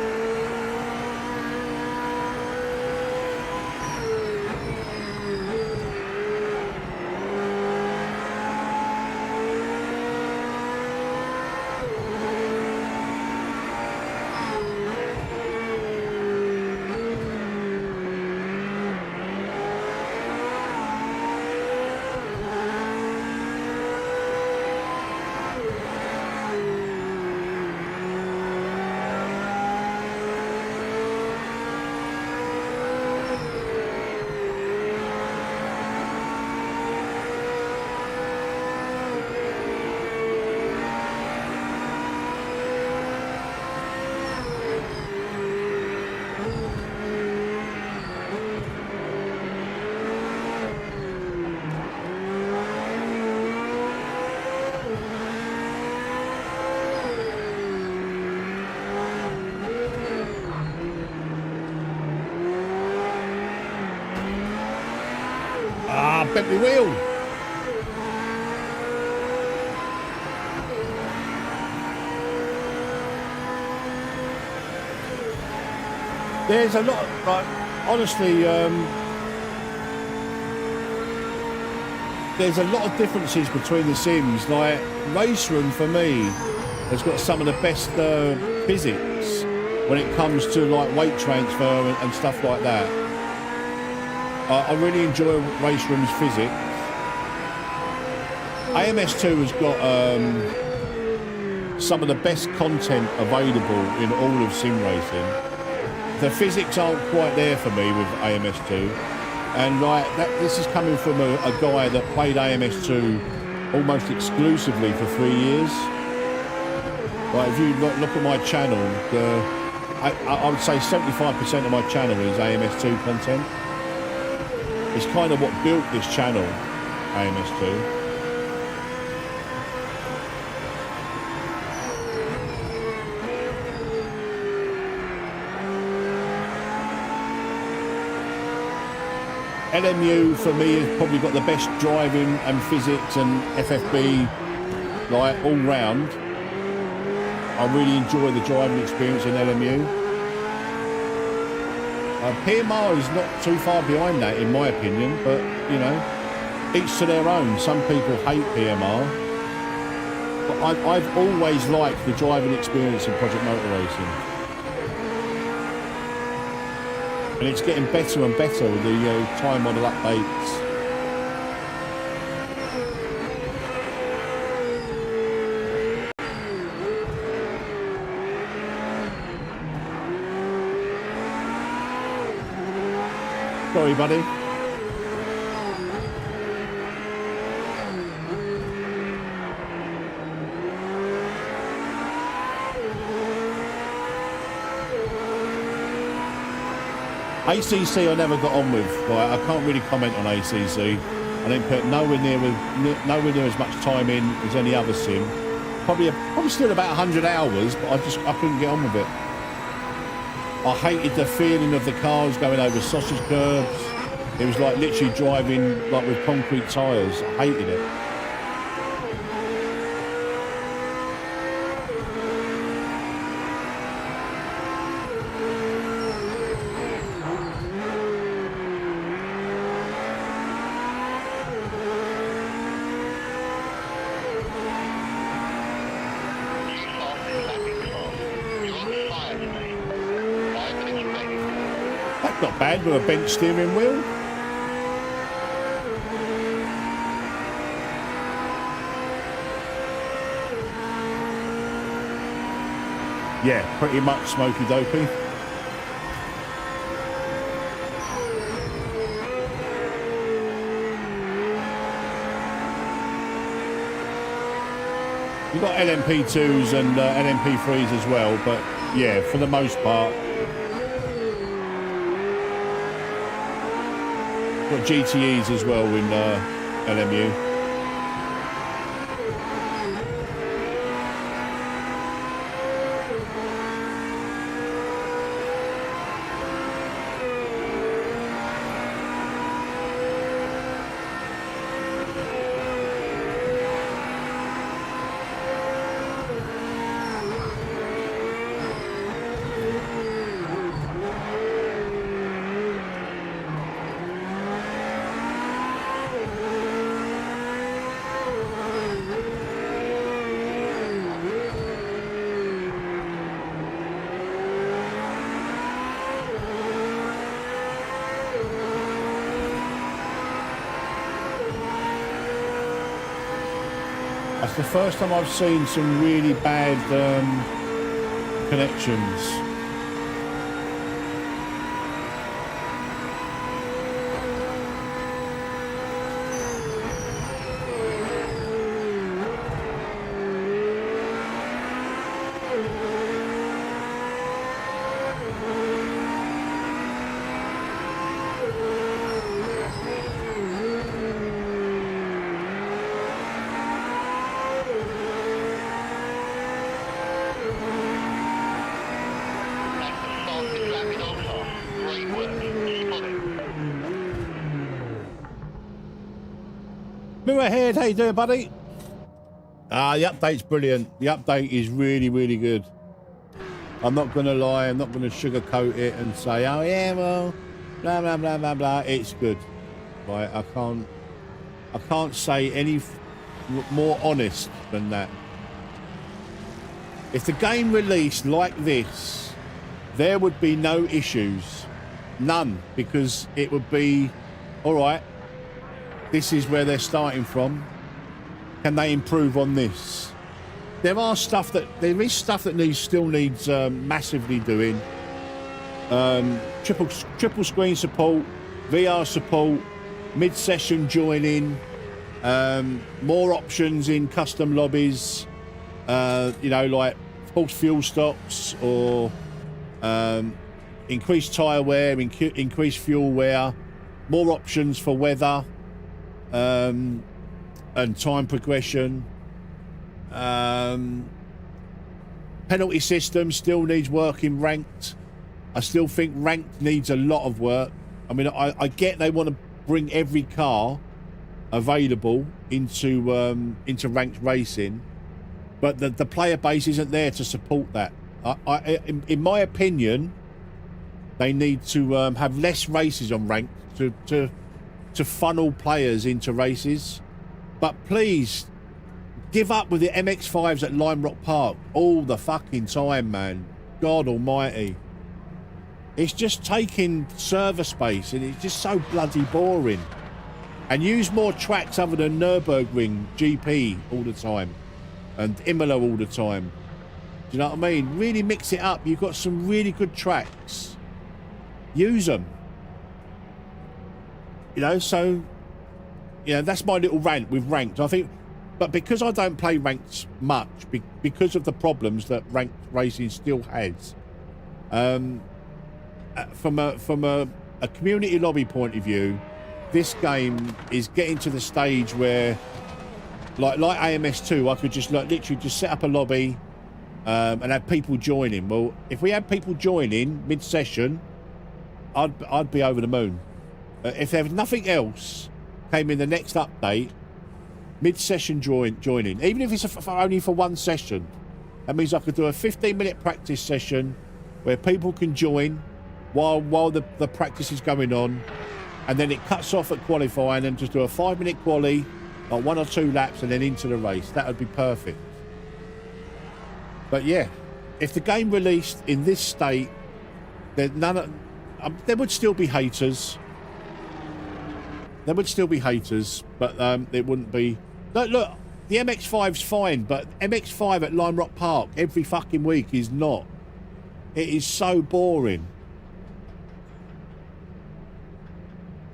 Bentley wheel. There's a lot, like, honestly, there's a lot of differences between the sims. Like, Race Room for me has got some of the best physics when it comes to like weight transfer and stuff like that. I really enjoy Race Room's physics. AMS2 has got some of the best content available in all of sim racing. The physics aren't quite there for me with AMS2, and like that, this is coming from a guy that played AMS2 almost exclusively for 3 years. Like, if you look at my channel, I would say 75% of my channel is AMS2 content. It's kind of what built this channel, AMS2. LMU for me has probably got the best driving and physics and FFB, like, all round. I really enjoy the driving experience in LMU. PMR is not too far behind that, in my opinion, but, you know, each to their own. Some people hate PMR, but I've always liked the driving experience in Project Motor Racing. And it's getting better and better with the time model updates. Sorry, buddy. ACC I never got on with. Right? I can't really comment on ACC. I didn't put nowhere near as much time in as any other sim. Probably still about 100 hours, but I couldn't get on with it. I hated the feeling of the cars going over sausage curbs. It was like literally driving like with concrete tyres. I hated it. That's not bad with a bench steering wheel. Yeah, pretty much smoky dopey. You've got LMP2s and LMP3s as well, but yeah, for the most part. Got GTEs as well in LMU. That's the first time I've seen some really bad connections. Ahead, how you doing, buddy? The update's brilliant. The update is really, really good. I'm not going to lie. I'm not going to sugarcoat it and say, oh yeah, well, blah blah blah blah blah. It's good. Right? I can't say any more honest than that. If the game released like this, there would be no issues, none, because it would be all right. This is where they're starting from. Can they improve on this? There is stuff that still needs massively doing. Triple screen support, VR support, mid-session joining, more options in custom lobbies. You know, like false fuel stops or increased tyre wear, increased fuel wear, more options for weather. And time progression. Penalty system still needs work in ranked. I still think ranked needs a lot of work. I mean, I get they want to bring every car available into ranked racing, but the player base isn't there to support that. In my opinion, they need to have less races on ranked to funnel players into races. But please give up with the MX-5s at Lime Rock Park all the fucking time, man. God almighty. It's just taking server space and it's just so bloody boring. And use more tracks other than Nürburgring GP all the time and Imola all the time. Do you know what I mean? Really mix it up. You've got some really good tracks. Use them. You know, so, you know, that's my little rant with ranked. I think, but because I don't play ranked much, because of the problems that ranked racing still has, from a community lobby point of view, this game is getting to the stage where, like AMS2, I could just literally just set up a lobby and have people joining. Well, if we had people joining mid-session, I'd be over the moon. If there was nothing else came in the next update, mid-session joining, even if it's only for one session, that means I could do a 15-minute practice session where people can join while the practice is going on, and then it cuts off at qualifying and just do a 5-minute quali, like 1 or 2 laps, and then into the race. That would be perfect. But yeah, if the game released in this state, there would still be haters. There would still be haters, but it wouldn't be. Look, the MX-5's fine, but MX-5 at Lime Rock Park every fucking week is not. It is so boring.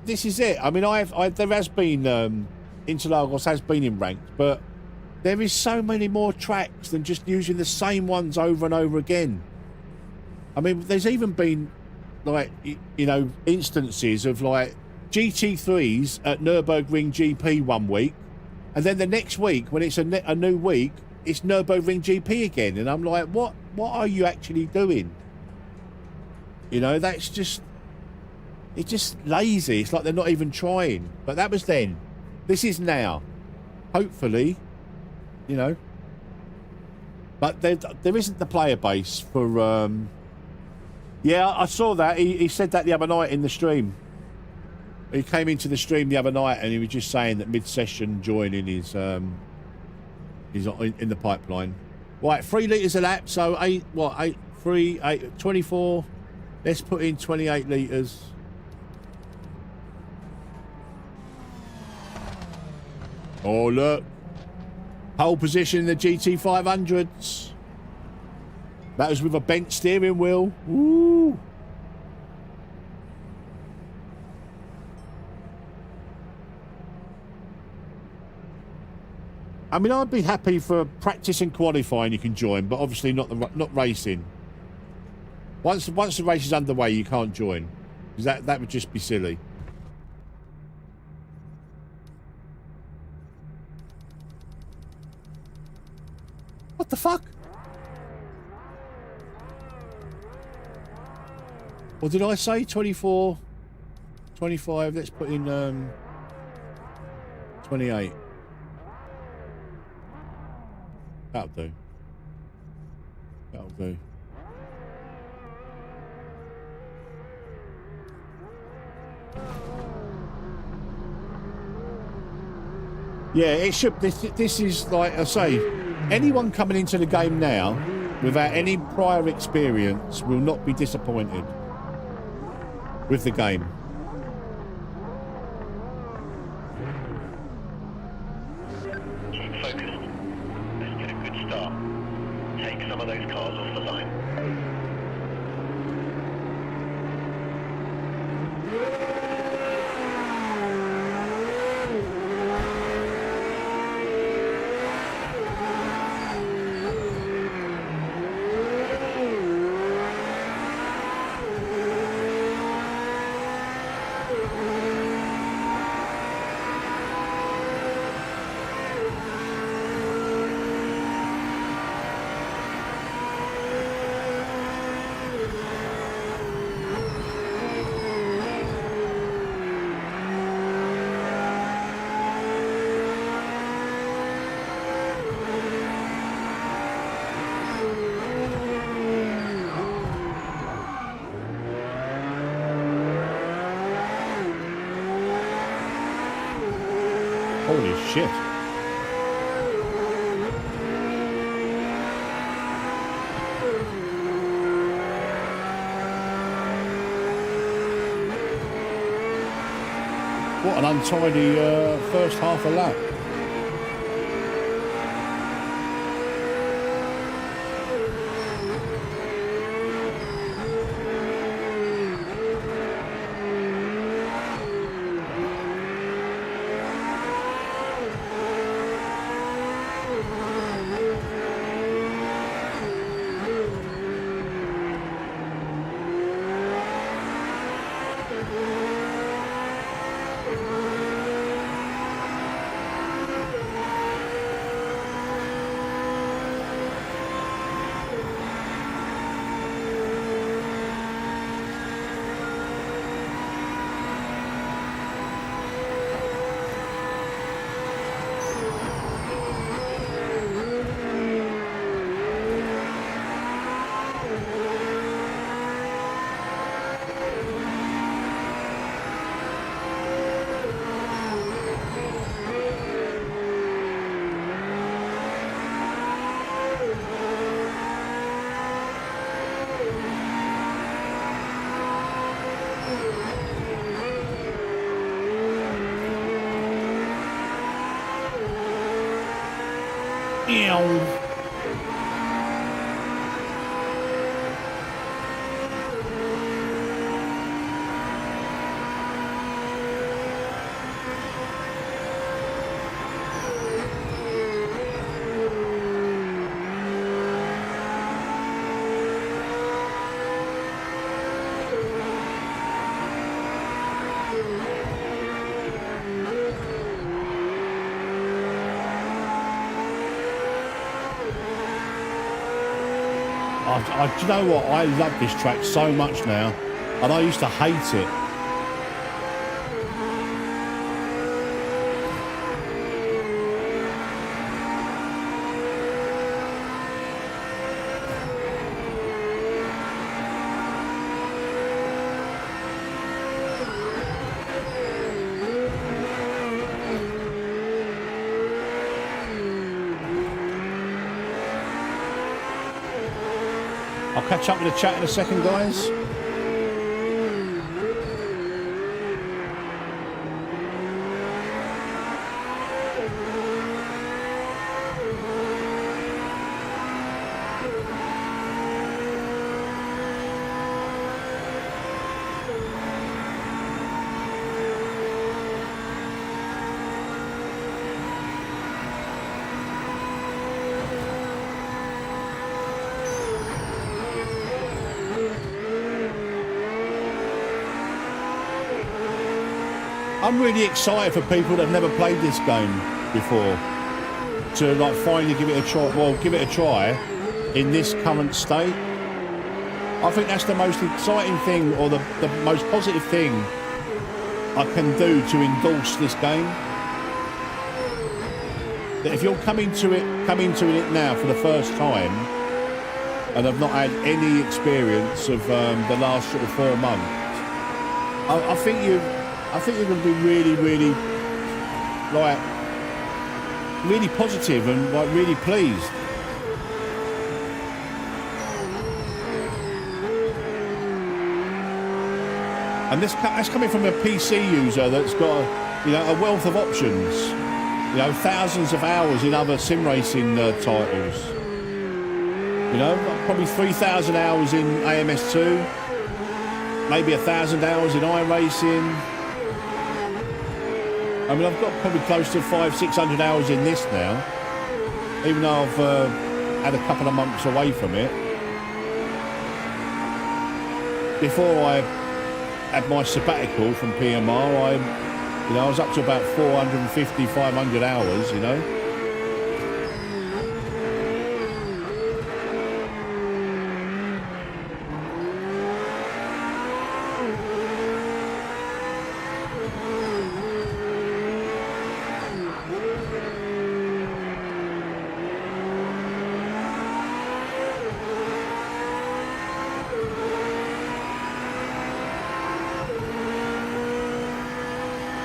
This is it. I mean, there has been Interlagos has been in ranked, but there is so many more tracks than just using the same ones over and over again. I mean, there's even been, like, you know, instances of like GT3s at Nürburgring GP one week, and then the next week when it's a new week, it's Nürburgring GP again, and I'm like, what are you actually doing? You know, that's just, it's just lazy. It's like they're not even trying. But that was then. This is now. Hopefully, you know. But there isn't the player base for. Yeah, I saw that. He said that the other night in the stream. He came into the stream the other night and he was just saying that mid-session joining is in the pipeline. Right, 3 litres a lap, so 24. Let's put in 28 litres. Oh, look. Pole position in the GT500's. That was with a bent steering wheel. Woo! I mean, I'd be happy for practice and qualifying you can join, but obviously not racing. Once the race is underway, you can't join, because that would just be silly. What the fuck? What did I say? 24, 25. Let's put in 28. That'll do. That'll do. Yeah, it should. This is, like I say, anyone coming into the game now without any prior experience will not be disappointed with the game. Keep focused. Let's get a good start. Take some of those cars off the line. Holy shit. What an untidy first half a lap. Ew. Do you know what? I love this track so much now, and I used to hate it. I'll catch up with the chat in a second, guys. I'm really excited for people that have never played this game before to like finally give it a try. Well, give it a try in this current state. I think that's the most exciting thing, or the most positive thing I can do to endorse this game. That if you're coming to it now for the first time and have not had any experience of the last sort of 4 months, I think you're going to be really, really, like, really positive and like really pleased. And that's coming from a PC user that's got, a wealth of options. Thousands of hours in other sim racing titles. Probably 3,000 hours in AMS2, maybe 1,000 hours in iRacing. I mean, I've got probably close to 500-600 hours in this now, even though I've had a couple of months away from it. Before I had my sabbatical from PMR, I was up to about 450, 500 hours,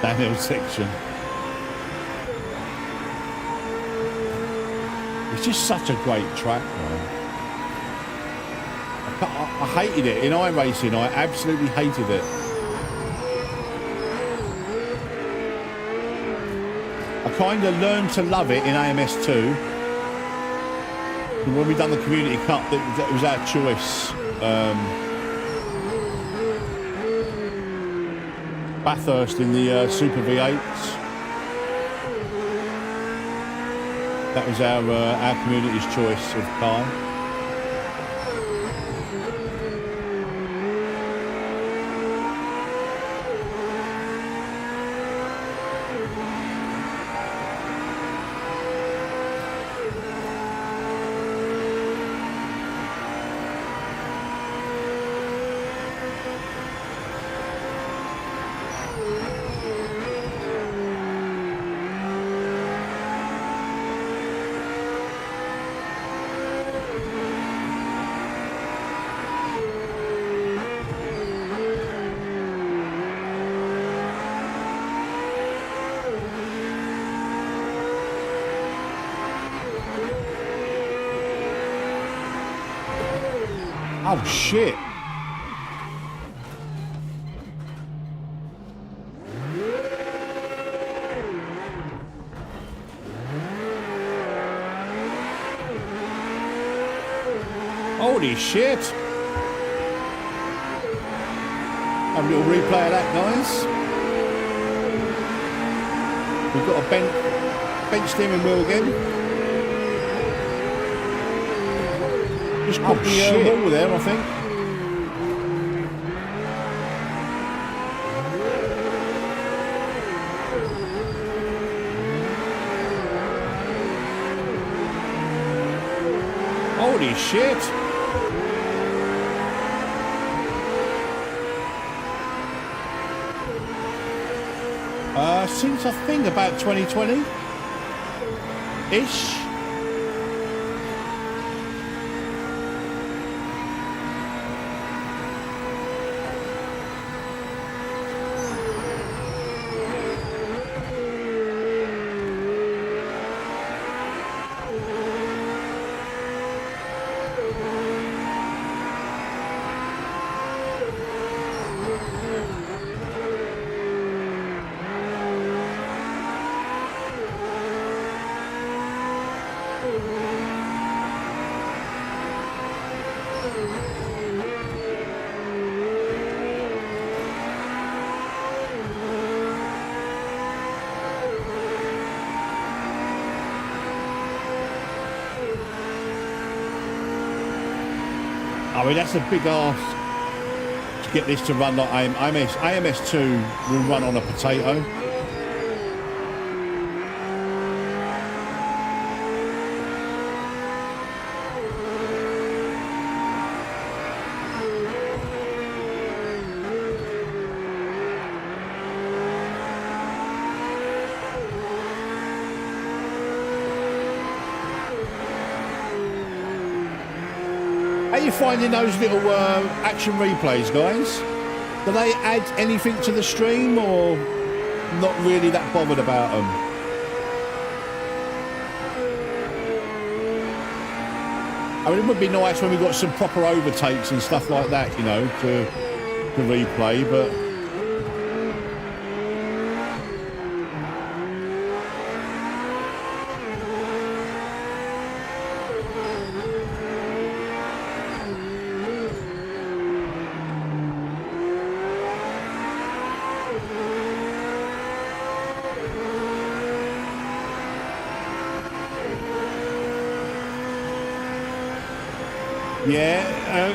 Downhill section. It's just such a great track, man. I hated it in iRacing. I absolutely hated it. I kind of learned to love it in AMS2. When we done the Community Cup, that was our choice. Bathurst in the Super V8s. That was our community's choice of car. Oh shit. Holy shit! Have a little replay of that, guys. We've got a bent steering wheel again. Just caught the wall there, I think. Holy shit! Since I think about 2020-ish. I mean, that's a big ask to get this to run like AMS2 will run on a potato. How are you finding those little action replays, guys? Do they add anything to the stream, or not really that bothered about them? I mean, it would be nice when we got some proper overtakes and stuff like that, you know, to replay, but... Yeah,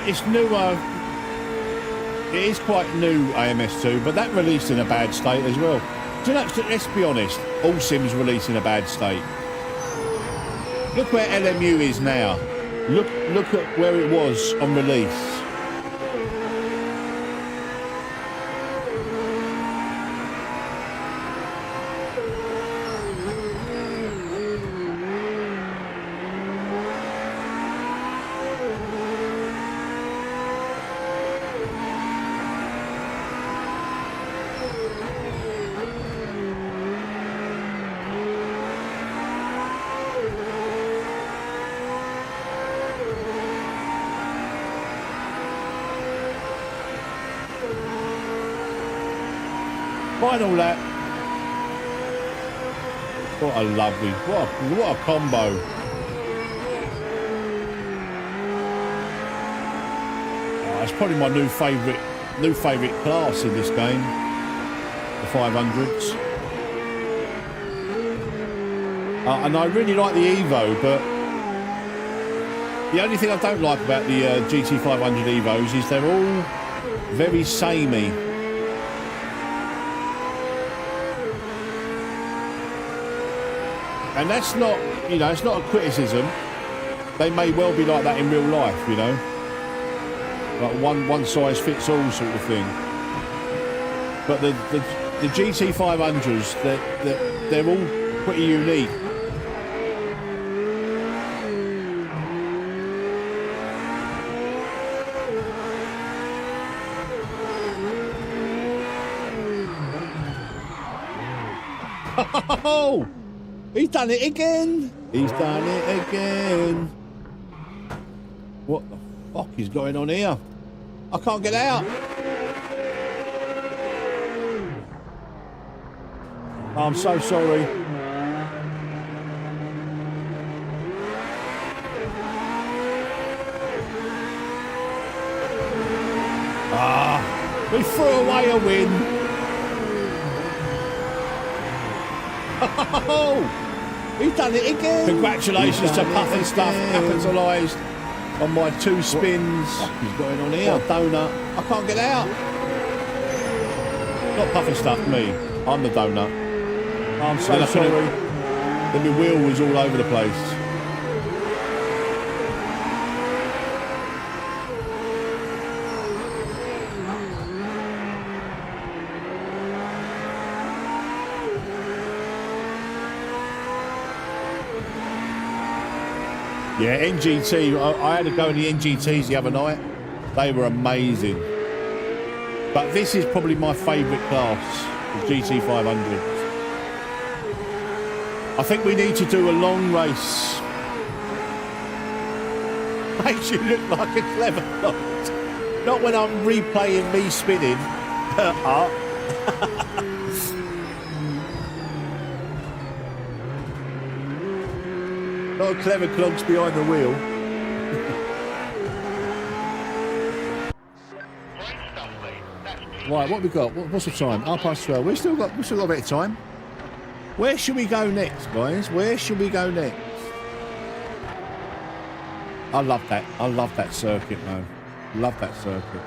it's new. It is quite new, AMS2, but that released in a bad state as well. Do you know, let's be honest, all sims release in a bad state. Look where LMU is now. Look at where it was on release. Final lap. What a lovely, what a combo. Oh, it's probably my new favourite class in this game, the 500s. And I really like the Evo, but the only thing I don't like about the GT500 Evos is they're all very samey. And that's not, you know, it's not a criticism. They may well be like that in real life, you know. Like one size fits all sort of thing. But the GT500s, they're all pretty unique. Oh! He's done it again! He's done it again! What the fuck is going on here? I can't get out! I'm so sorry. win. Oh, he's done it again. Congratulations to Puff and Stuff, capitalised on my 2 spins. What's going on here? What a donut. I can't get out. Not Puff and Stuff, me. I'm the donut. I'm so sorry. Then the wheel was all over the place. Yeah, NGT. I had to go in the NGTs the other night. They were amazing. But this is probably my favourite class, the GT500. I think we need to do a long race. Makes you look like a clever lot. Not when I'm replaying me spinning. Not a clever clogs behind the wheel. Right, what we got? What's the time? 12:30. We've still got a bit of time. Where should we go next, guys? Where should we go next? I love that. I love that circuit, man. Love that circuit.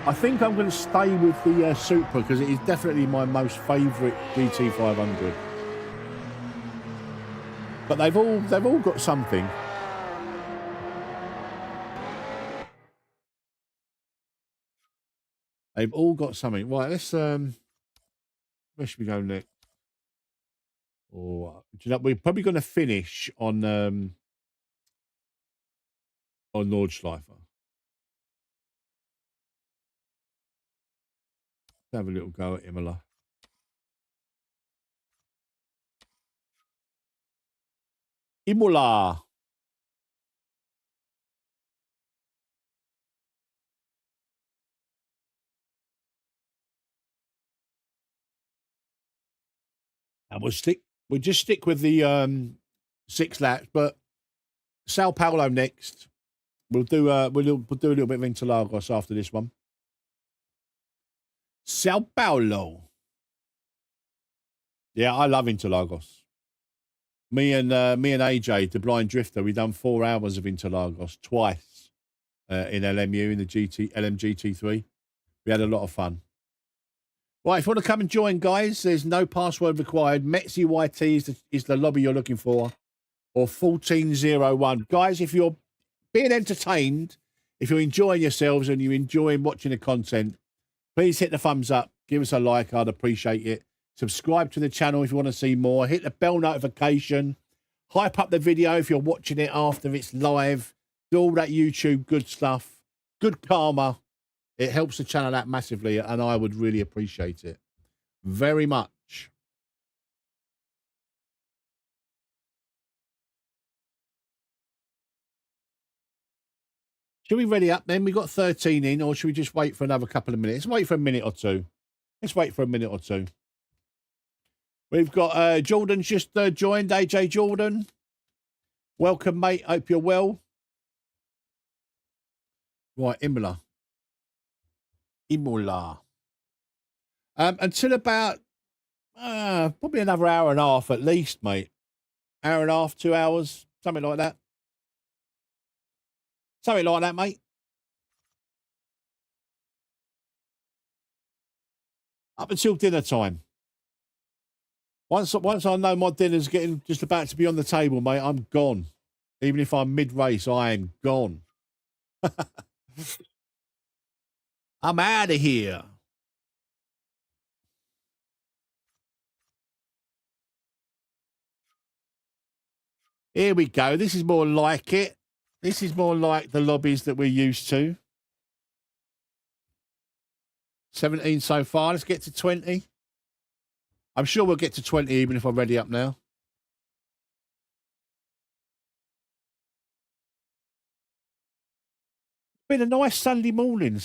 I think I'm going to stay with the Supra because it is definitely my most favourite GT500. But they've all got something. They've all got something. Right, let's where should we go next? Or do you know, we're probably going to finish on Nordschleife. Have a little go at Imola. Imola. And we'll just stick with the 6 laps, but Sao Paulo next. We'll do a little bit of Interlagos after this one. Sao Paulo. Yeah, I love Interlagos. Me and AJ, the blind drifter, we done 4 hours of Interlagos twice in LMU in the LMGT3. We had a lot of fun. Right, if you want to come and join, guys, there's no password required. MetzVR is the lobby you're looking for, or 1401. Guys, if you're being entertained, if you're enjoying yourselves and you're enjoying watching the content, please hit the thumbs up. Give us a like. I'd appreciate it. Subscribe to the channel if you want to see more. Hit the bell notification. Hype up the video if you're watching it after it's live. Do all that YouTube good stuff. Good karma. It helps the channel out massively, and I would really appreciate it very much. Should we ready up then? We got 13 in, or should we just wait for another couple of minutes? Wait for a minute or two. Let's wait for a minute or two. We've got Jordan's just joined. AJ Jordan. Welcome, mate. Hope you're well. Right, Imola. Until about probably another hour and a half at least, mate. Hour and a half, 2 hours, something like that. Something like that, mate. Up until dinner time. Once I know my dinner's getting just about to be on the table, mate, I'm gone. Even if I'm mid-race, I am gone. I'm out of here. Here we go. This is more like it. This is more like the lobbies that we're used to. 17 so far. Let's get to 20. I'm sure we'll get to 20 even if I'm ready up now. Been a nice Sunday morning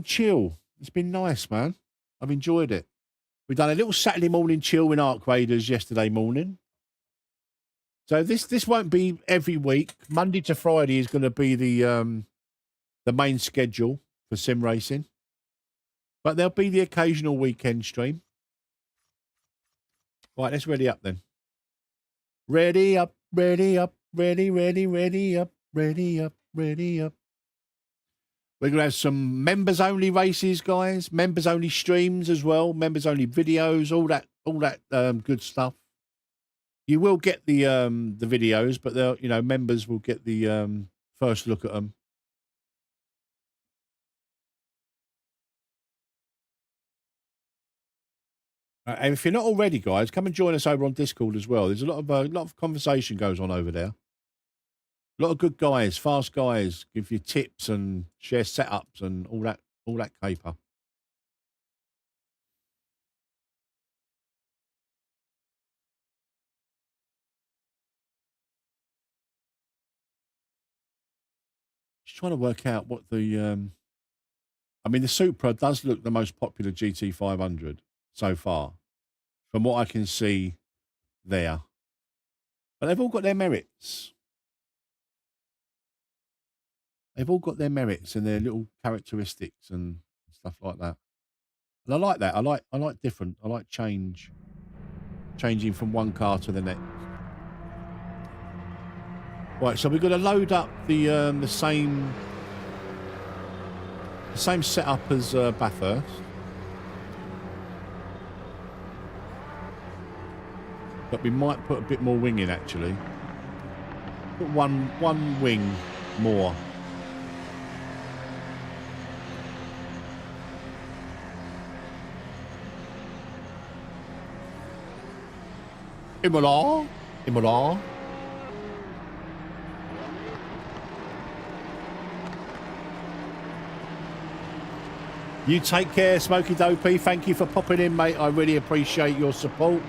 chill. It's been nice, man. I've enjoyed it. We've done a little Saturday morning chill in Arc Raiders yesterday morning. So this won't be every week. Monday to Friday is going to be the main schedule for sim racing. But there'll be the occasional weekend stream. Right, let's ready up then. Ready up, ready up, ready, ready, ready up, ready up, ready up. We're going to have some members-only races, guys. Members-only streams as well. Members-only videos, all that good stuff. You will get the videos, but they'll, you know, members will get the first look at them. And if you're not already, guys, come and join us over on Discord as well. There's a lot of conversation goes on over there. A lot of good guys, fast guys, give you tips and share setups and all that caper. Just trying to work out what the I mean, the Supra does look the most popular GT500 so far, from what I can see there. But they've all got their merits. They've all got their merits and their little characteristics and stuff like that. And I like that. I like different. I like changing from one car to the next. Right, so we're going to load up the same setup as Bathurst. But we might put a bit more wing in, actually. Put one wing more. Imola. You take care, Smoky Dopey. Thank you for popping in, mate. I really appreciate your support.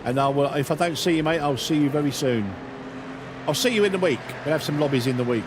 And I will, if I don't see you, mate, I'll see you very soon. I'll see you in the week. We'll have some lobbies in the week.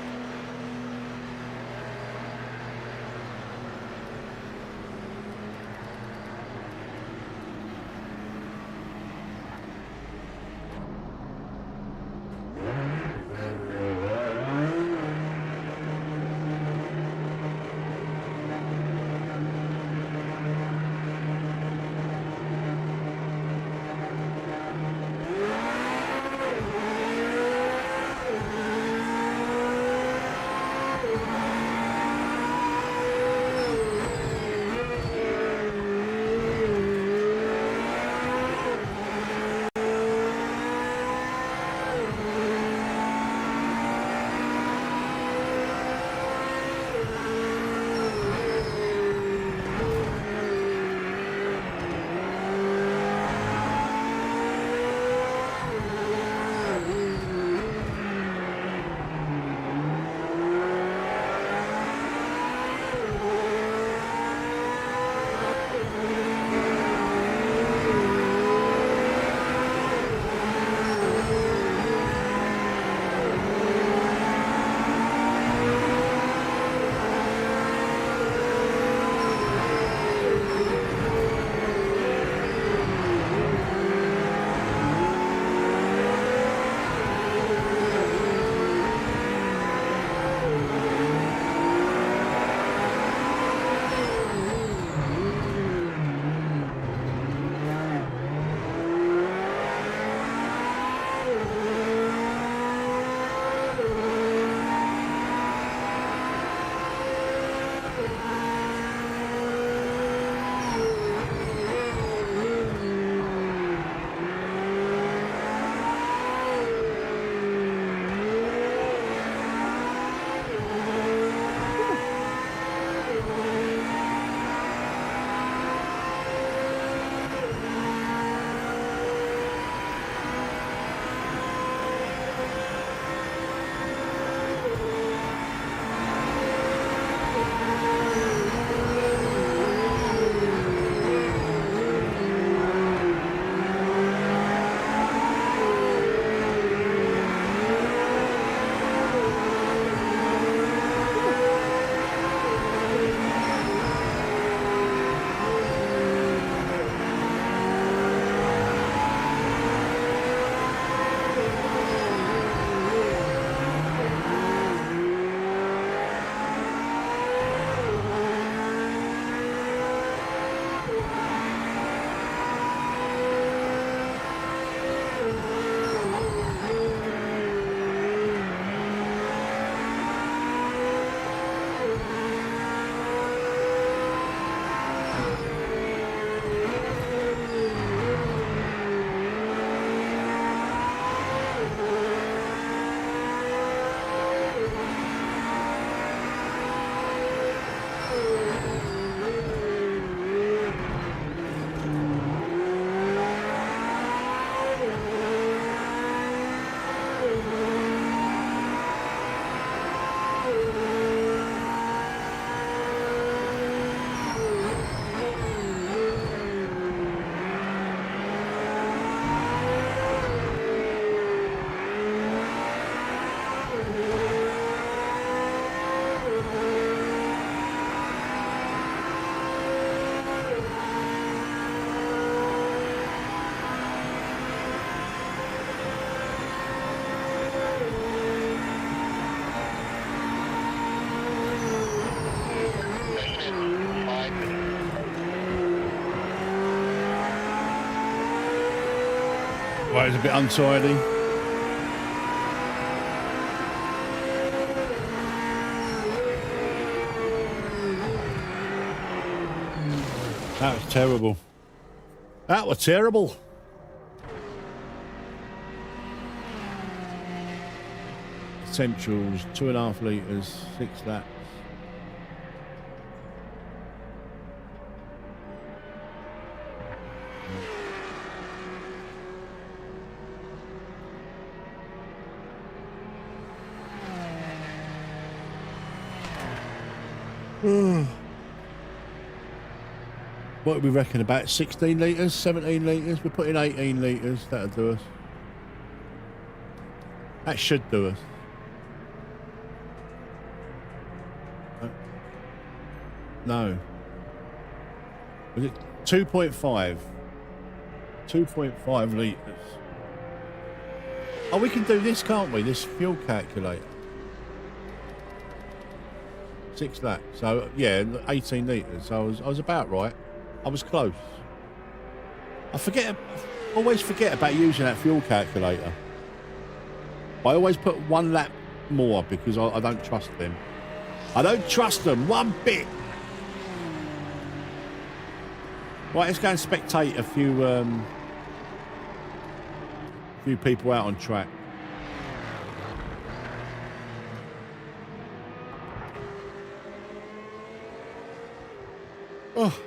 Right, it's a bit untidy. That was terrible. That was terrible. Essentials, 2.5 litres, 6 laps. What do we reckon? About 16 litres, 17 litres? We're putting 18 litres. That'll do us. That should do us. No. Was it 2.5? 2.5 litres. Oh, we can do this, can't we? This fuel calculator. 6 laps. So, yeah, 18 litres. So I was about right. I was close. I always forget about using that fuel calculator. I always put 1 lap more because I don't trust them. I don't trust them one bit. Right, let's go and spectate a few people out on track. Oh.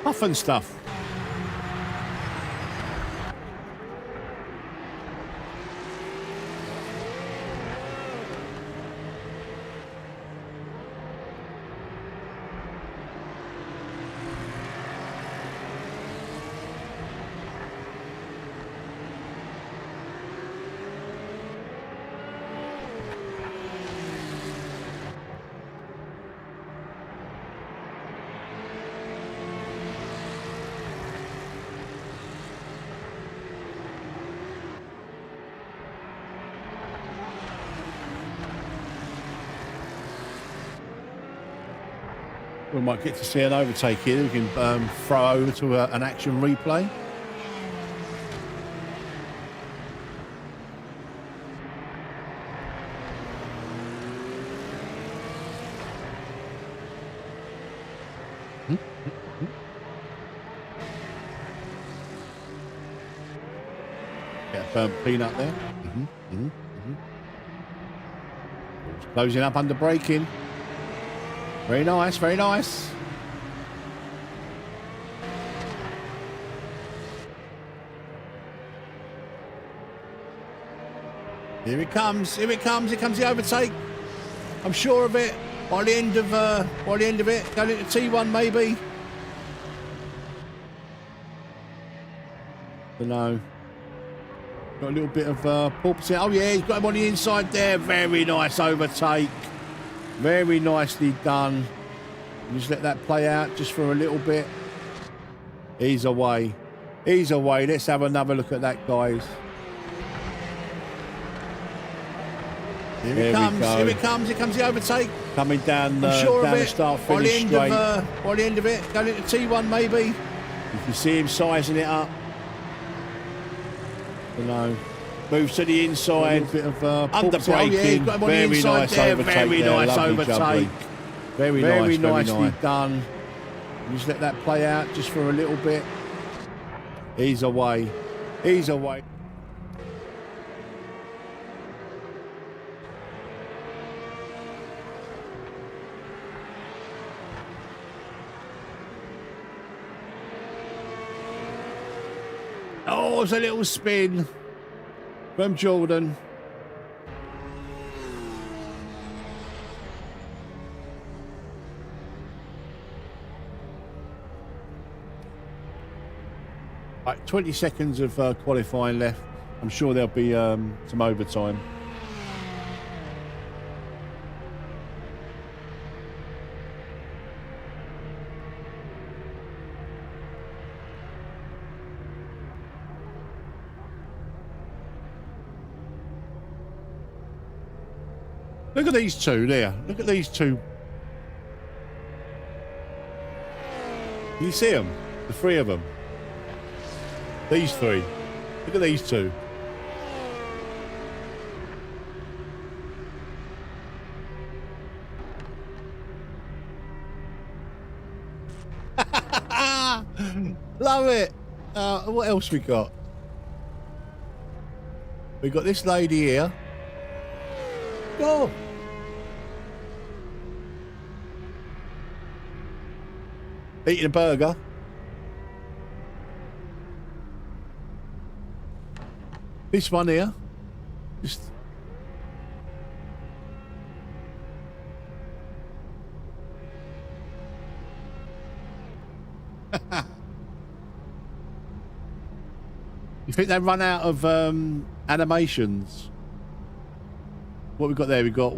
Puff and stuff. We might get to see an overtake here. We can throw over to an action replay. Get a burnt peanut there. Closing up under braking. Very nice, very nice. Here it comes, here it comes the overtake. I'm sure of it. By the end of it, going into T1 maybe. Don't know. Got a little bit of porpoising. Oh yeah, he's got him on the inside there. Very nice overtake. Very nicely done. Just let that play out just for a little bit. He's away. He's away. Let's have another look at that, guys. Here it comes. Here it comes. Here comes the overtake. Coming down, sure down the start finish straight. By the end of it, going into T1 maybe. You can see him sizing it up. I don't know. Moves to the inside, bit of under braking. Oh, yeah, very nice there. Overtake. Very there. Nice overtake. Very nicely done. Just let that play out just for a little bit. He's away. He's away. Oh, it's a little spin from Jordan. Right, 20 seconds of qualifying left. I'm sure there'll be some overtime. Look at these two there. Look at these two. You see them? The three of them. These three. Look at these two. Love it. What else we got? We got this lady here. Oh. Eating a burger. This one here. Just. You think they've run out of animations? What we've got there? We've got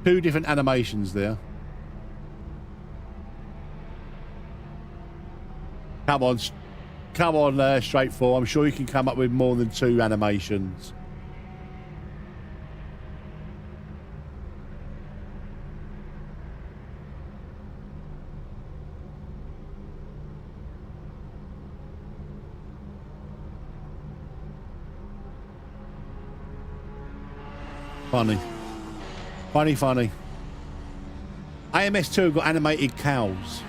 two different animations there. Come on, straight for. I'm sure you can come up with more than 2 animations. Funny. Funny. AMS2 got animated cows.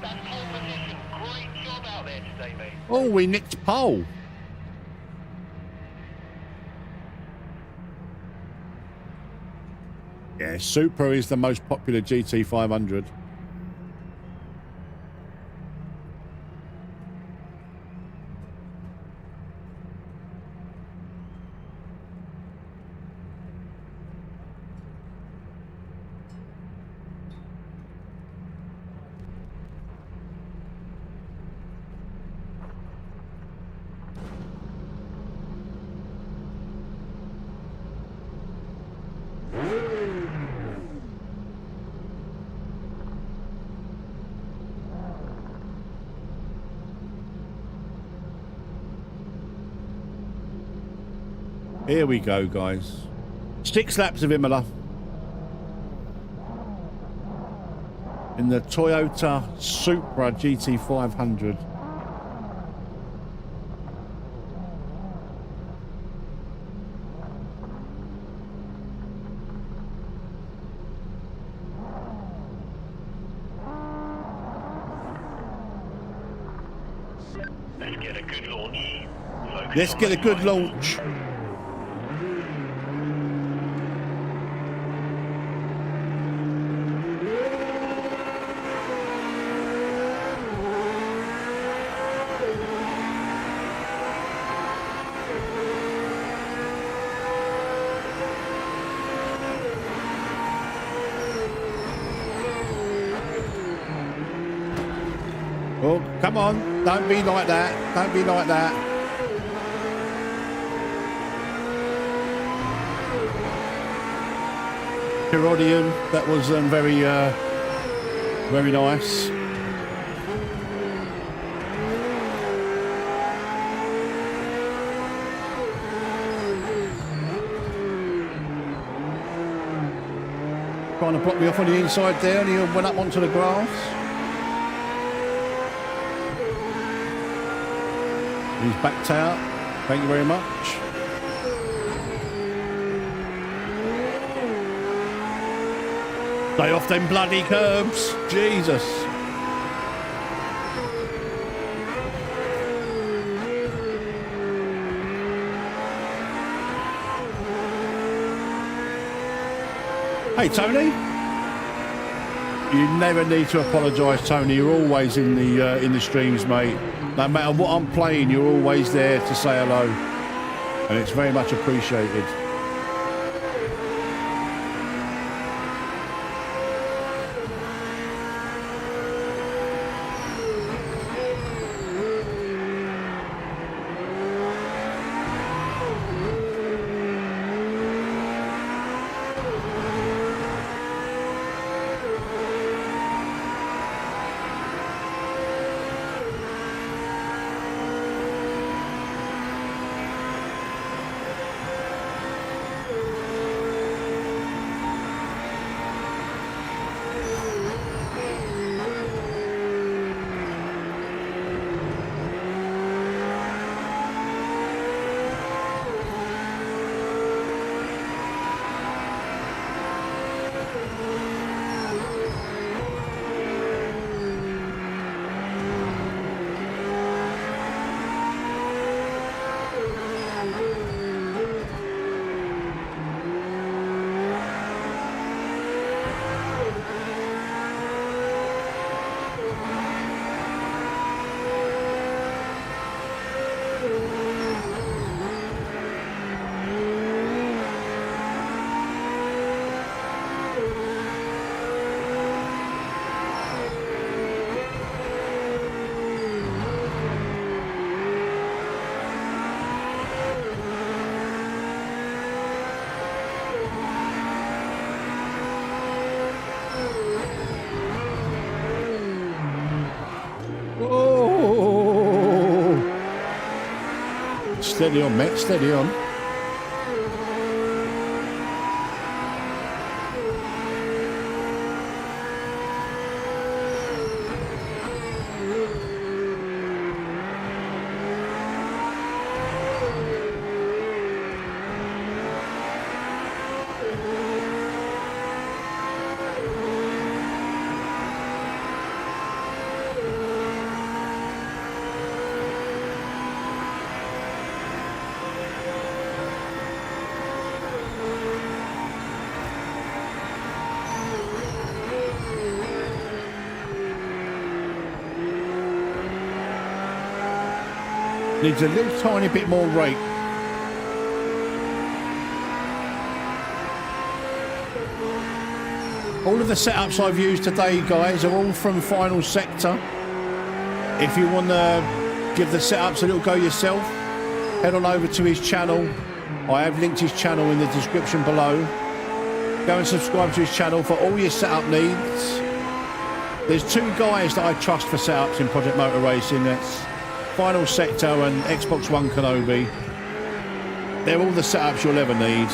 That's pole position. Great job out there today, mate. Oh, we nicked pole. Yeah, Supra is the most popular GT500. Here we go, guys. 6 laps of Imola in the Toyota Supra GT500. Let's get a good launch. Let's get a good launch. Oh, come on. Don't be like that. Don't be like that. Herodian, that was very nice. Trying to block me off on the inside there, and he went up onto the grass. He's backed out. Thank you very much. Stay off them bloody curbs. Jesus. Hey, Tony. You never need to apologise, Tony. You're always in the streams, mate. No matter what I'm playing, you're always there to say hello, and it's very much appreciated. Steady on, Met, steady on. Needs a little tiny bit more rate. All of the setups I've used today, guys, are all from Final Sector. If you want to give the setups a little go yourself, head on over to his channel. I have linked his channel in the description below. Go and subscribe to his channel for all your setup needs. There's two guys that I trust for setups in Project Motor Racing. That's Final Sector and Xbox One Kenobi. They're all the setups you'll ever need.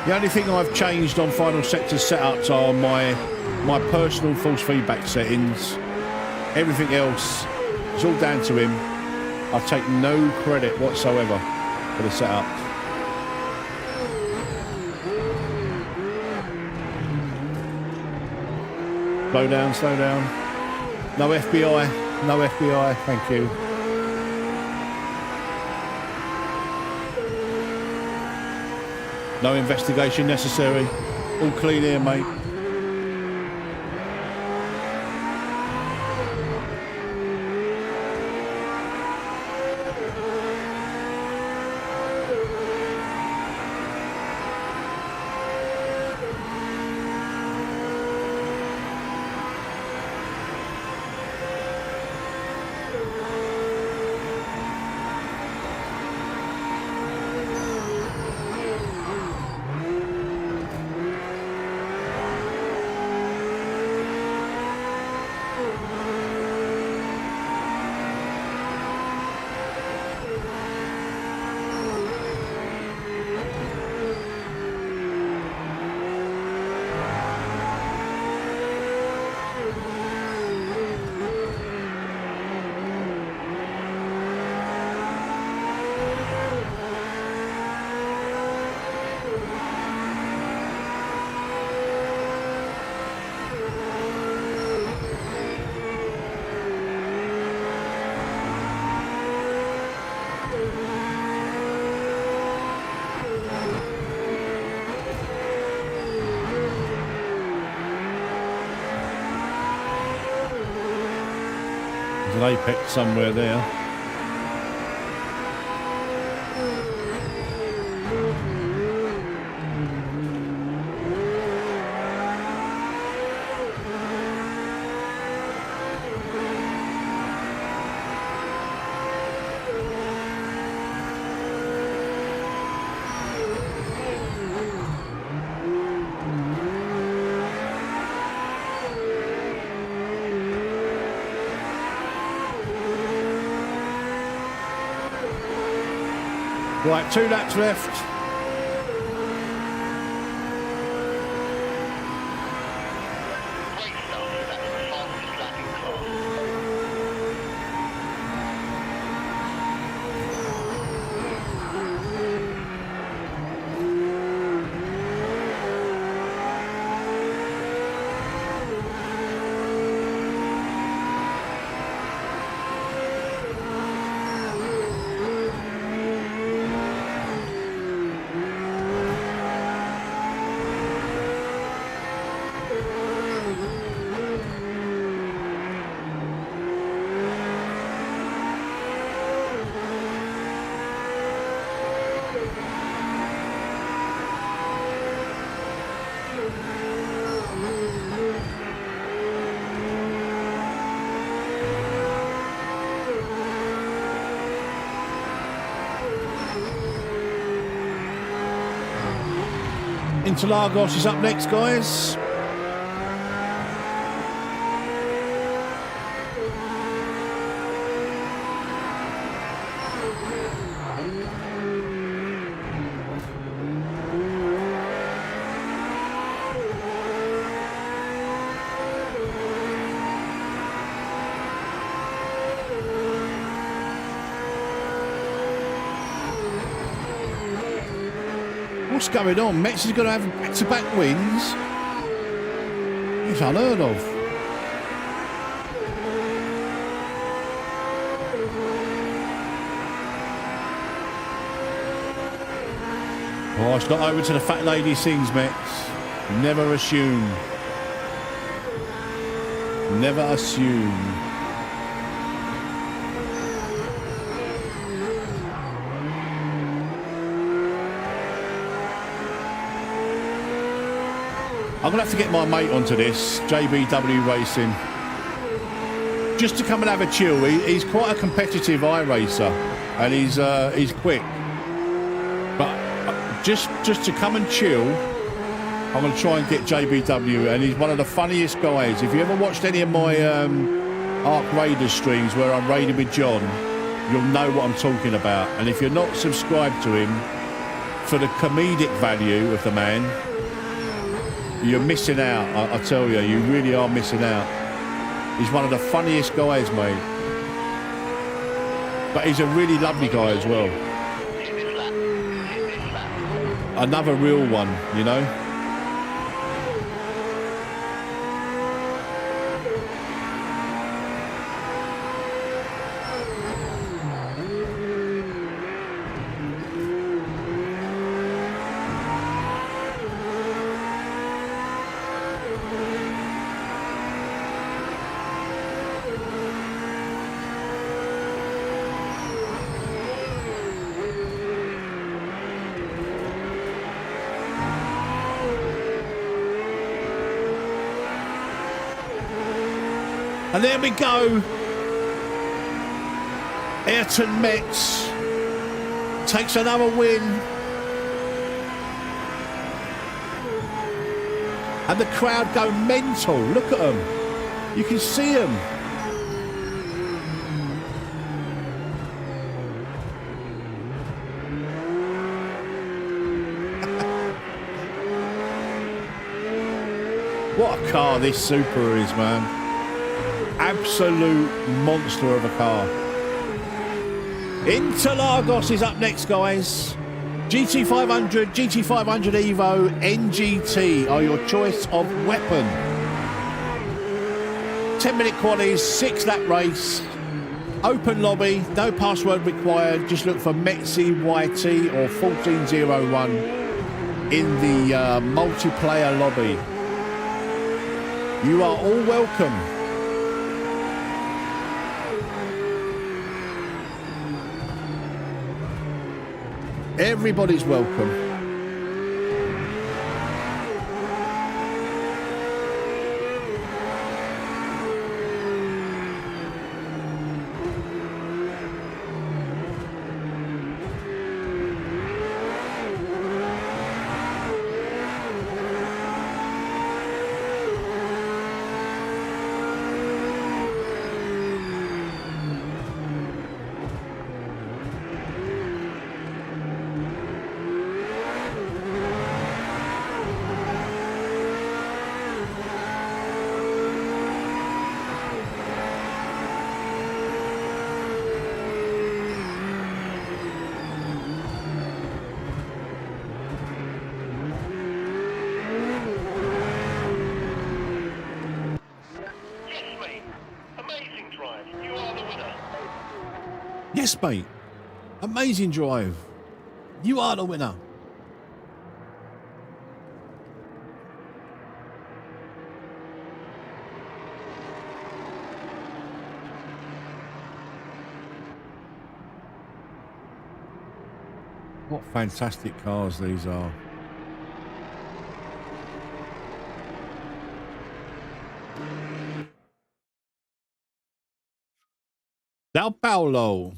The only thing I've changed on Final Sector's setups are my personal force feedback settings. Everything else is all down to him. I take no credit whatsoever for the setup. Slow down, slow down. No FBI, no FBI, thank you. No investigation necessary. All clean here, mate. An apex somewhere there. Right, 2 laps left. Great stuff. That's the fastest lap in class. Interlagos is up next, guys. What's going on? Metz is going to have back-to-back wins. It's unheard of. Oh, it's not over to the fat lady sings, Metz. Never assume. Never assume. I'm going to have to get my mate onto this, JBW Racing. Just to come and have a chill. He's quite a competitive iRacer, and he's quick. But just to come and chill, I'm going to try and get JBW, and he's one of the funniest guys. If you ever watched any of my Arc Raiders streams where I'm raiding with John, you'll know what I'm talking about. And if you're not subscribed to him, for the comedic value of the man, you're missing out. I tell you, you really are missing out. He's one of the funniest guys, mate. But he's a really lovely guy as well. Another real one, you know. And there we go. Ayrton Metz takes another win. And the crowd go mental. Look at them. You can see them. What a car this Super is, man. Absolute monster of a car. Interlagos is up next, guys. GT500, GT500 Evo, NGT are your choice of weapon. 10-minute qualies, 6-lap race. Open lobby, no password required. Just look for MetzVR or 1401 in the multiplayer lobby. You are all welcome. Everybody's welcome. Yes, mate. Amazing drive. You are the winner. What fantastic cars these are. Sao Paulo.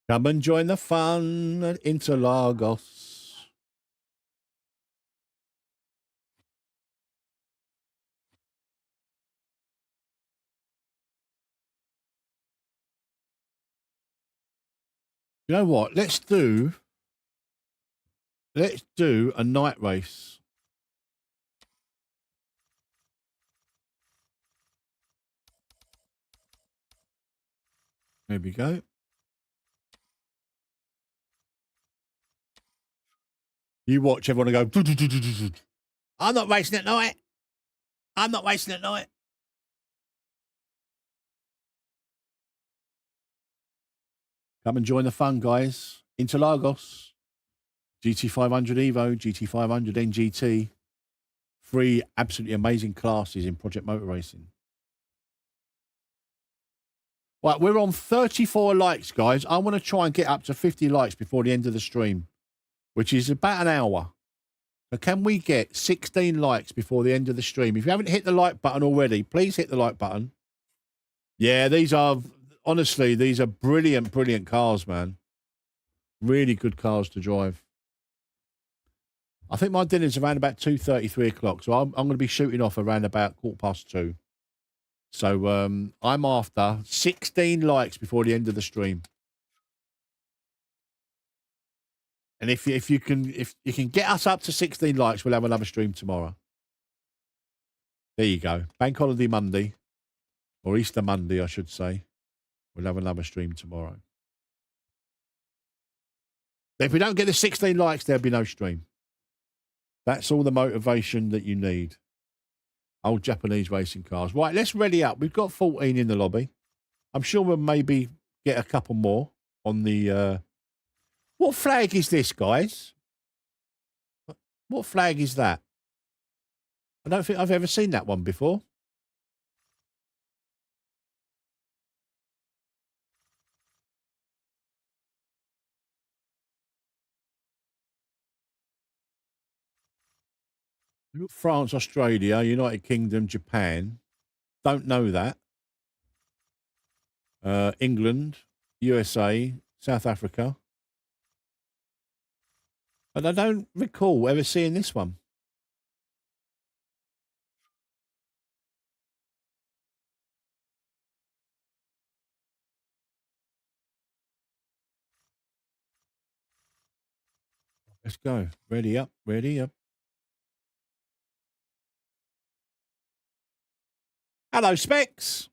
Come and join the fun at Interlagos. You know what? Let's do a night race. There we go. You watch everyone go. I'm not racing at night. I'm not racing at night. Come and join the fun, guys. Interlagos, GT500 Evo, GT500 NGT. 3 absolutely amazing classes in Project Motor Racing. Right, we're on 34 likes, guys. I want to try and get up to 50 likes before the end of the stream, which is about an hour. So can we get 16 likes before the end of the stream? If you haven't hit the like button already, please hit the like button. Yeah, these are, honestly, these are brilliant, brilliant cars, man. Really good cars to drive. I think my dinner's around about 2:30, 3 o'clock. So I'm going to be shooting off around about 2:15. So I'm after 16 likes before the end of the stream. And if you can get us up to 16 likes, we'll have another stream tomorrow. There you go. Bank holiday Monday, or Easter Monday, I should say. We'll have another stream tomorrow. If we don't get the 16 likes, there'll be no stream. That's all the motivation that you need. Old Japanese racing cars. Right, let's ready up. We've got 14 in the lobby. I'm sure we'll maybe get a couple more on the... What flag is this, guys? What flag is that? I don't think I've ever seen that one before. France, Australia, United Kingdom, Japan. Don't know that. England, USA, South Africa. But I don't recall ever seeing this one. Let's go. Ready up, ready up. Hello, Specs.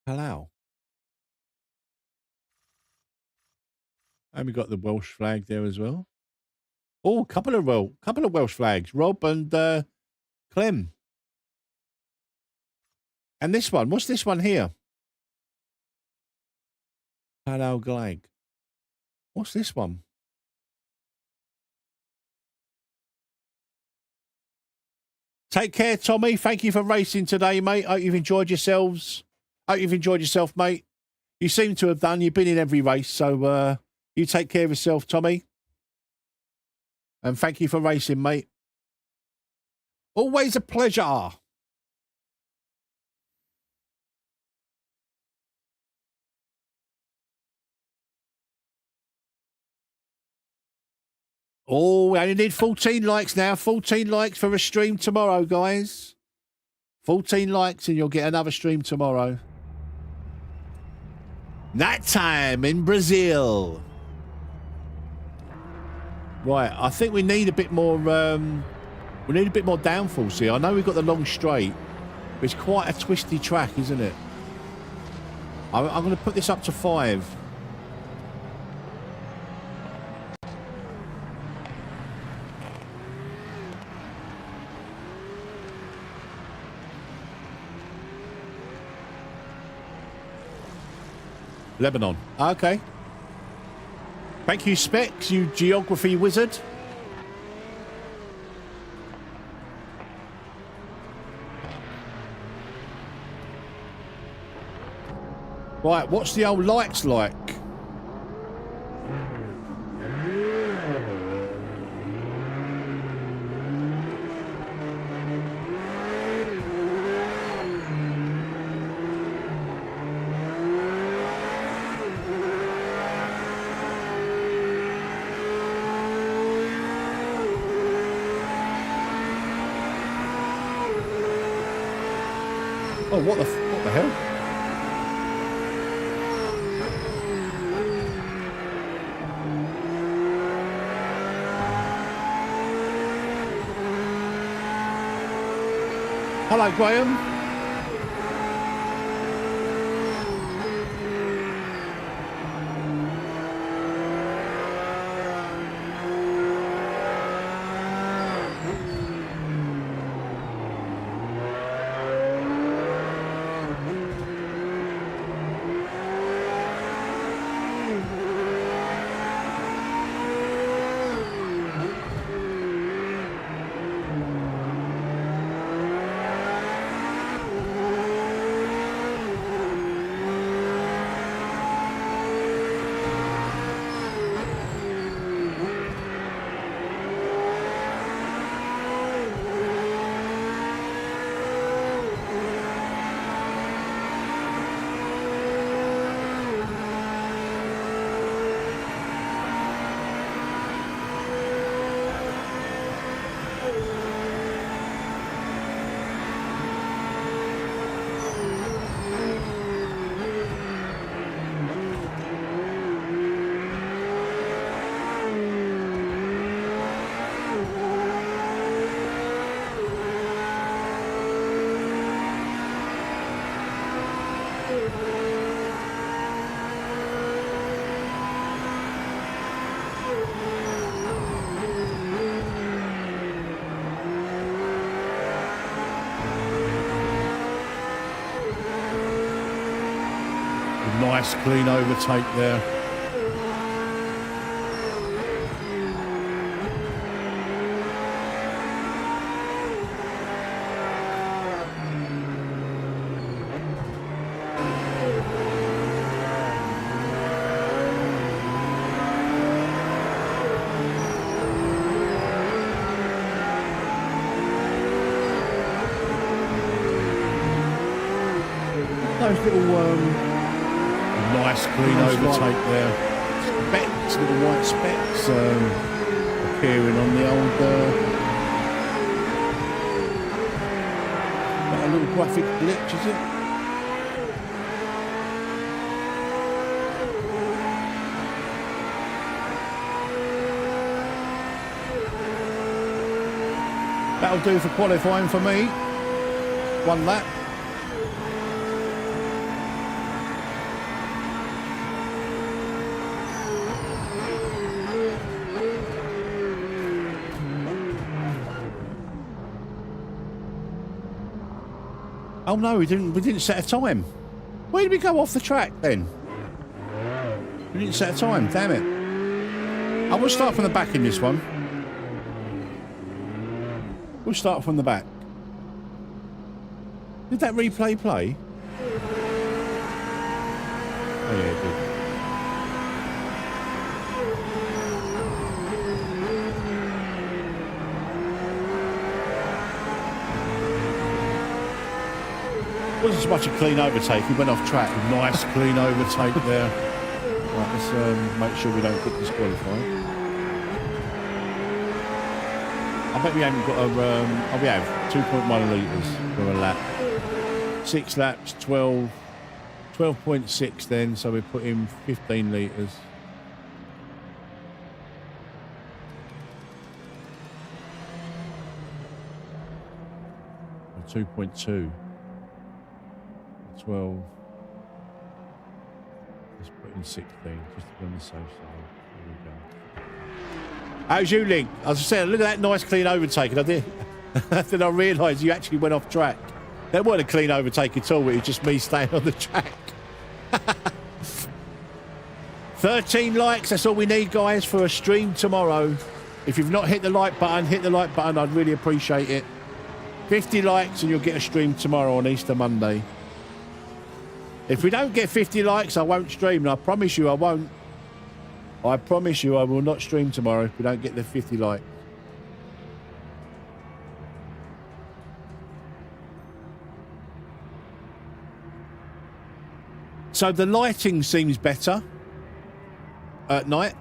Hello. And we got the Welsh flag there as well. Oh, couple of Welsh flags. Rob and Clem. And this one. What's this one here? Hello, Glag. What's this one? Take care, Tommy. Thank you for racing today, mate. Hope you've enjoyed yourselves. Hope you've enjoyed yourself, mate. You seem to have done. You've been in every race, so you take care of yourself, Tommy. And thank you for racing, mate. Always a pleasure. Oh, we only need 14 likes now. 14 likes for a stream tomorrow, guys. 14 likes and you'll get another stream tomorrow. Night time in Brazil. Right, I think we need a bit more. We need a bit more downforce here. I know we've got the long straight, but it's quite a twisty track, isn't it? I'm going to put this up to 5. Lebanon. Okay. Thank you, Specs, you geography wizard. Right, what's the old lights like? Oh, what the hell? Hello, Graham. Nice clean overtake there. Those little nice clean overtake there. Specks, little white specks appearing on the old a little graphic glitch, is it? That'll do for qualifying for me. One lap. Oh no, we didn't set a time. Where did we go off the track then? We didn't set a time, damn it. I will start from the back in this one. We'll start from the back. Did that replay play? Oh yeah, it did. Wasn't so much a clean overtake, he went off track. Nice clean overtake there. Right, let's make sure we don't get disqualified. I bet we haven't got a, oh we have, 2.1 litres for a lap. 6 laps, 12.6 then, so we put in 15 litres. Or 2.2. 12. Let's put in 16, just to be on the safe side. There we go. How's you, Link? As I said, look at that nice clean overtake. And I did. Then I realised you actually went off track. That wasn't a clean overtake at all. It was just me staying on the track. 13 likes. That's all we need, guys, for a stream tomorrow. If you've not hit the like button, hit the like button. I'd really appreciate it. 50 likes and you'll get a stream tomorrow on Easter Monday. If we don't get 50 likes, I won't stream. And I promise you I won't. I promise you I will not stream tomorrow if we don't get the 50 likes. So the lighting seems better at night.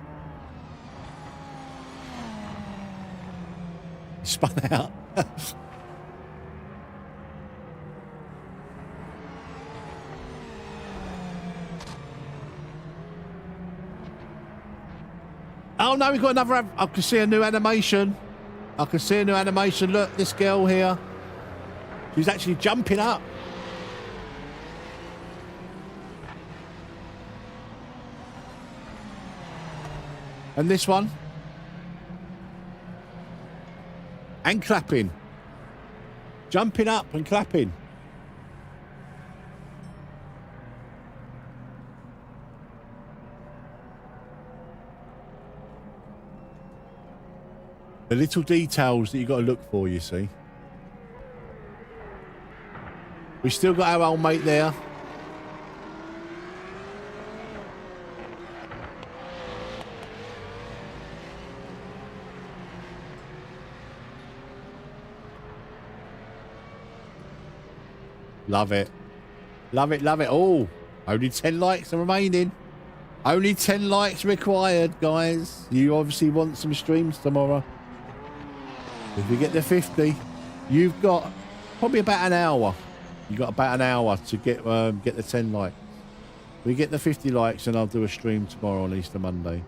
Spun out. Oh no, we've got another. I can see a new animation. I can see a new animation. Look, this girl here. She's actually jumping up. And this one. And clapping. Jumping up and clapping. The little details that you got to look for, you see. We still got our old mate there. Love it. Love it, love it. Oh, only 10 likes are remaining. Only 10 likes required, guys. You obviously want some streams tomorrow. If we get the 50, you've got probably about an hour. You've got about an hour to get the 10 likes. If we get the 50 likes, and I'll do a stream tomorrow on Easter Monday.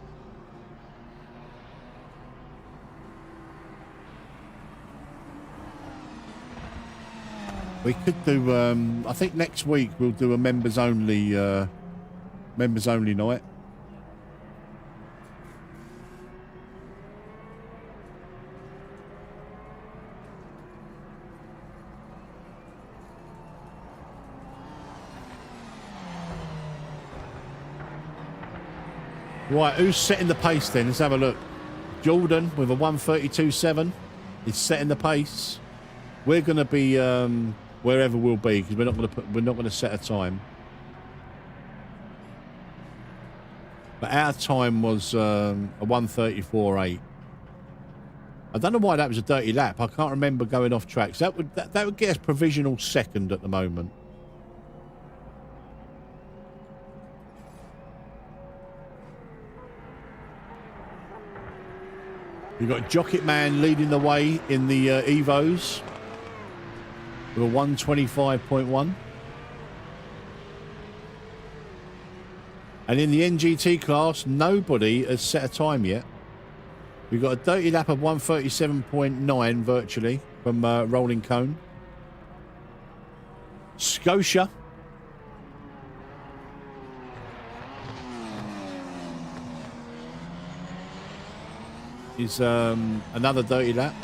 We could do, I think next week we'll do a members only night. Right, who's setting the pace then? Let's have a look. Jordan with a 1:32.7 is setting the pace. We're going to be wherever we'll be, because we're not going to set a time. But our time was a 1:34.8. I don't know why that was a dirty lap. I can't remember going off tracks. That would get us provisional second at the moment. You've got Jockey Man leading the way in the Evos with a 1:25.1. And in the NGT class, nobody has set a time yet. We've got a dirty lap of 1:37.9 virtually from Rolling Cone. Scotia. Is another dirty lap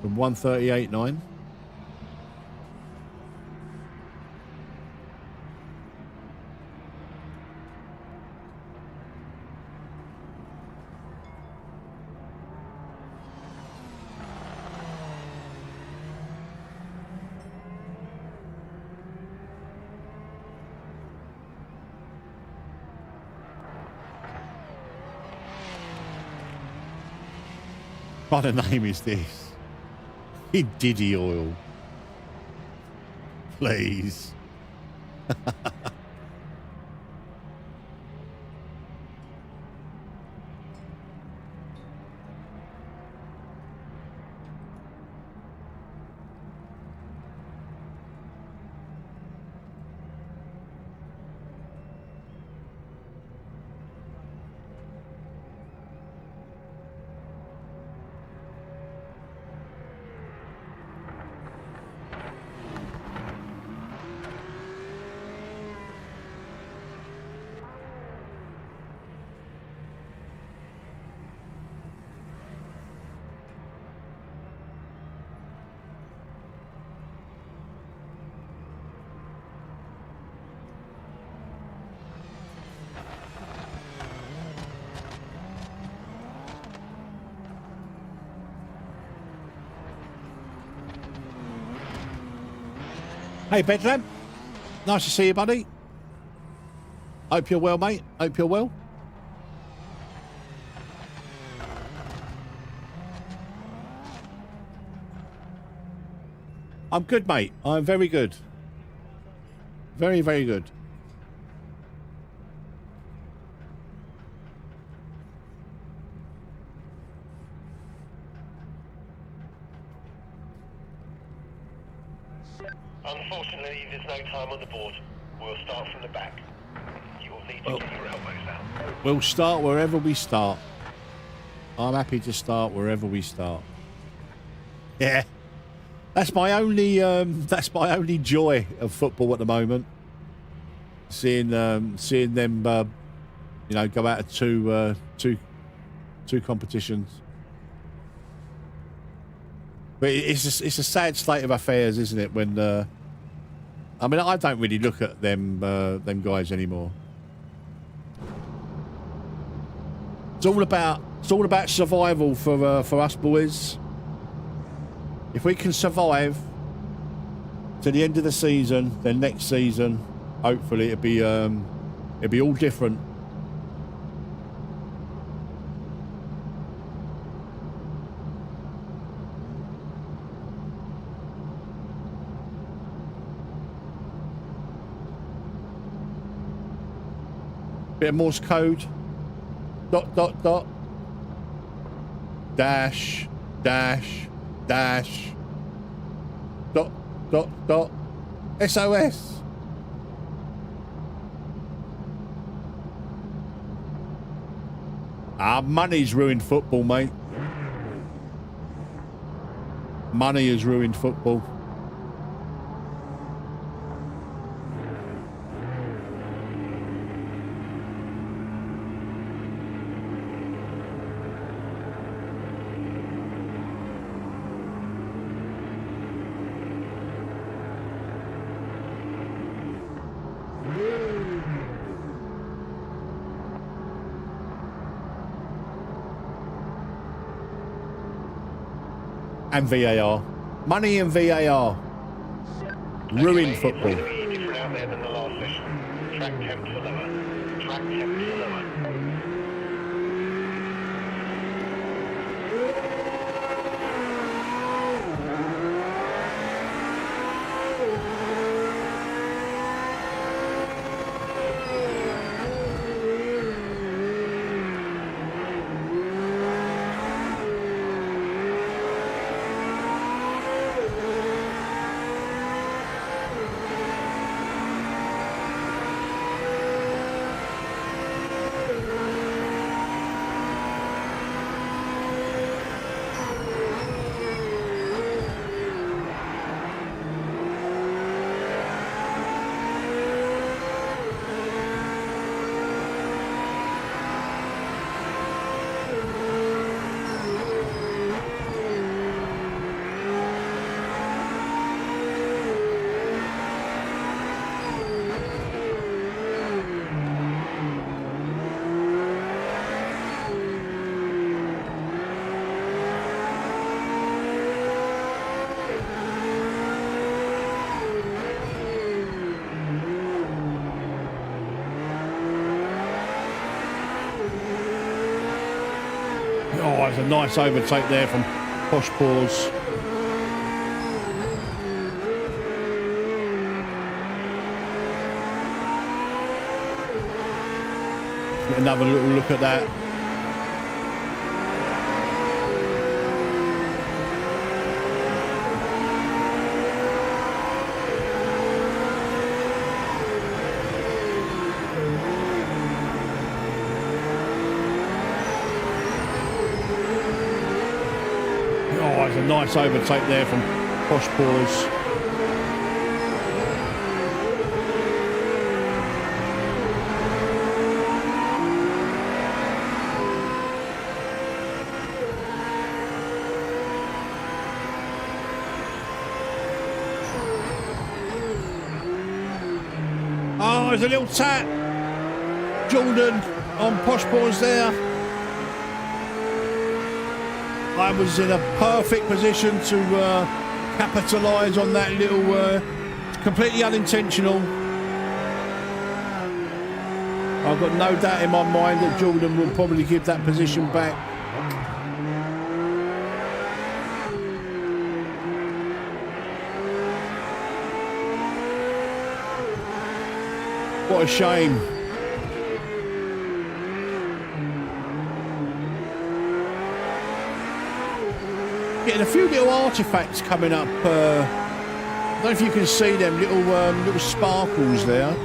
from 1:38.9. What a name is this? Diddy Oil. Please. Hey, Bedlam. Nice to see you, buddy. Hope you're well, mate. Hope you're well. I'm good, mate. I'm very good. Very, very good. Unfortunately, there's no time on the board. We'll start from the back. You will need to get your elbows out. We'll start wherever we start. I'm happy to start wherever we start. Yeah, that's my only joy of football at the moment. Seeing them, you know, go out of two competitions. But it's a sad state of affairs, isn't it? When I mean, I don't really look at them guys anymore. It's all about survival for us boys. If we can survive to the end of the season, then next season, hopefully it'll be all different. Bit of Morse code. ... dash ... SOS. Money's ruined football, mate. Money has ruined football. And VAR. Money and VAR. Ruined football. Different out there than the last session. Track temps are lower. Track temps are lower. Oh, it's a nice overtake there from Posh Paws. Another little look at that. Oh, it's a nice overtake there from Posh Paws. Oh, there's a little tap. Jordan on Posh Paws there. I was in a perfect position to capitalise on that little, completely unintentional. I've got no doubt in my mind that Jordan will probably give that position back. What a shame. Getting a few little artefacts coming up. I don't know if you can see them little sparkles there.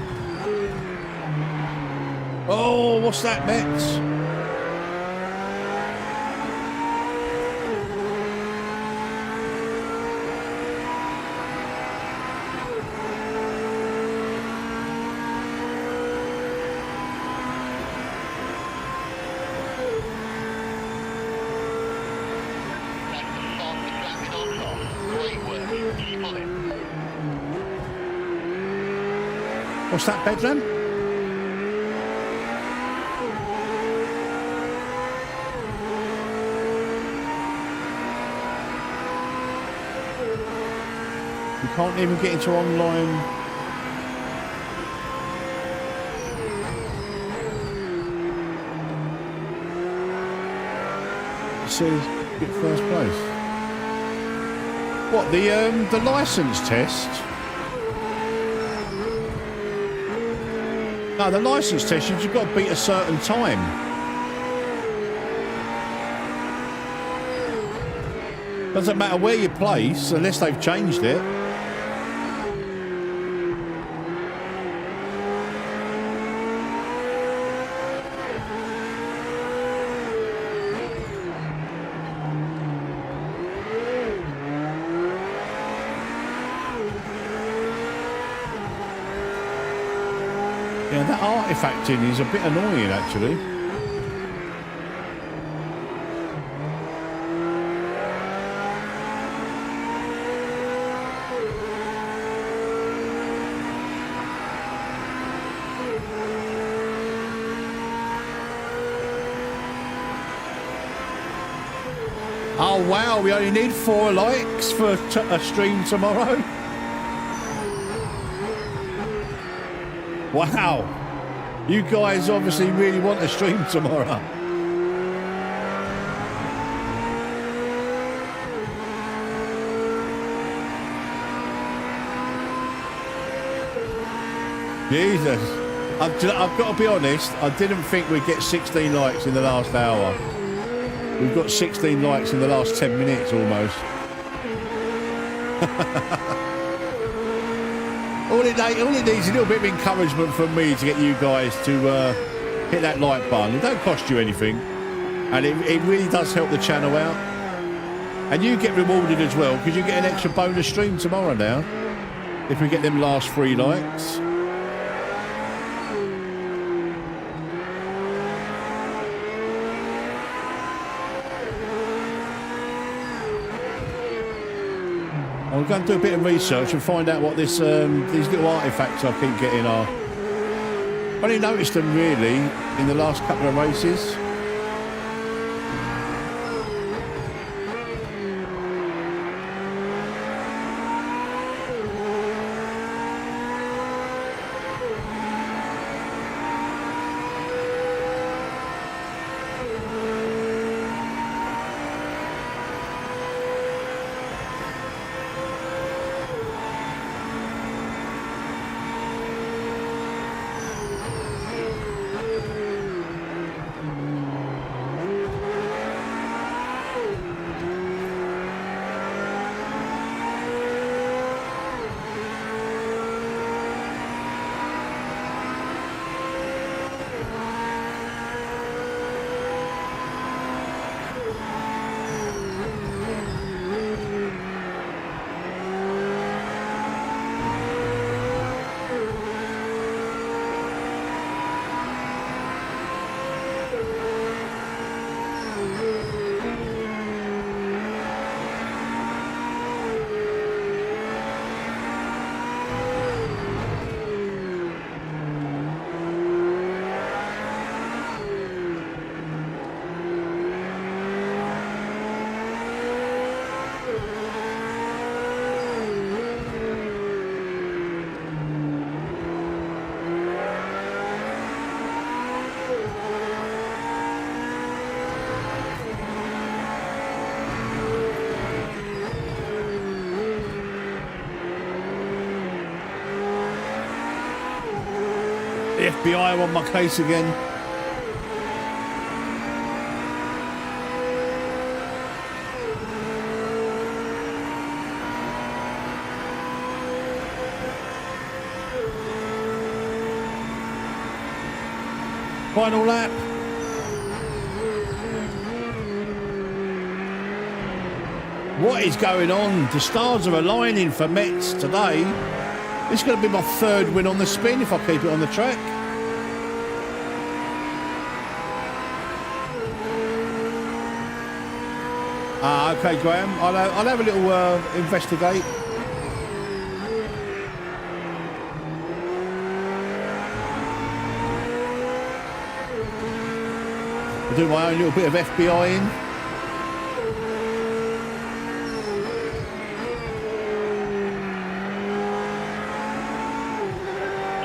Oh, what's that, Metz? pull in. What's that, Bedlam? You can't even get into online. It says get first place. What, the license test? No, the license test, you've got to beat a certain time. Doesn't matter where you place, unless they've changed it. Yeah, that artifacting is a bit annoying, actually. Oh wow, we only need 4 likes for a stream tomorrow. Wow, you guys obviously really want a stream tomorrow. Jesus, I've got to be honest, I didn't think we'd get 16 likes in the last hour. We've got 16 likes in the last 10 minutes almost. All it needs is a little bit of encouragement from me to get you guys to hit that like button. It don't cost you anything, and it really does help the channel out. And you get rewarded as well, because you get an extra bonus stream tomorrow now if we get them last 3 likes. I'm going to do a bit of research and find out what this these little artifacts I keep getting are. I only noticed them really in the last couple of races. The FBI on my case again. Final lap. What is going on? The stars are aligning for Metz today. This is going to be my 3rd win on the spin if I keep it on the track. Ah, okay, Graham. I'll have a little investigate. I'll do my own little bit of FBI in.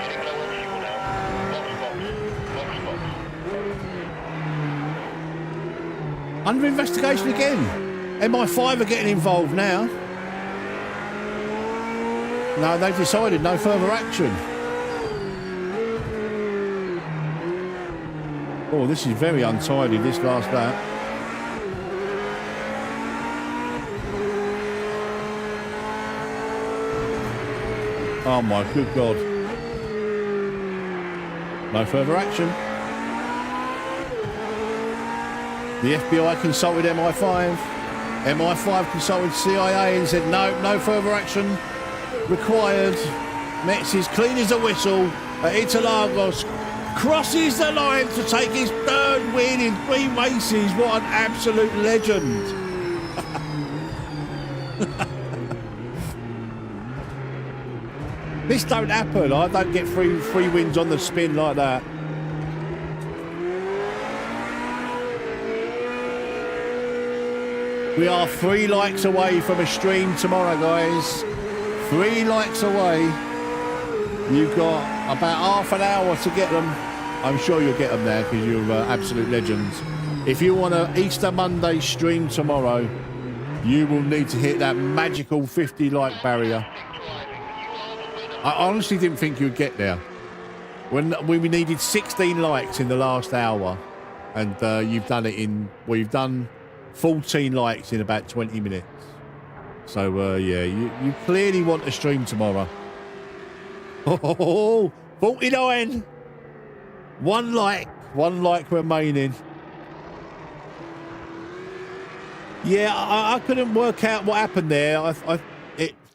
Getting low on fuel now. Box. Under investigation again. MI5 are getting involved now. No, they've decided no further action. Oh, this is very untidy, this last lap. Oh my good God. No further action. The FBI consulted MI5. MI5 consulted CIA and said no further action required. Metz is clean as a whistle at Interlagos. Crosses the line to take his third win in 3 races. What an absolute legend. This don't happen. I don't get three wins on the spin like that. We are 3 likes away from a stream tomorrow, guys. 3 likes away. You've got about half an hour to get them. I'm sure you'll get them there because you're absolute legends. If you want an Easter Monday stream tomorrow, you will need to hit that magical 50 like barrier. I honestly didn't think you'd get there. When we needed 16 likes in the last hour, and you've done it in, well, you've done 14 likes in about 20 minutes. So, yeah, you clearly want a stream tomorrow. Oh, 49. 1 like remaining. Yeah, I couldn't work out what happened there.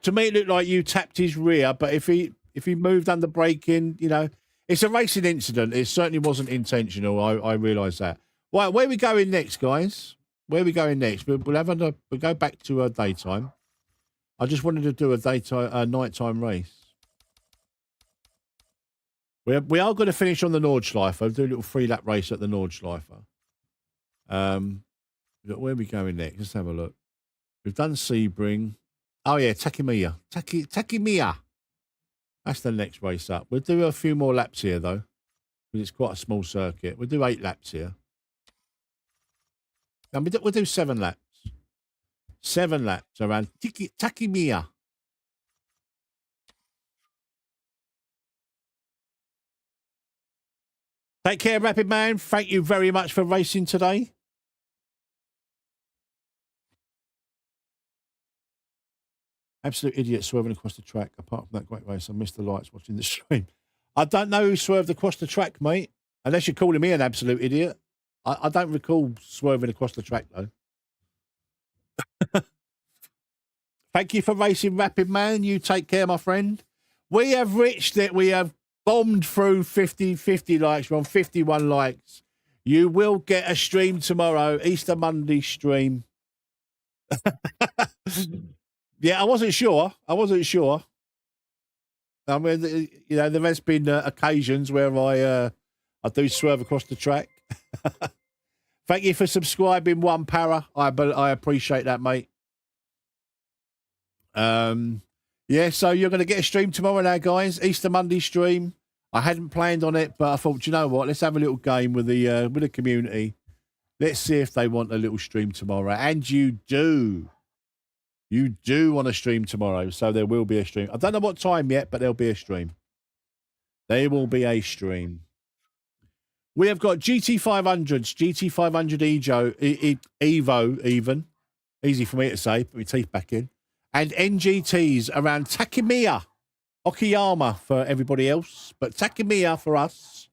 To me, it looked like you tapped his rear, but if he moved under braking, you know, it's a racing incident. It certainly wasn't intentional. I realise that. Right, where are we going next, guys? Where are we going next? We'll go back to daytime. I just wanted to do a nighttime race. We are going to finish on the Nordschleife. I'll do a little 3-lap race at the Nordschleife. Where are we going next? Let's have a look. We've done Sebring. Oh, yeah, Takia. Takia. That's the next race up. We'll do a few more laps here, though, because it's quite a small circuit. We'll do 8 laps here. And we'll do 7 laps. 7 laps around Takia. Take care, Rapid Man. Thank you very much for racing today. Absolute idiot swerving across the track. Apart from that great race, I missed the lights watching the stream. I don't know who swerved across the track, mate. Unless you're calling me an absolute idiot. I don't recall swerving across the track, though. Thank you for racing, Rapid Man. You take care, my friend. We have reached it. We have bombed through 50 likes. We're on 51 likes. You will get a stream tomorrow. Easter Monday stream. Yeah, I wasn't sure. I mean, you know, there has been occasions where I do swerve across the track. Thank you for subscribing, One Para. I appreciate that, mate. Yeah, so you're going to get a stream tomorrow now, guys. Easter Monday stream. I hadn't planned on it, but I thought, you know what? Let's have a little game with the community. Let's see if they want a little stream tomorrow. And you do. You do want a stream tomorrow, so there will be a stream. I don't know what time yet, but there'll be a stream. There will be a stream. We have got GT500's, GT500 Evo even. Easy for me to say, put my teeth back in. And NGTs around Takia. Okayama for everybody else, but Takia for us.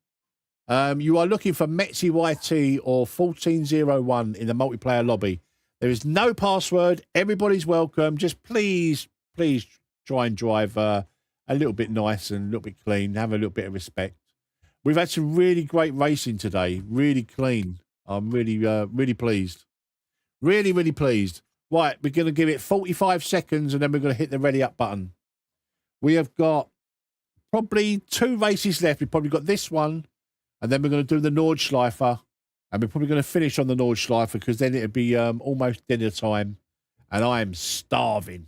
You are looking for MetzVR or 1401 in the multiplayer lobby. There is no password. Everybody's welcome. Just please try and drive a little bit nice and a little bit clean. Have a little bit of respect. We've had some really great racing today. Really clean. I'm really pleased. Really pleased. Right, we're going to give it 45 seconds and then we're going to hit the ready up button. We have got probably 2 races left. We've probably got this one and then we're going to do the Nordschleife And we're probably going to finish on the Nordschleife because then it'll be almost dinner time. And I am starving.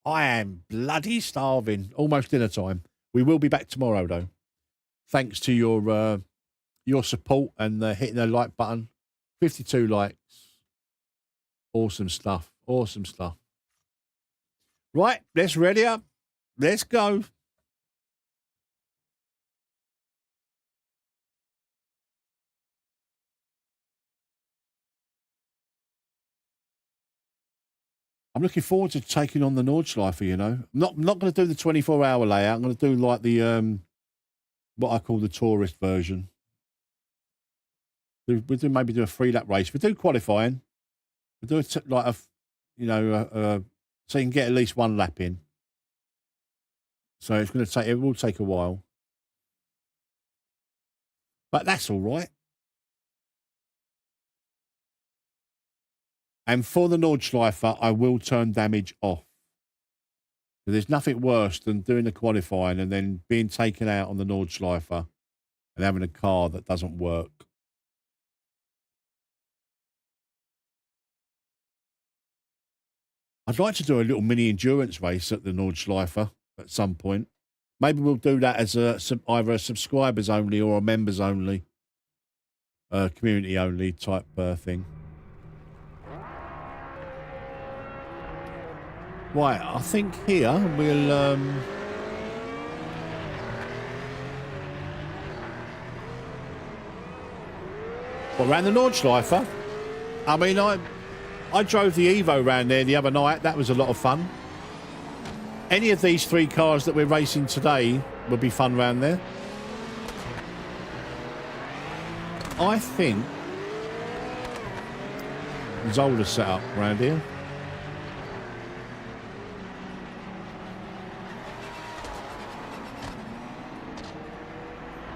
I am bloody starving. Almost dinner time. We will be back tomorrow, though. Thanks to your support and hitting the like button. 52 likes. Awesome stuff. Awesome stuff. Right, let's ready up. Let's go. I'm looking forward to taking on the Nordschleife, you know. I'm not going to do the 24-hour layout. I'm going to do like the what I call the tourist version. Maybe do a 3-lap race. We do qualifying. We do like a, you know, so you can get at least 1 lap in. So it's going to take. It will take a while, but that's all right. And for the Nordschleife, I will turn damage off. There's nothing worse than doing the qualifying and then being taken out on the Nordschleife and having a car that doesn't work. I'd like to do a little mini endurance race at the Nordschleife at some point. Maybe we'll do that as either a subscribers only or a members only, community only type thing. Right, I think here we'll around the Nordschleife. I mean, I drove the Evo round there the other night. That was a lot of fun. Any of these 3 cars that we're racing today would be fun round there. I think Zolder set up around here.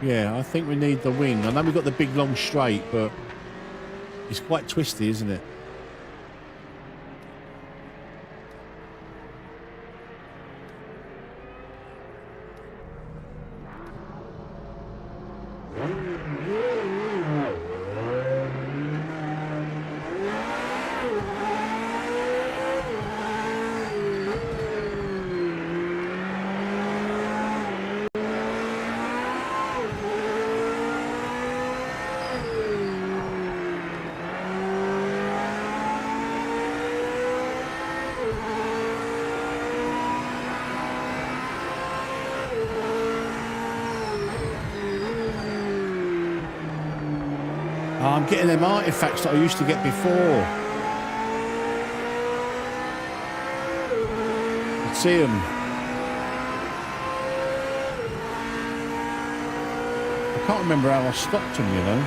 Yeah, I think we need the wing. I know we've got the big long straight, but it's quite twisty, isn't it? I'm getting them artifacts that I used to get before. Let's see them. I can't remember how I stopped them, you know.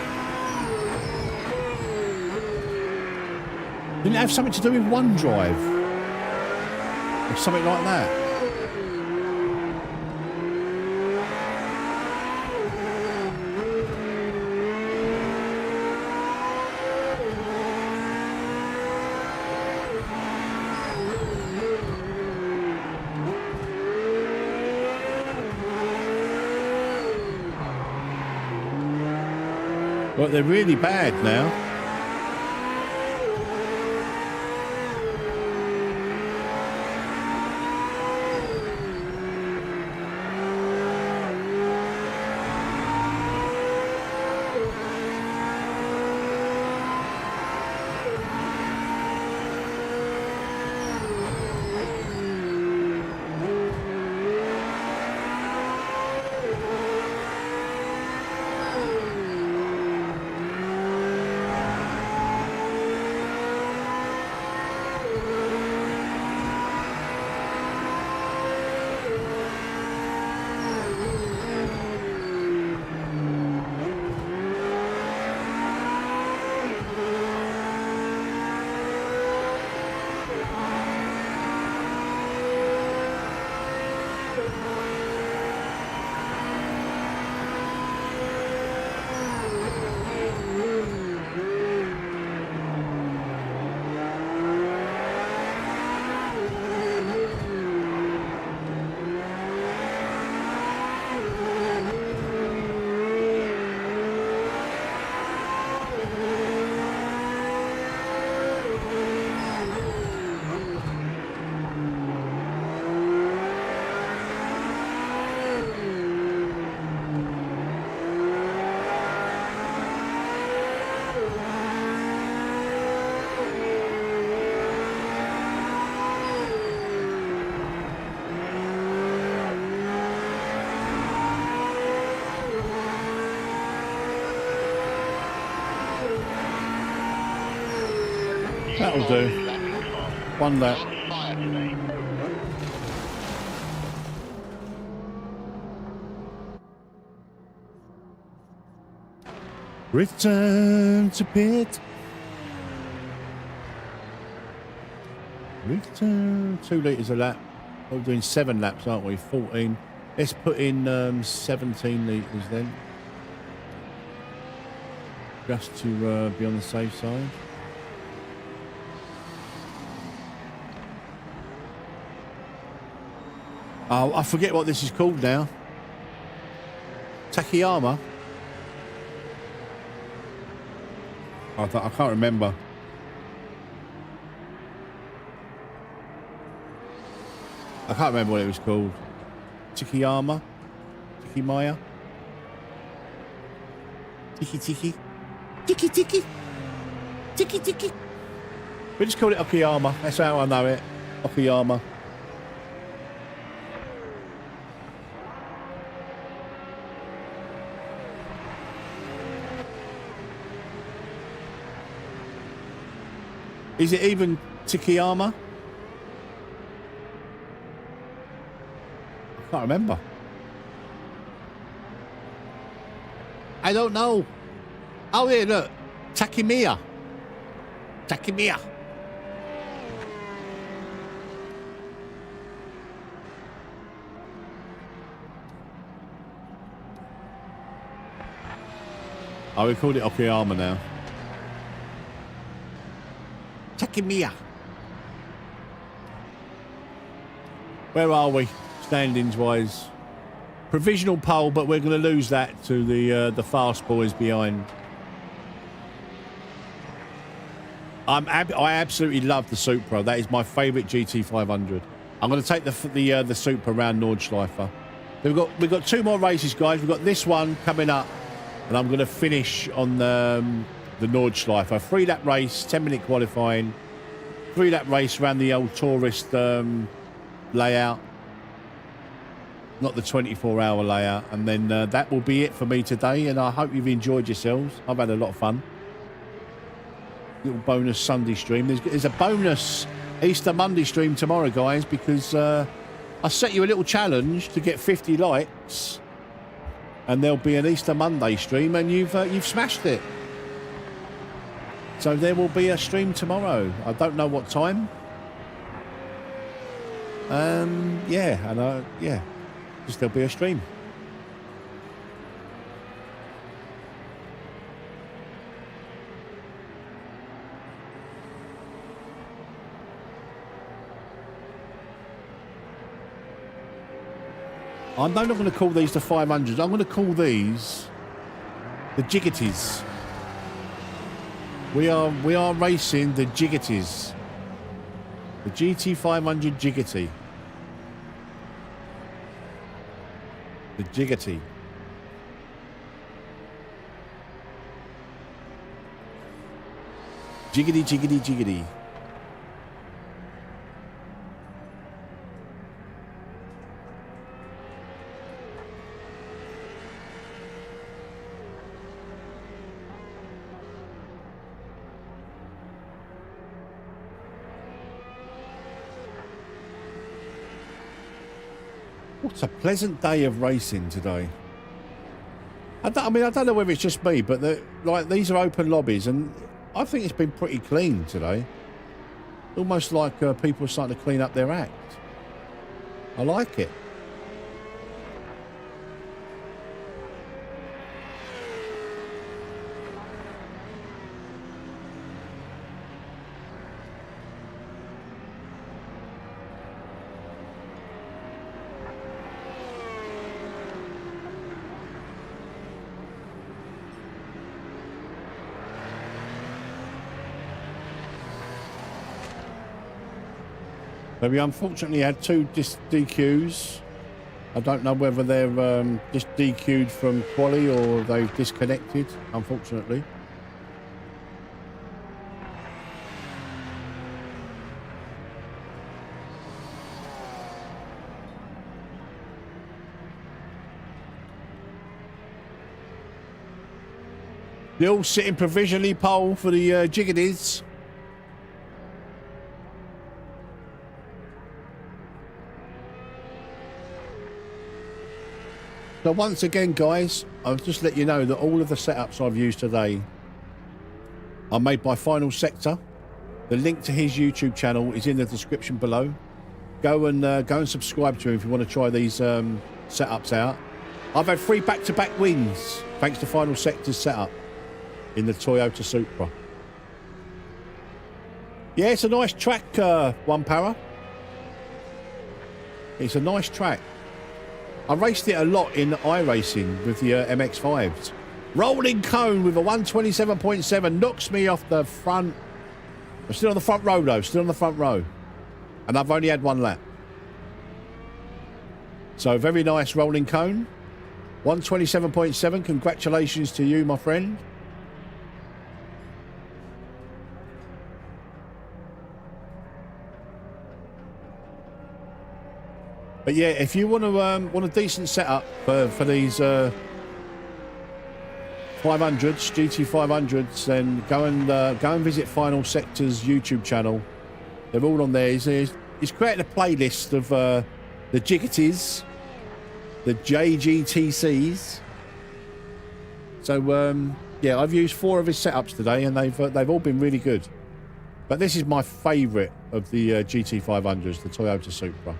Didn't it have something to do with OneDrive? Or something like that? But they're really bad now. That'll do. One lap. On fire today. Return to pit. Return. 2 litres a lap. We're doing 7 laps, aren't we? 14. Let's put in 17 litres then. Just to be on the safe side. Oh, I forget what this is called now. Takia. I can't remember. I can't remember what it was called. Tikiyama? Tikimaya? Tiki Tiki? Tiki Tiki? Tiki Tiki? We just call it Okayama. That's how I know it. Okayama. Is it even Tikiyama? I can't remember. I don't know. Oh, here, look. Takimiya. Takimiya. Oh, we called it Okayama now. Takimiya. Where are we, standings wise? Provisional pole, but we're going to lose that to the fast boys behind. I absolutely love the Supra. That is my favourite GT500. I'm going to take the Supra around Nordschleife. We've got 2 more races, guys. We've got this one coming up, and I'm going to finish on the Nordschleife. A 3-lap race, 10-minute qualifying, 3-lap race around the old tourist layout, not the 24-hour layout, and then that will be it for me today. And I hope you've enjoyed yourselves. I've had a lot of fun. Little bonus Sunday stream. There's a bonus Easter Monday stream tomorrow, guys, because I set you a little challenge to get 50 likes, and there'll be an Easter Monday stream, and you've smashed it. So there will be a stream tomorrow. I don't know what time. Yeah, and yeah, just there'll be a stream. I'm no longer going to call these the 500s. I'm going to call these the Jiggities. We are racing the Jiggities. The GT500 Jiggity. The Jiggity. Jiggity, jiggity, jiggity. What a pleasant day of racing today. I don't know whether it's just me, but these are open lobbies, and I think it's been pretty clean today. Almost like people are starting to clean up their act. I like it. So we unfortunately had 2 DQs. I don't know whether they're just DQ'd from quali or they've disconnected, unfortunately. They're all sitting provisionally pole for the Jiggities. So once again, guys, I'll just let you know that all of the setups I've used today are made by Final Sector. The link to his YouTube channel is in the description below. Go and subscribe to him if you want to try these setups out. I've had 3 back-to-back wins thanks to Final Sector's setup in the Toyota Supra. Yeah, it's a nice track, One Para. It's a nice track. I raced it a lot in iRacing with the MX-5s. Rolling cone with a 127.7 knocks me off the front. I'm still on the front row though, still on the front row. And I've only had 1 lap. So very nice rolling cone. 127.7, congratulations to you, my friend. But yeah, if you want a decent setup for these 500s, GT500s, then go and visit Final Sector's YouTube channel. They're all on there. He's created a playlist of the Jiggeties, the JGTCs. So yeah, I've used 4 of his setups today, and they've all been really good. But this is my favourite of the GT500s, the Toyota Supra.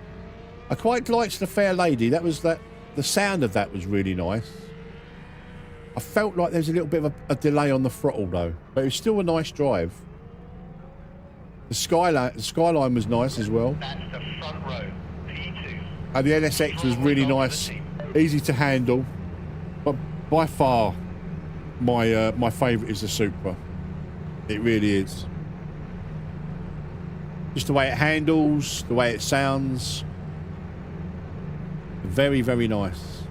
I quite liked the Fair Lady. The sound of that was really nice. I felt like there was a little bit of a delay on the throttle though, but it was still a nice drive. The skyline was nice as well. That's the front row, P2. And the NSX was really nice, easy to handle. But by far, my favourite is the Supra. It really is. Just the way it handles, the way it sounds. Very, very nice.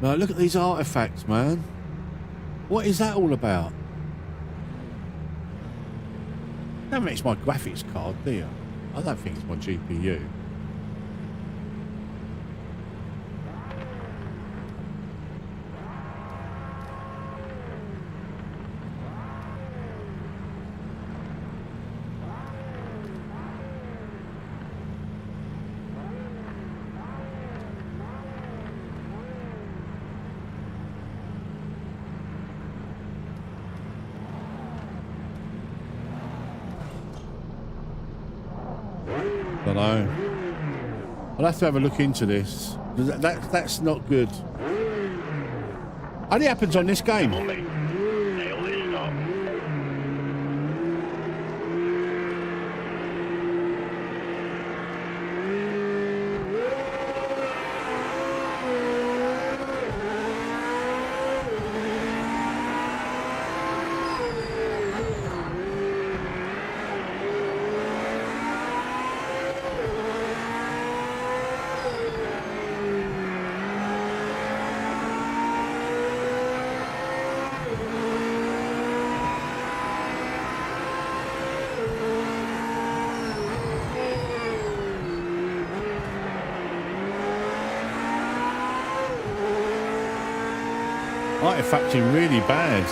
Now look at these artifacts, man. What is that all about? That makes my graphics card, do you? I don't think it's my GPU. I don't know. I'll have to have a look into this. That's not good. Only happens on this game. Nail this stop. Artifacting really bad.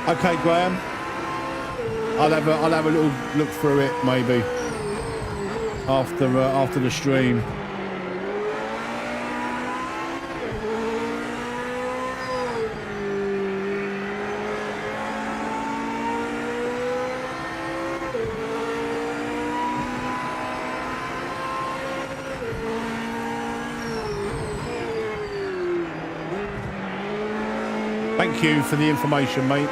Okay, Graham. I'll have a little look through it maybe after the stream. Thank you for the information, mate.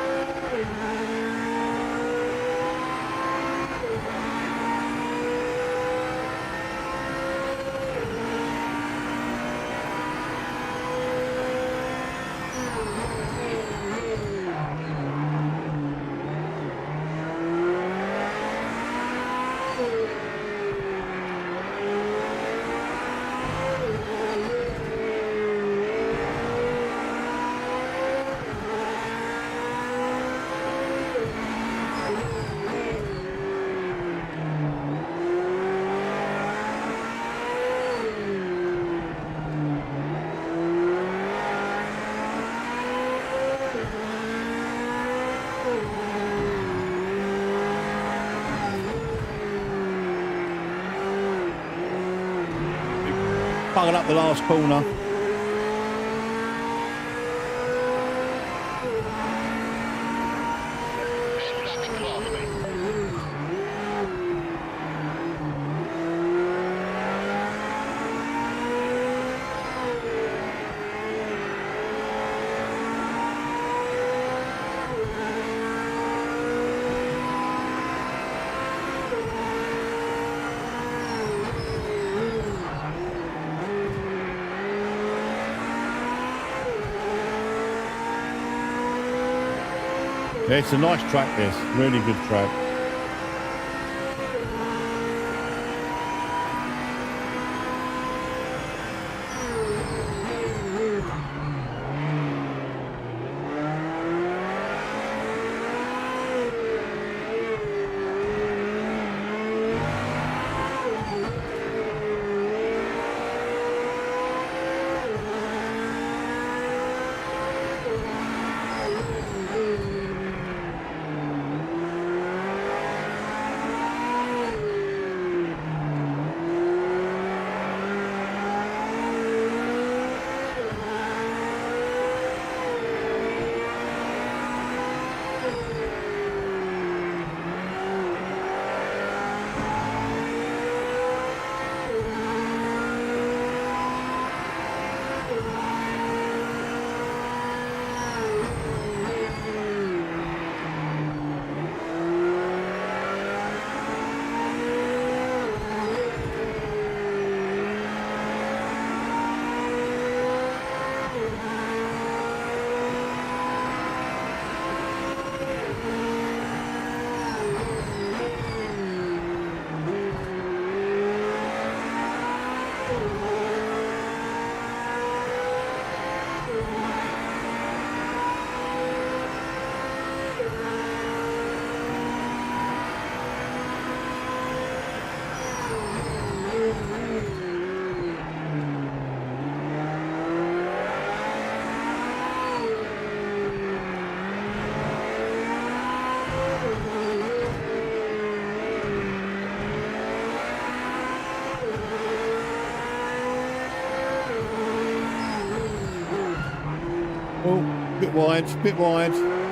Buggered up the last corner. Yeah, it's a nice track, this. Really good track. Oh, bit wide, bit wide.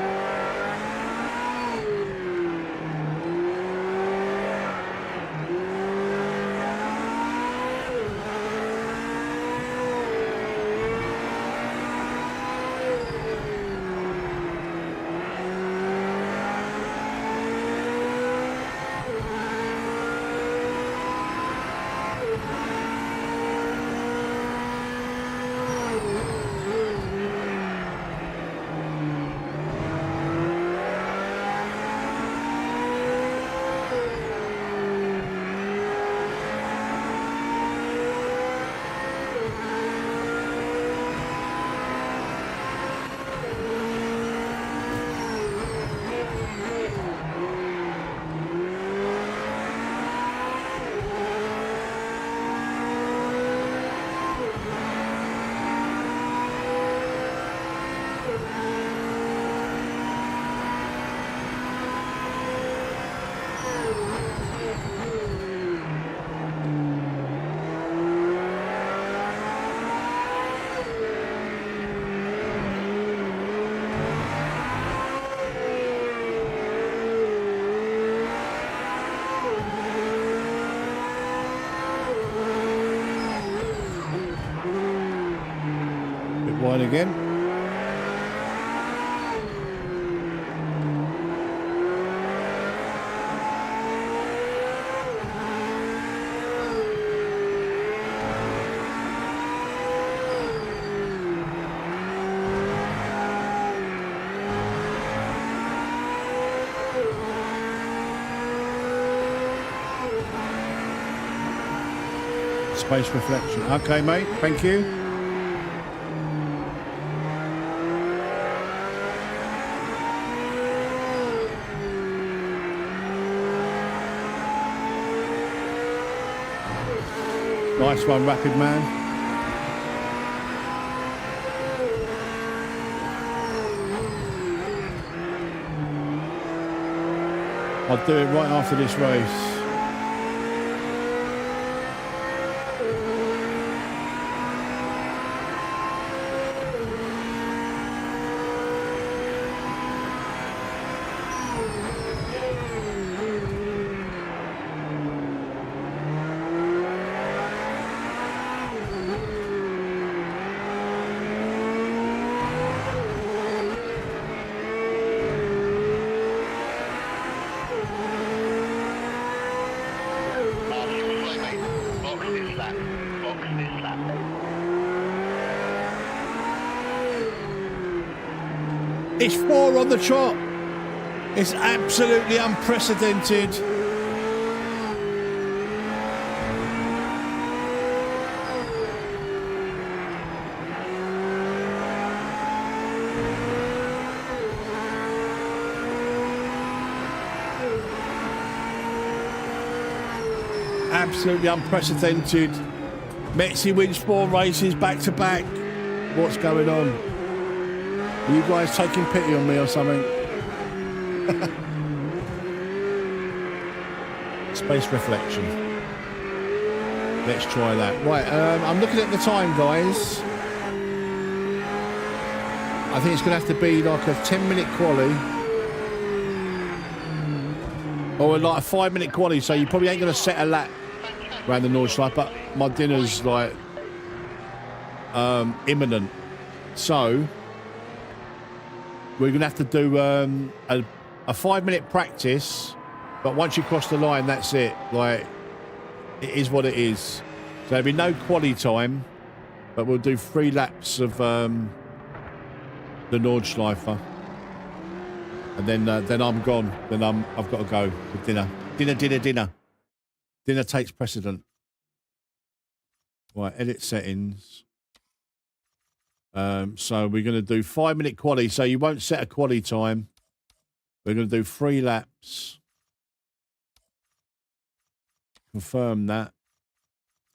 Trying again. Space reflection. Okay, mate. Thank you. Nice one, Rapid Man. I'll do it right after this race. It's 4 on the trot. It's absolutely unprecedented. Absolutely unprecedented. Metzi wins 4 races back to back. What's going on? Are you guys taking pity on me or something? Space reflection. Let's try that. Right, I'm looking at the time, guys. I think it's going to have to be like a 10-minute quali. Or like a 5-minute quali, so you probably ain't going to set a lap around the Nordschleife, but my dinner's like imminent. So we're going to have to do a 5-minute practice, but once you cross the line, that's it. Like, it is what it is. So there'll be no quali time, but we'll do 3 laps of the Nordschleife. And then I'm gone. Then I've got to go for dinner. Dinner. Dinner takes precedent. Right, edit settings. So we're going to do 5-minute quali. So you won't set a quali time. We're going to do 3 laps. Confirm that.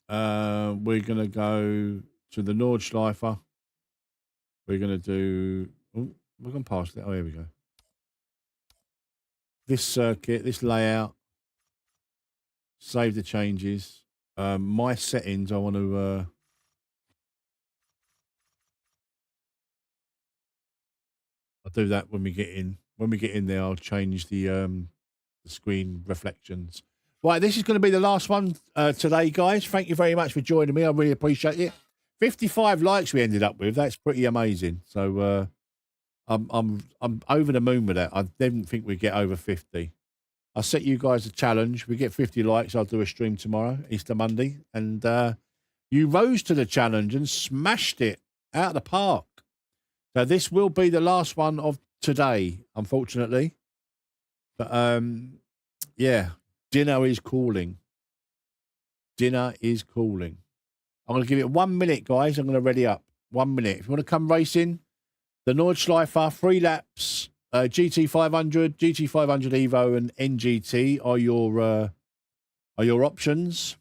We're going to go to the Nordschleife. We're going to do... Oh, we're going past it. Oh, here we go. This circuit, this layout. Save the changes. My settings, I want to... I'll do that when we get in. When we get in there, I'll change the screen reflections. Right, this is going to be the last one today, guys. Thank you very much for joining me. I really appreciate it. 55 likes we ended up with. That's pretty amazing. So I'm over the moon with that. I didn't think we'd get over 50. I set you guys a challenge. We get 50 likes, I'll do a stream tomorrow, Easter Monday. And you rose to the challenge and smashed it out of the park. So this will be the last one of today, unfortunately. But yeah, dinner is calling. Dinner is calling. I'm going to give it 1 minute, guys. I'm going to ready up. 1 minute. If you want to come racing, the Nordschleife, 3 laps, GT500, GT500 Evo, and NGT are your options.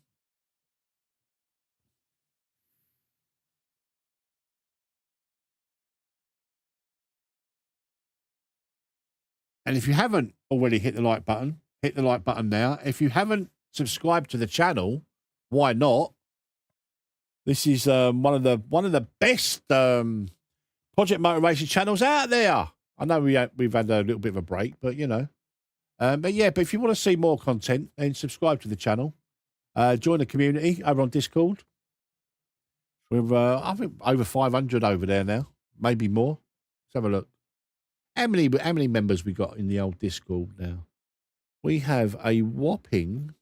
And if you haven't already hit the like button, hit the like button now. If you haven't subscribed to the channel, why not? This is one of the best project motor racing channels out there. I know we've had a little bit of a break, but you know. But if you want to see more content, then subscribe to the channel. Join the community over on Discord. We're, I think, over 500 over there now. Maybe more. Let's have a look. How many members we got in the old Discord now? We have a whopping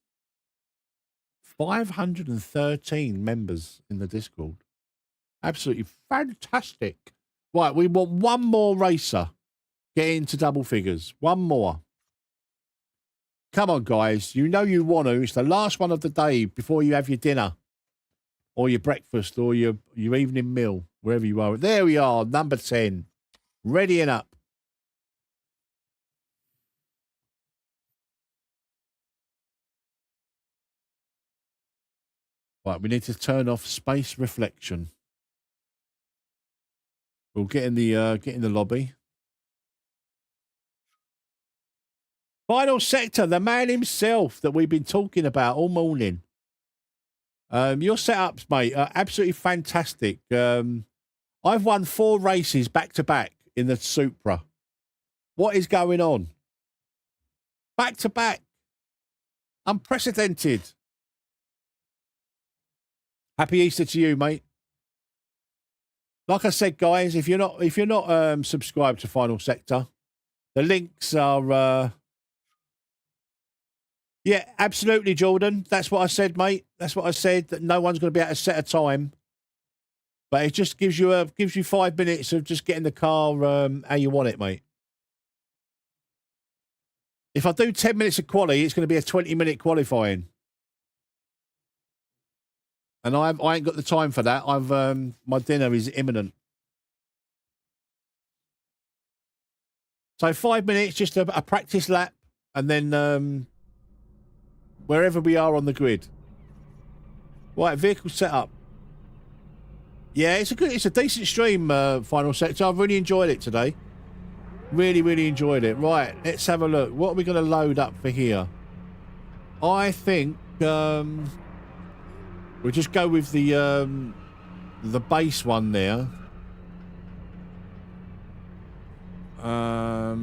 513 members in the Discord. Absolutely fantastic. Right, we want one more racer. Get into double figures. One more. Come on, guys. You know you want to. It's the last one of the day before you have your dinner or your breakfast or your evening meal, wherever you are. There we are, number 10. Readying up. Right, we need to turn off space reflection. We'll get in the lobby. Final sector, the man himself that we've been talking about all morning. Your setups, mate, are absolutely fantastic. I've won 4 races back to back in the Supra. What is going on? Back to back. Unprecedented. Happy Easter to you, mate. Like I said, guys, if you're not subscribed to Final Sector, the links are yeah, absolutely, Jordan. That's what I said, mate. That's what I said, that no one's going to be able to set a time. But it just gives you 5 minutes of just getting the car how you want it, mate. If I do 10 minutes of quali, it's going to be a 20-minute qualifying. And I ain't got the time for that. My dinner is imminent. So 5 minutes, just a practice lap, and then wherever we are on the grid. Right, vehicle setup. Yeah, it's a decent stream, Final Sector. I've really enjoyed it today. Really, really enjoyed it. Right, let's have a look. What are we going to load up for here? I think we'll just go with the base one there. I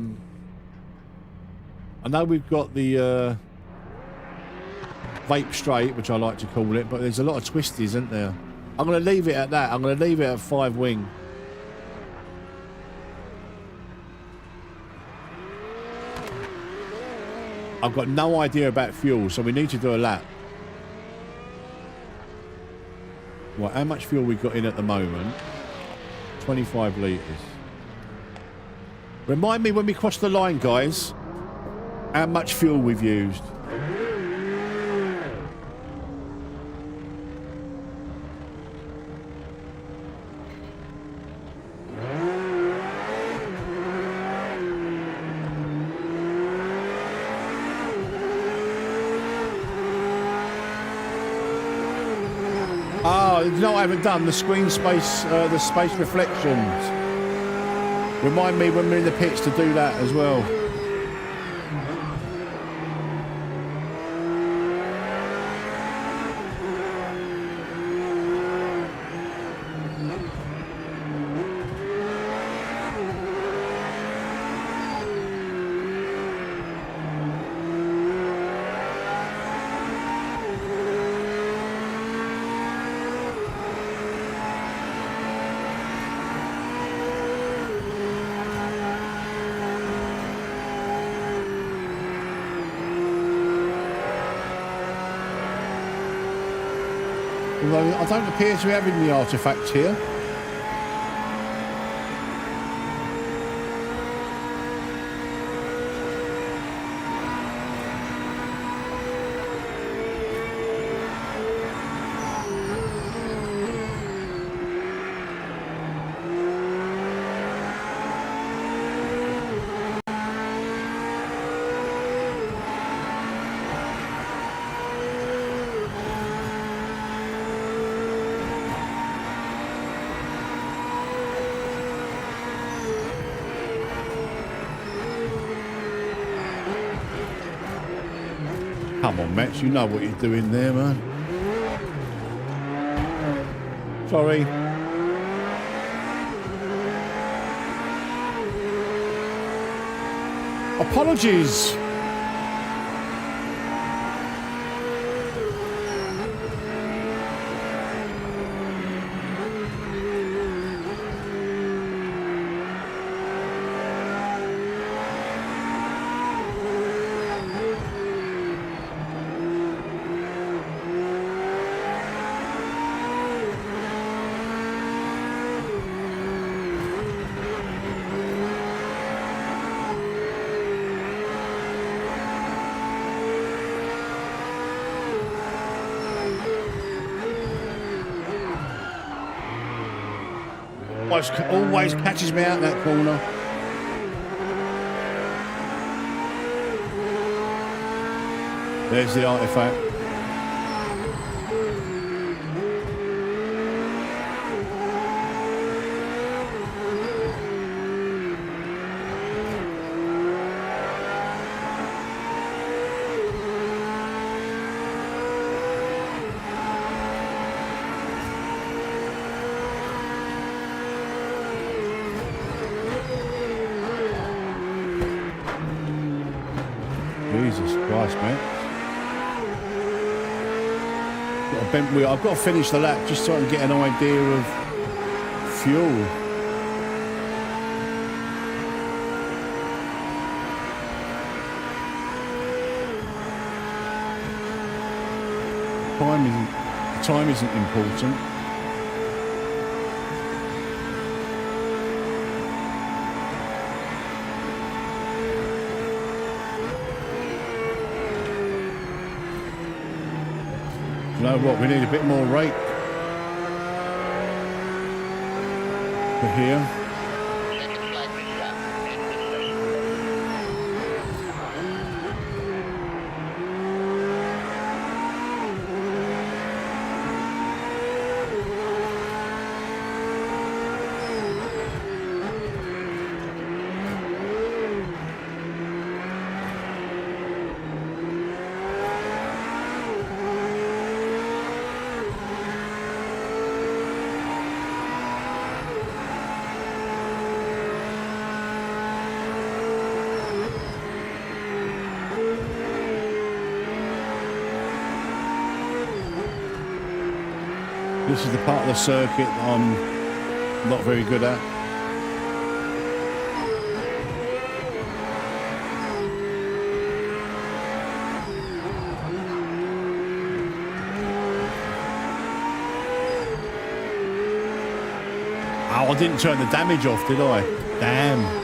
know we've got the vape straight, which I like to call it, but there's a lot of twisties, isn't there? I'm going to leave it at that. I'm going to leave it at 5 wing. I've got no idea about fuel, so we need to do a lap. Right, how much fuel we got in at the moment? 25 litres. Remind me when we cross the line, guys, how much fuel we've used. Oh, no, I haven't done the screen space, the space reflections. Remind me when we're in the pits to do that as well. Although I don't appear to be having the artifacts here. Come on, Metz, you know what you're doing there, man. Sorry. Apologies. always catches me out in that corner. There's the artifact. Jesus Christ, mate. Got a bent wheel. I've got to finish the lap just so I can get an idea of fuel. Time isn't important. You know what? We need a bit more rate for here. Checking flag this lap. End of session. This is the part of the circuit that I'm not very good at. Oh, I didn't turn the damage off, did I? Damn.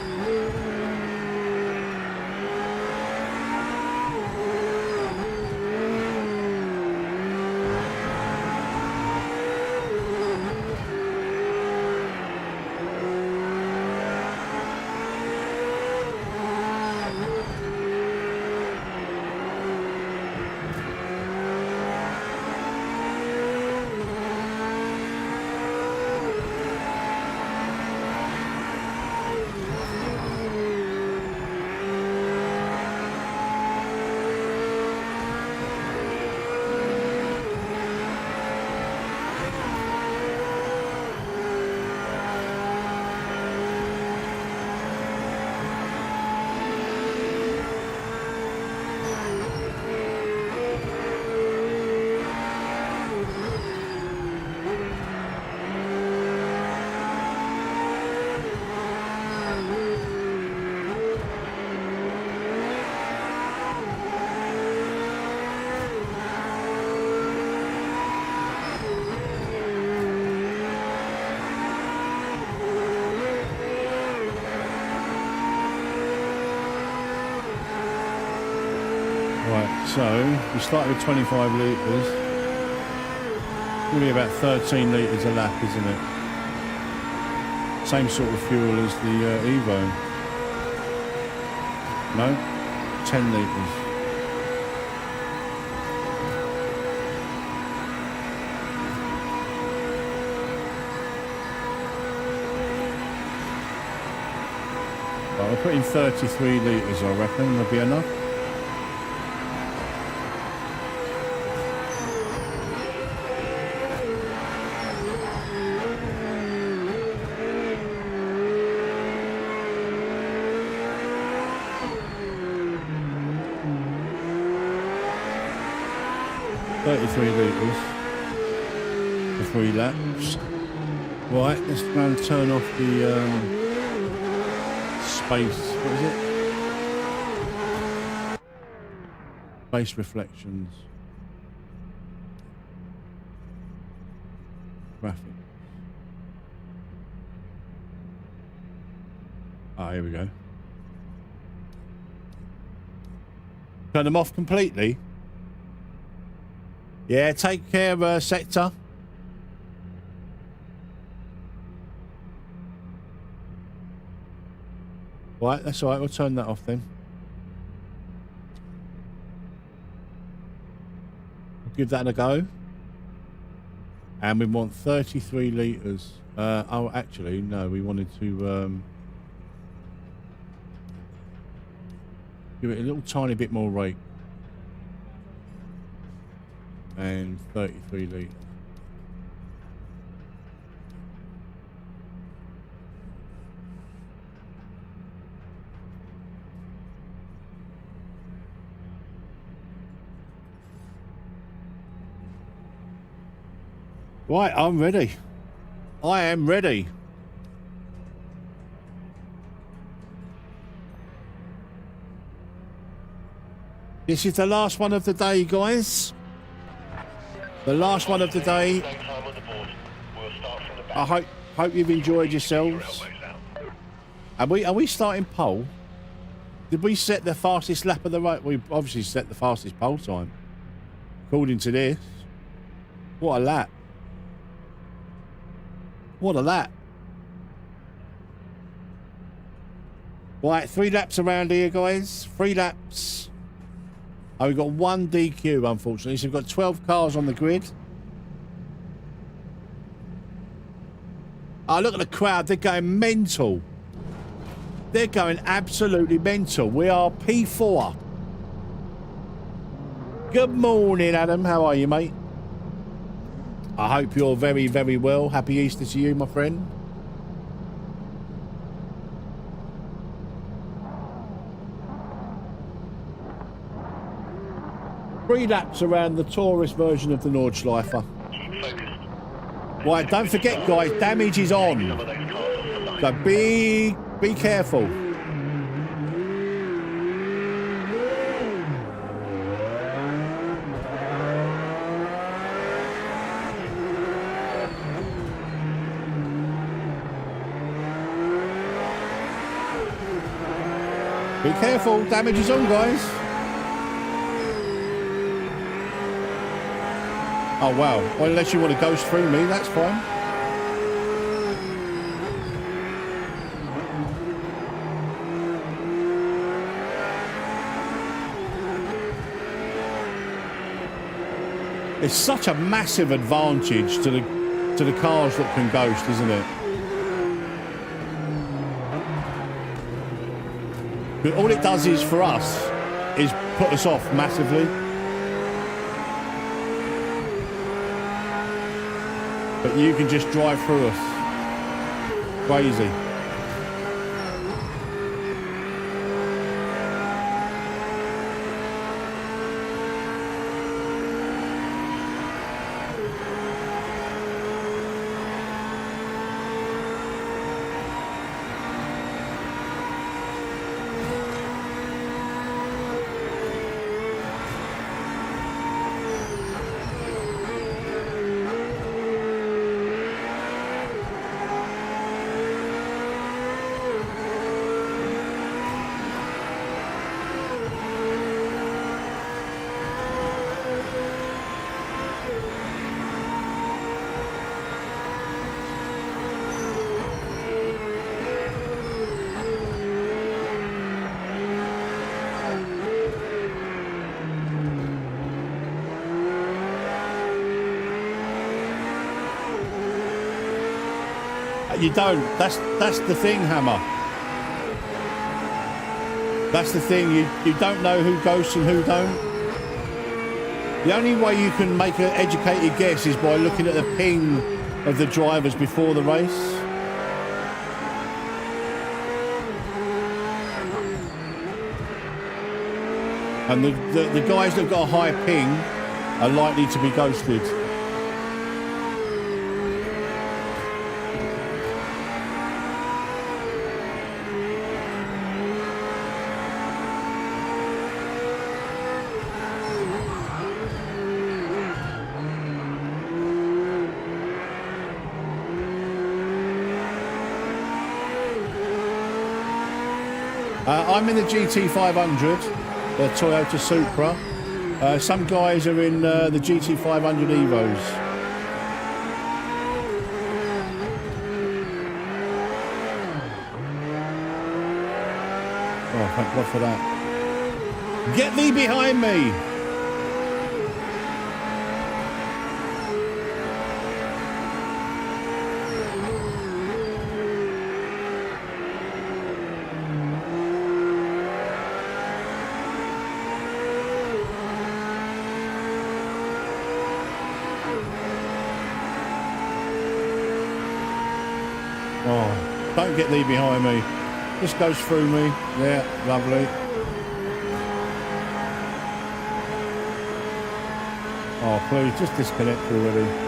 Right, so we started with 25 litres. Going to be about 13 litres a lap, isn't it? Same sort of fuel as the Evo. No? 10 litres. Right, we'll put in 33 litres, I reckon. That'll be enough. For 3 laps. Right, let's go and turn off the space. What is it? Space reflections. Graphics. Ah, here we go. Turn them off completely. Yeah, take care, Sector. Right, that's all right. We'll turn that off then. We'll give that a go. And we want 33 litres. Oh, actually, no, we wanted to give it a little tiny bit more rake. And 33 litres. Right, I'm ready. I am ready. This is the last one of the day, guys. The last one of the day. I hope you've enjoyed yourselves. Are we starting pole? Did we set the fastest lap of the race? We obviously set the fastest pole time. According to this. What a lap. What a lap. Right, 3 laps around here, guys. 3 laps. Oh, we've got 1 DQ, unfortunately. So we've got 12 cars on the grid. Oh, look at the crowd. They're going mental. They're going absolutely mental. We are P4. Good morning, Adam. How are you, mate? I hope you're very, very well. Happy Easter to you, my friend. Three laps around the tourist version of the Nordschleife. Right, don't forget, guys, damage is on. So be careful. Be careful, damage is on, guys. Oh, wow. Well, unless you want to ghost through me, that's fine. It's such a massive advantage to the cars that can ghost, isn't it? But all it does is, for us, is put us off massively. But you can just drive through us. Crazy. You don't. That's the thing, Hammer. That's the thing. You don't know who ghosts and who don't. The only way you can make an educated guess is by looking at the ping of the drivers before the race. And the guys that have got a high ping are likely to be ghosted. I'm in the GT500, the Toyota Supra. Some guys are in the GT500 Evos. thank God for that. Get thee behind me. Oh, don't get thee behind me. Just goes through me. Yeah, lovely. Oh, please, just disconnect already.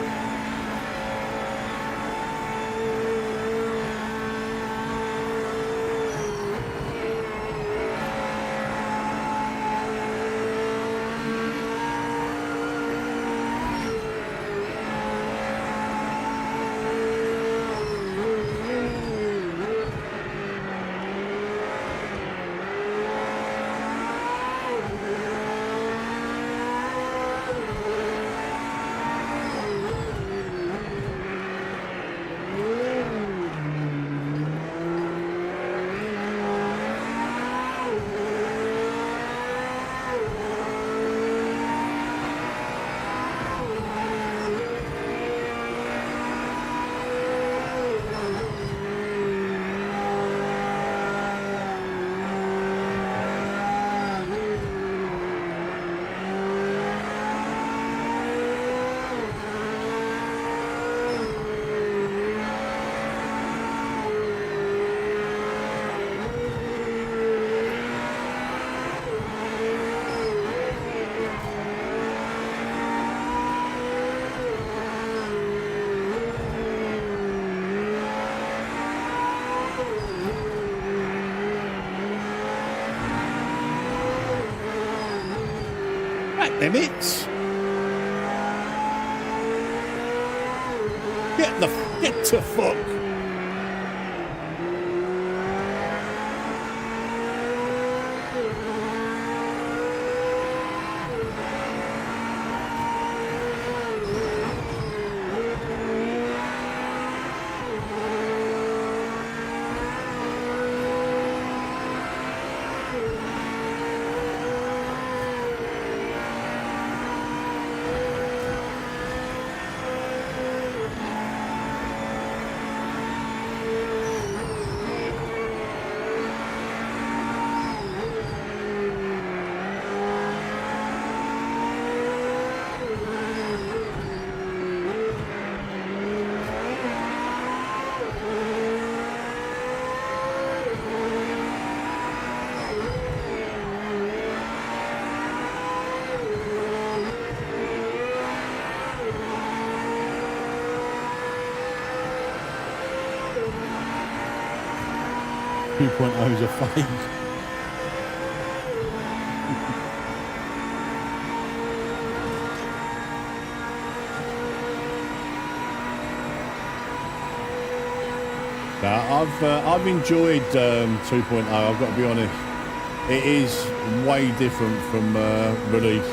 Limits. Get to fuck. .2.0's a fake. I've enjoyed 2.0. I've got to be honest. It is way different from release.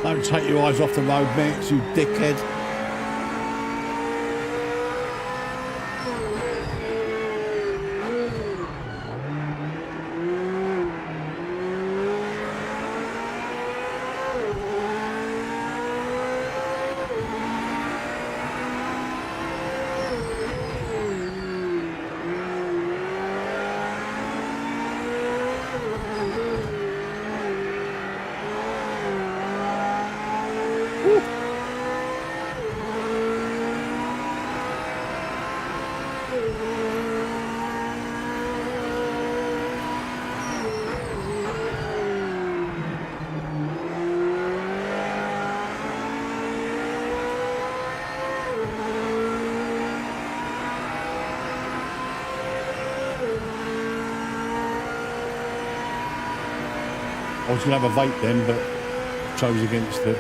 Don't take your eyes off the road, Metz, you dickhead. I was going to have a vape then, but chose against it.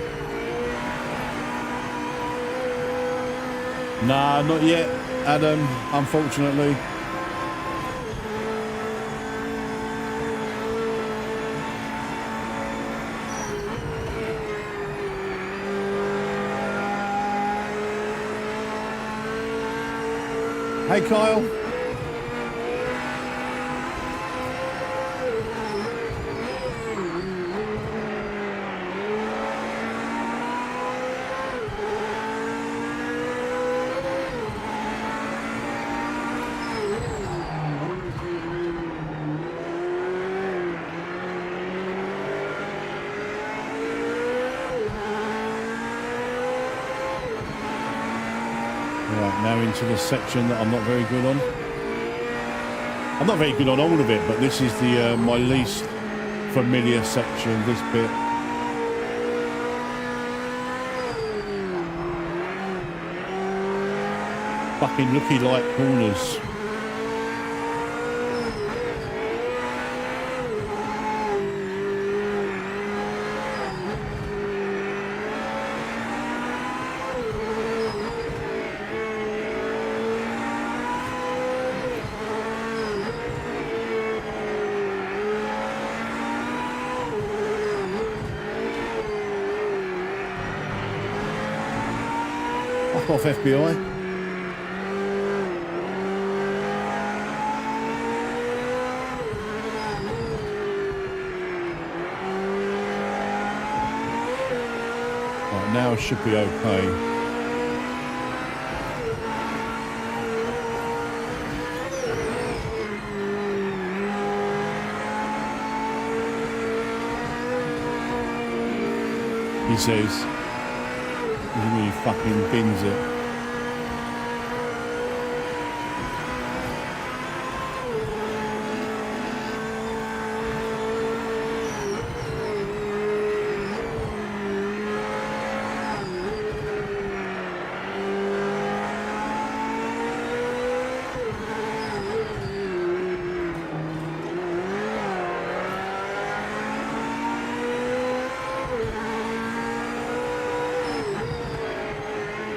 Nah, not yet, Adam, unfortunately. Hey, Kyle. Now into the section that I'm not very good on. I'm not very good on all of it, but this is the my least familiar section, this bit. Fucking looky like corners. Off FBI. Right, now it should be okay. He says. He really fucking bins it.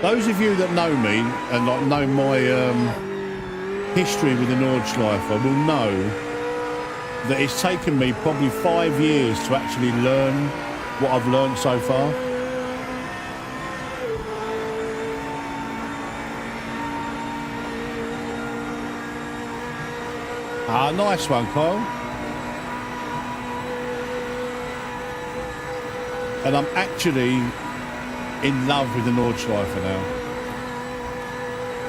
Those of you that know me and like know my history with the Nordschleife will know that it's taken me probably 5 years to actually learn what I've learned so far. Ah, nice one, Kyle. And I'm actually in love with the Nordschleife now.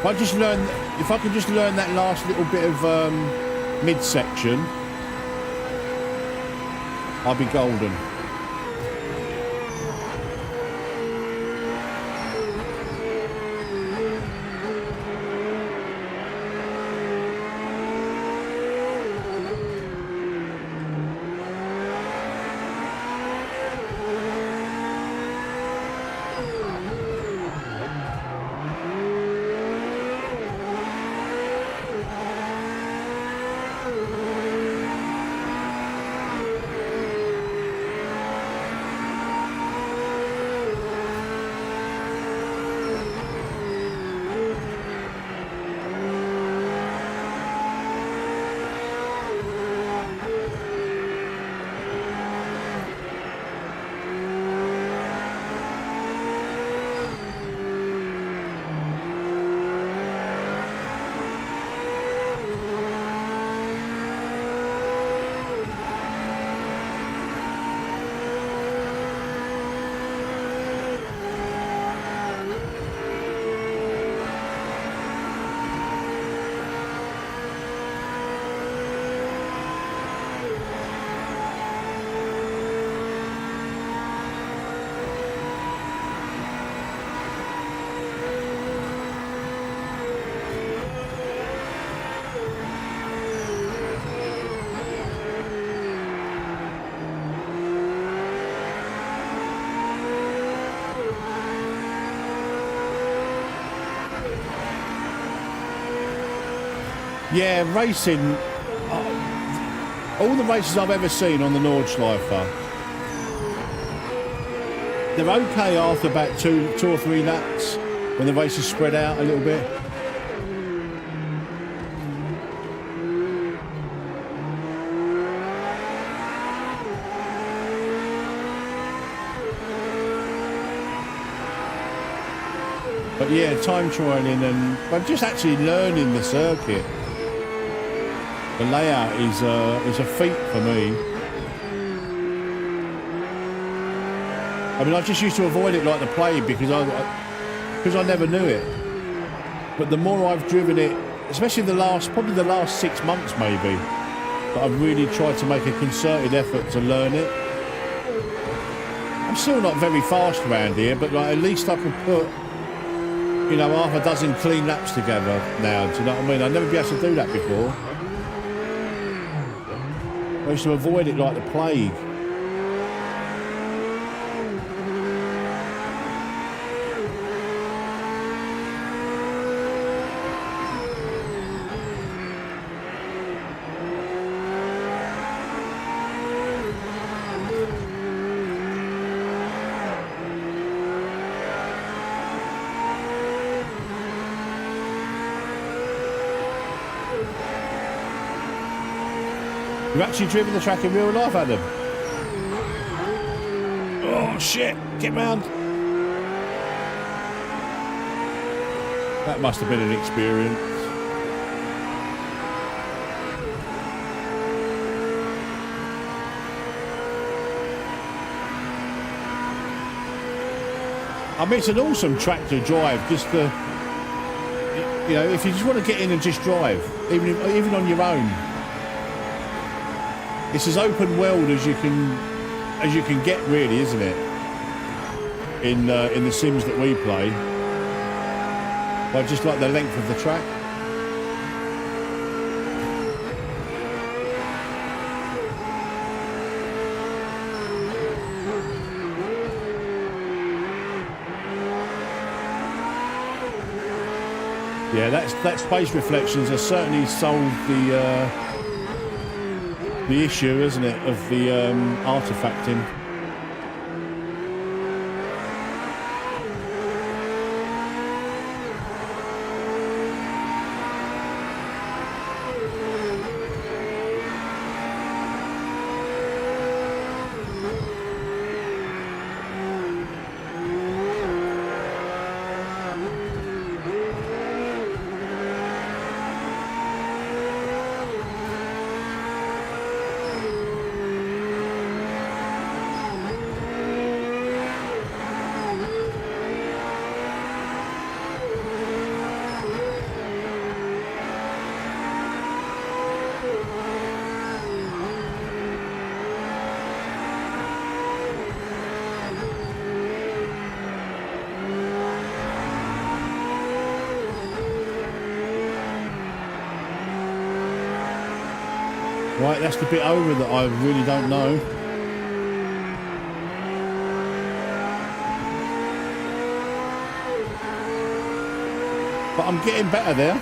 If I could just learn that last little bit of midsection, I'll be golden. Yeah, racing. All the races I've ever seen on the Nordschleife, they're okay after about two or three laps when the race is spread out a little bit. But yeah, time trialing and I'm just actually learning the circuit. The layout is a feat for me. I mean, I just used to avoid it like the plague because I never knew it. But the more I've driven it, especially probably the last 6 months maybe, that I've really tried to make a concerted effort to learn it. I'm still not very fast around here, but like, at least I can put, you know, half a dozen clean laps together now. Do you know what I mean? I'd never be able to do that before. I used to avoid it like the plague. You've actually driven the track in real life, Adam? Oh, shit. Get round. That must have been an experience. I mean, it's an awesome track to drive, just to, you know, if you just want to get in and just drive, even on your own. It's as open world as you can get, really, isn't it? In the sims that we play. I just like the length of the track. Yeah, that space reflections has certainly solved the issue, isn't it, of the artifacting. Right, that's the bit over that I really don't know. But I'm getting better there.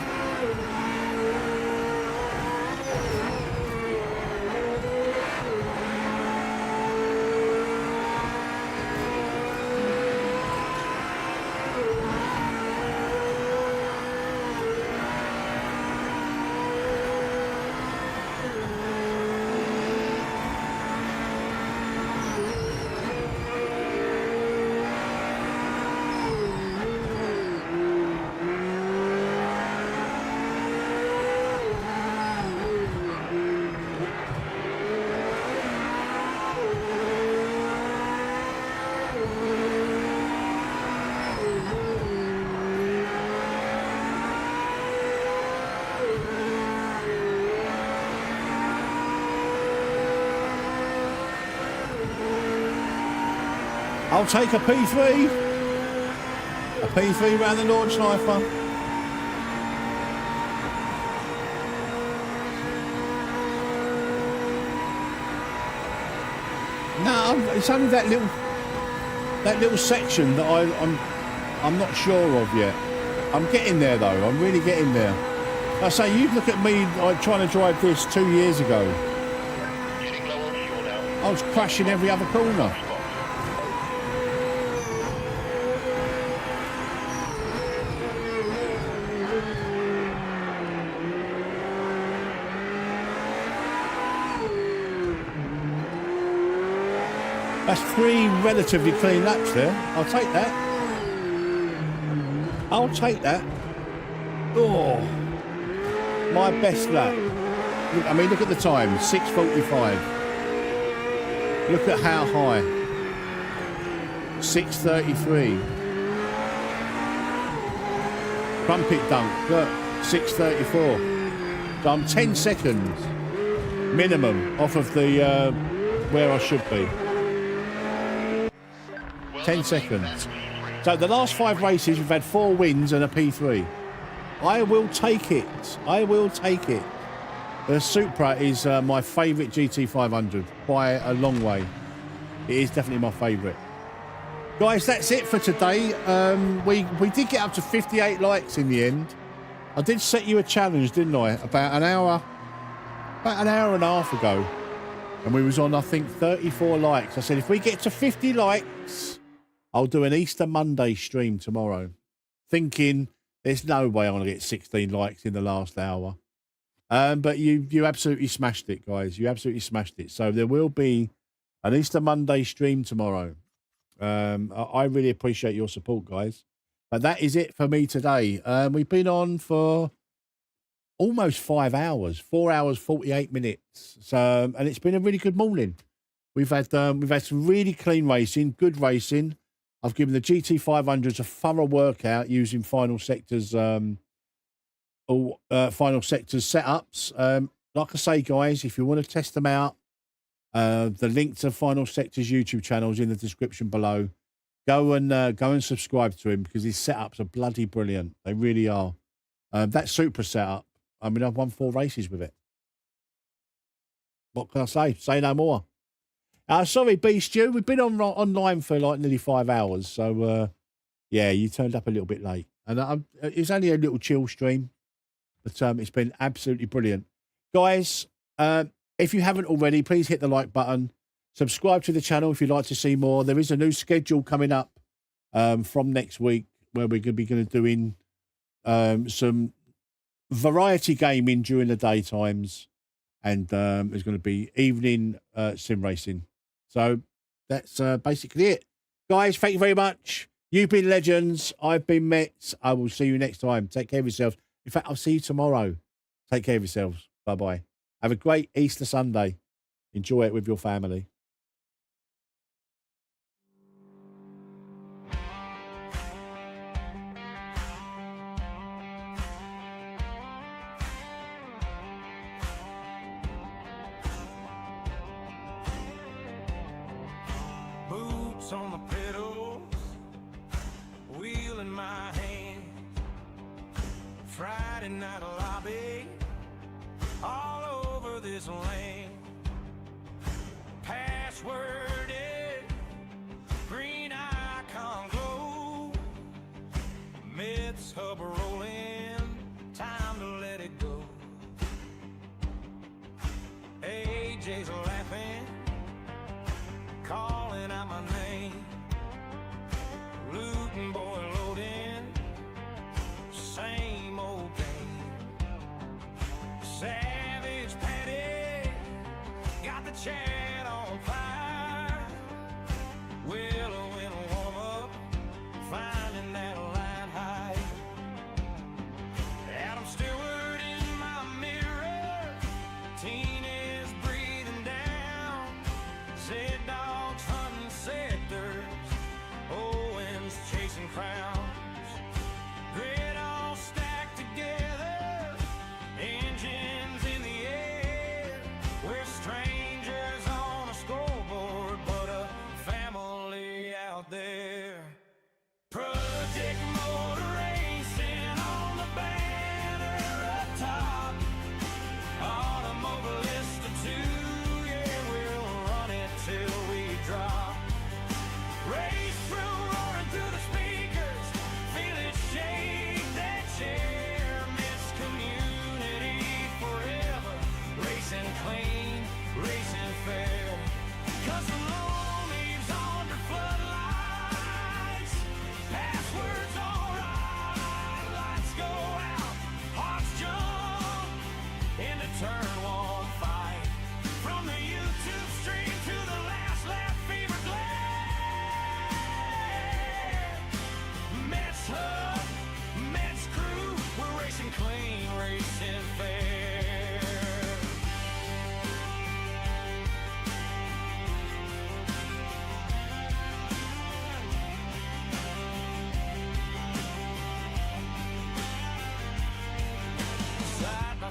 I'll take a P3. A P3 round the Nordschleife. No, it's only that little section that I'm not sure of yet. I'm getting there though. I'm really getting there. I say, you look at me like trying to drive this 2 years ago. Getting low on fuel now. I was crashing every other corner. That's 3 relatively clean laps there. I'll take that. I'll take that. Oh, my best lap. Look, I mean, look at the time, 6:45. Look at how high. 6:33. Crumpet dunk, look, 6:34. So I'm 10 seconds minimum off of the where I should be. 10 seconds. So the last 5 races, we've had 4 wins and a P3. I will take it. I will take it. The Supra is my favourite GT500 by a long way. It is definitely my favourite. Guys, that's it for today. We did get up to 58 likes in the end. I did set you a challenge, didn't I? About an hour and a half ago. And we was on, I think, 34 likes. I said, if we get to 50 likes, I'll do an Easter Monday stream tomorrow. Thinking, there's no way I'm going to get 16 likes in the last hour. But you absolutely smashed it, guys. You absolutely smashed it. So there will be an Easter Monday stream tomorrow. I really appreciate your support, guys. But that is it for me today. We've been on for almost 5 hours, 4 hours, 48 minutes. So, and it's been a really good morning. We've had some really clean racing, good racing. I've given the GT500s a thorough workout using Final Sector's setups. Like I say, guys, if you want to test them out, the link to Final Sector's YouTube channel is in the description below. Go and subscribe to him because his setups are bloody brilliant. They really are. That Supra setup, I mean, I've won 4 races with it. What can I say? Say no more. Sorry, B Stew. We've been online for like nearly 5 hours. So, yeah, you turned up a little bit late. And it's only a little chill stream. But it's been absolutely brilliant. Guys, if you haven't already, please hit the like button. Subscribe to the channel if you'd like to see more. There is a new schedule coming up from next week where we're going to be doing some variety gaming during the daytimes. And there's going to be evening sim racing. So that's basically it. Guys, thank you very much. You've been legends. I've been Metz. I will see you next time. Take care of yourselves. In fact, I'll see you tomorrow. Take care of yourselves. Bye-bye. Have a great Easter Sunday. Enjoy it with your family. Boots on the pedals, wheel in my hand. Friday night lobby, all over this land. Password is green icon glow. Metz hub rolling, time to let it go. AJ's laughing, calling out my name. Looting boy loading, same old game. Savage Patty got the chat on fire. Willow in a warm up, finding that line high. Adam Stewart in my mirror, Tina's breathing down.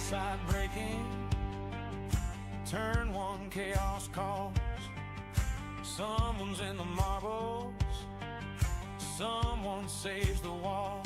inside braking. Turn one, chaos calls. Someone's in the marbles. Someone saves the wall.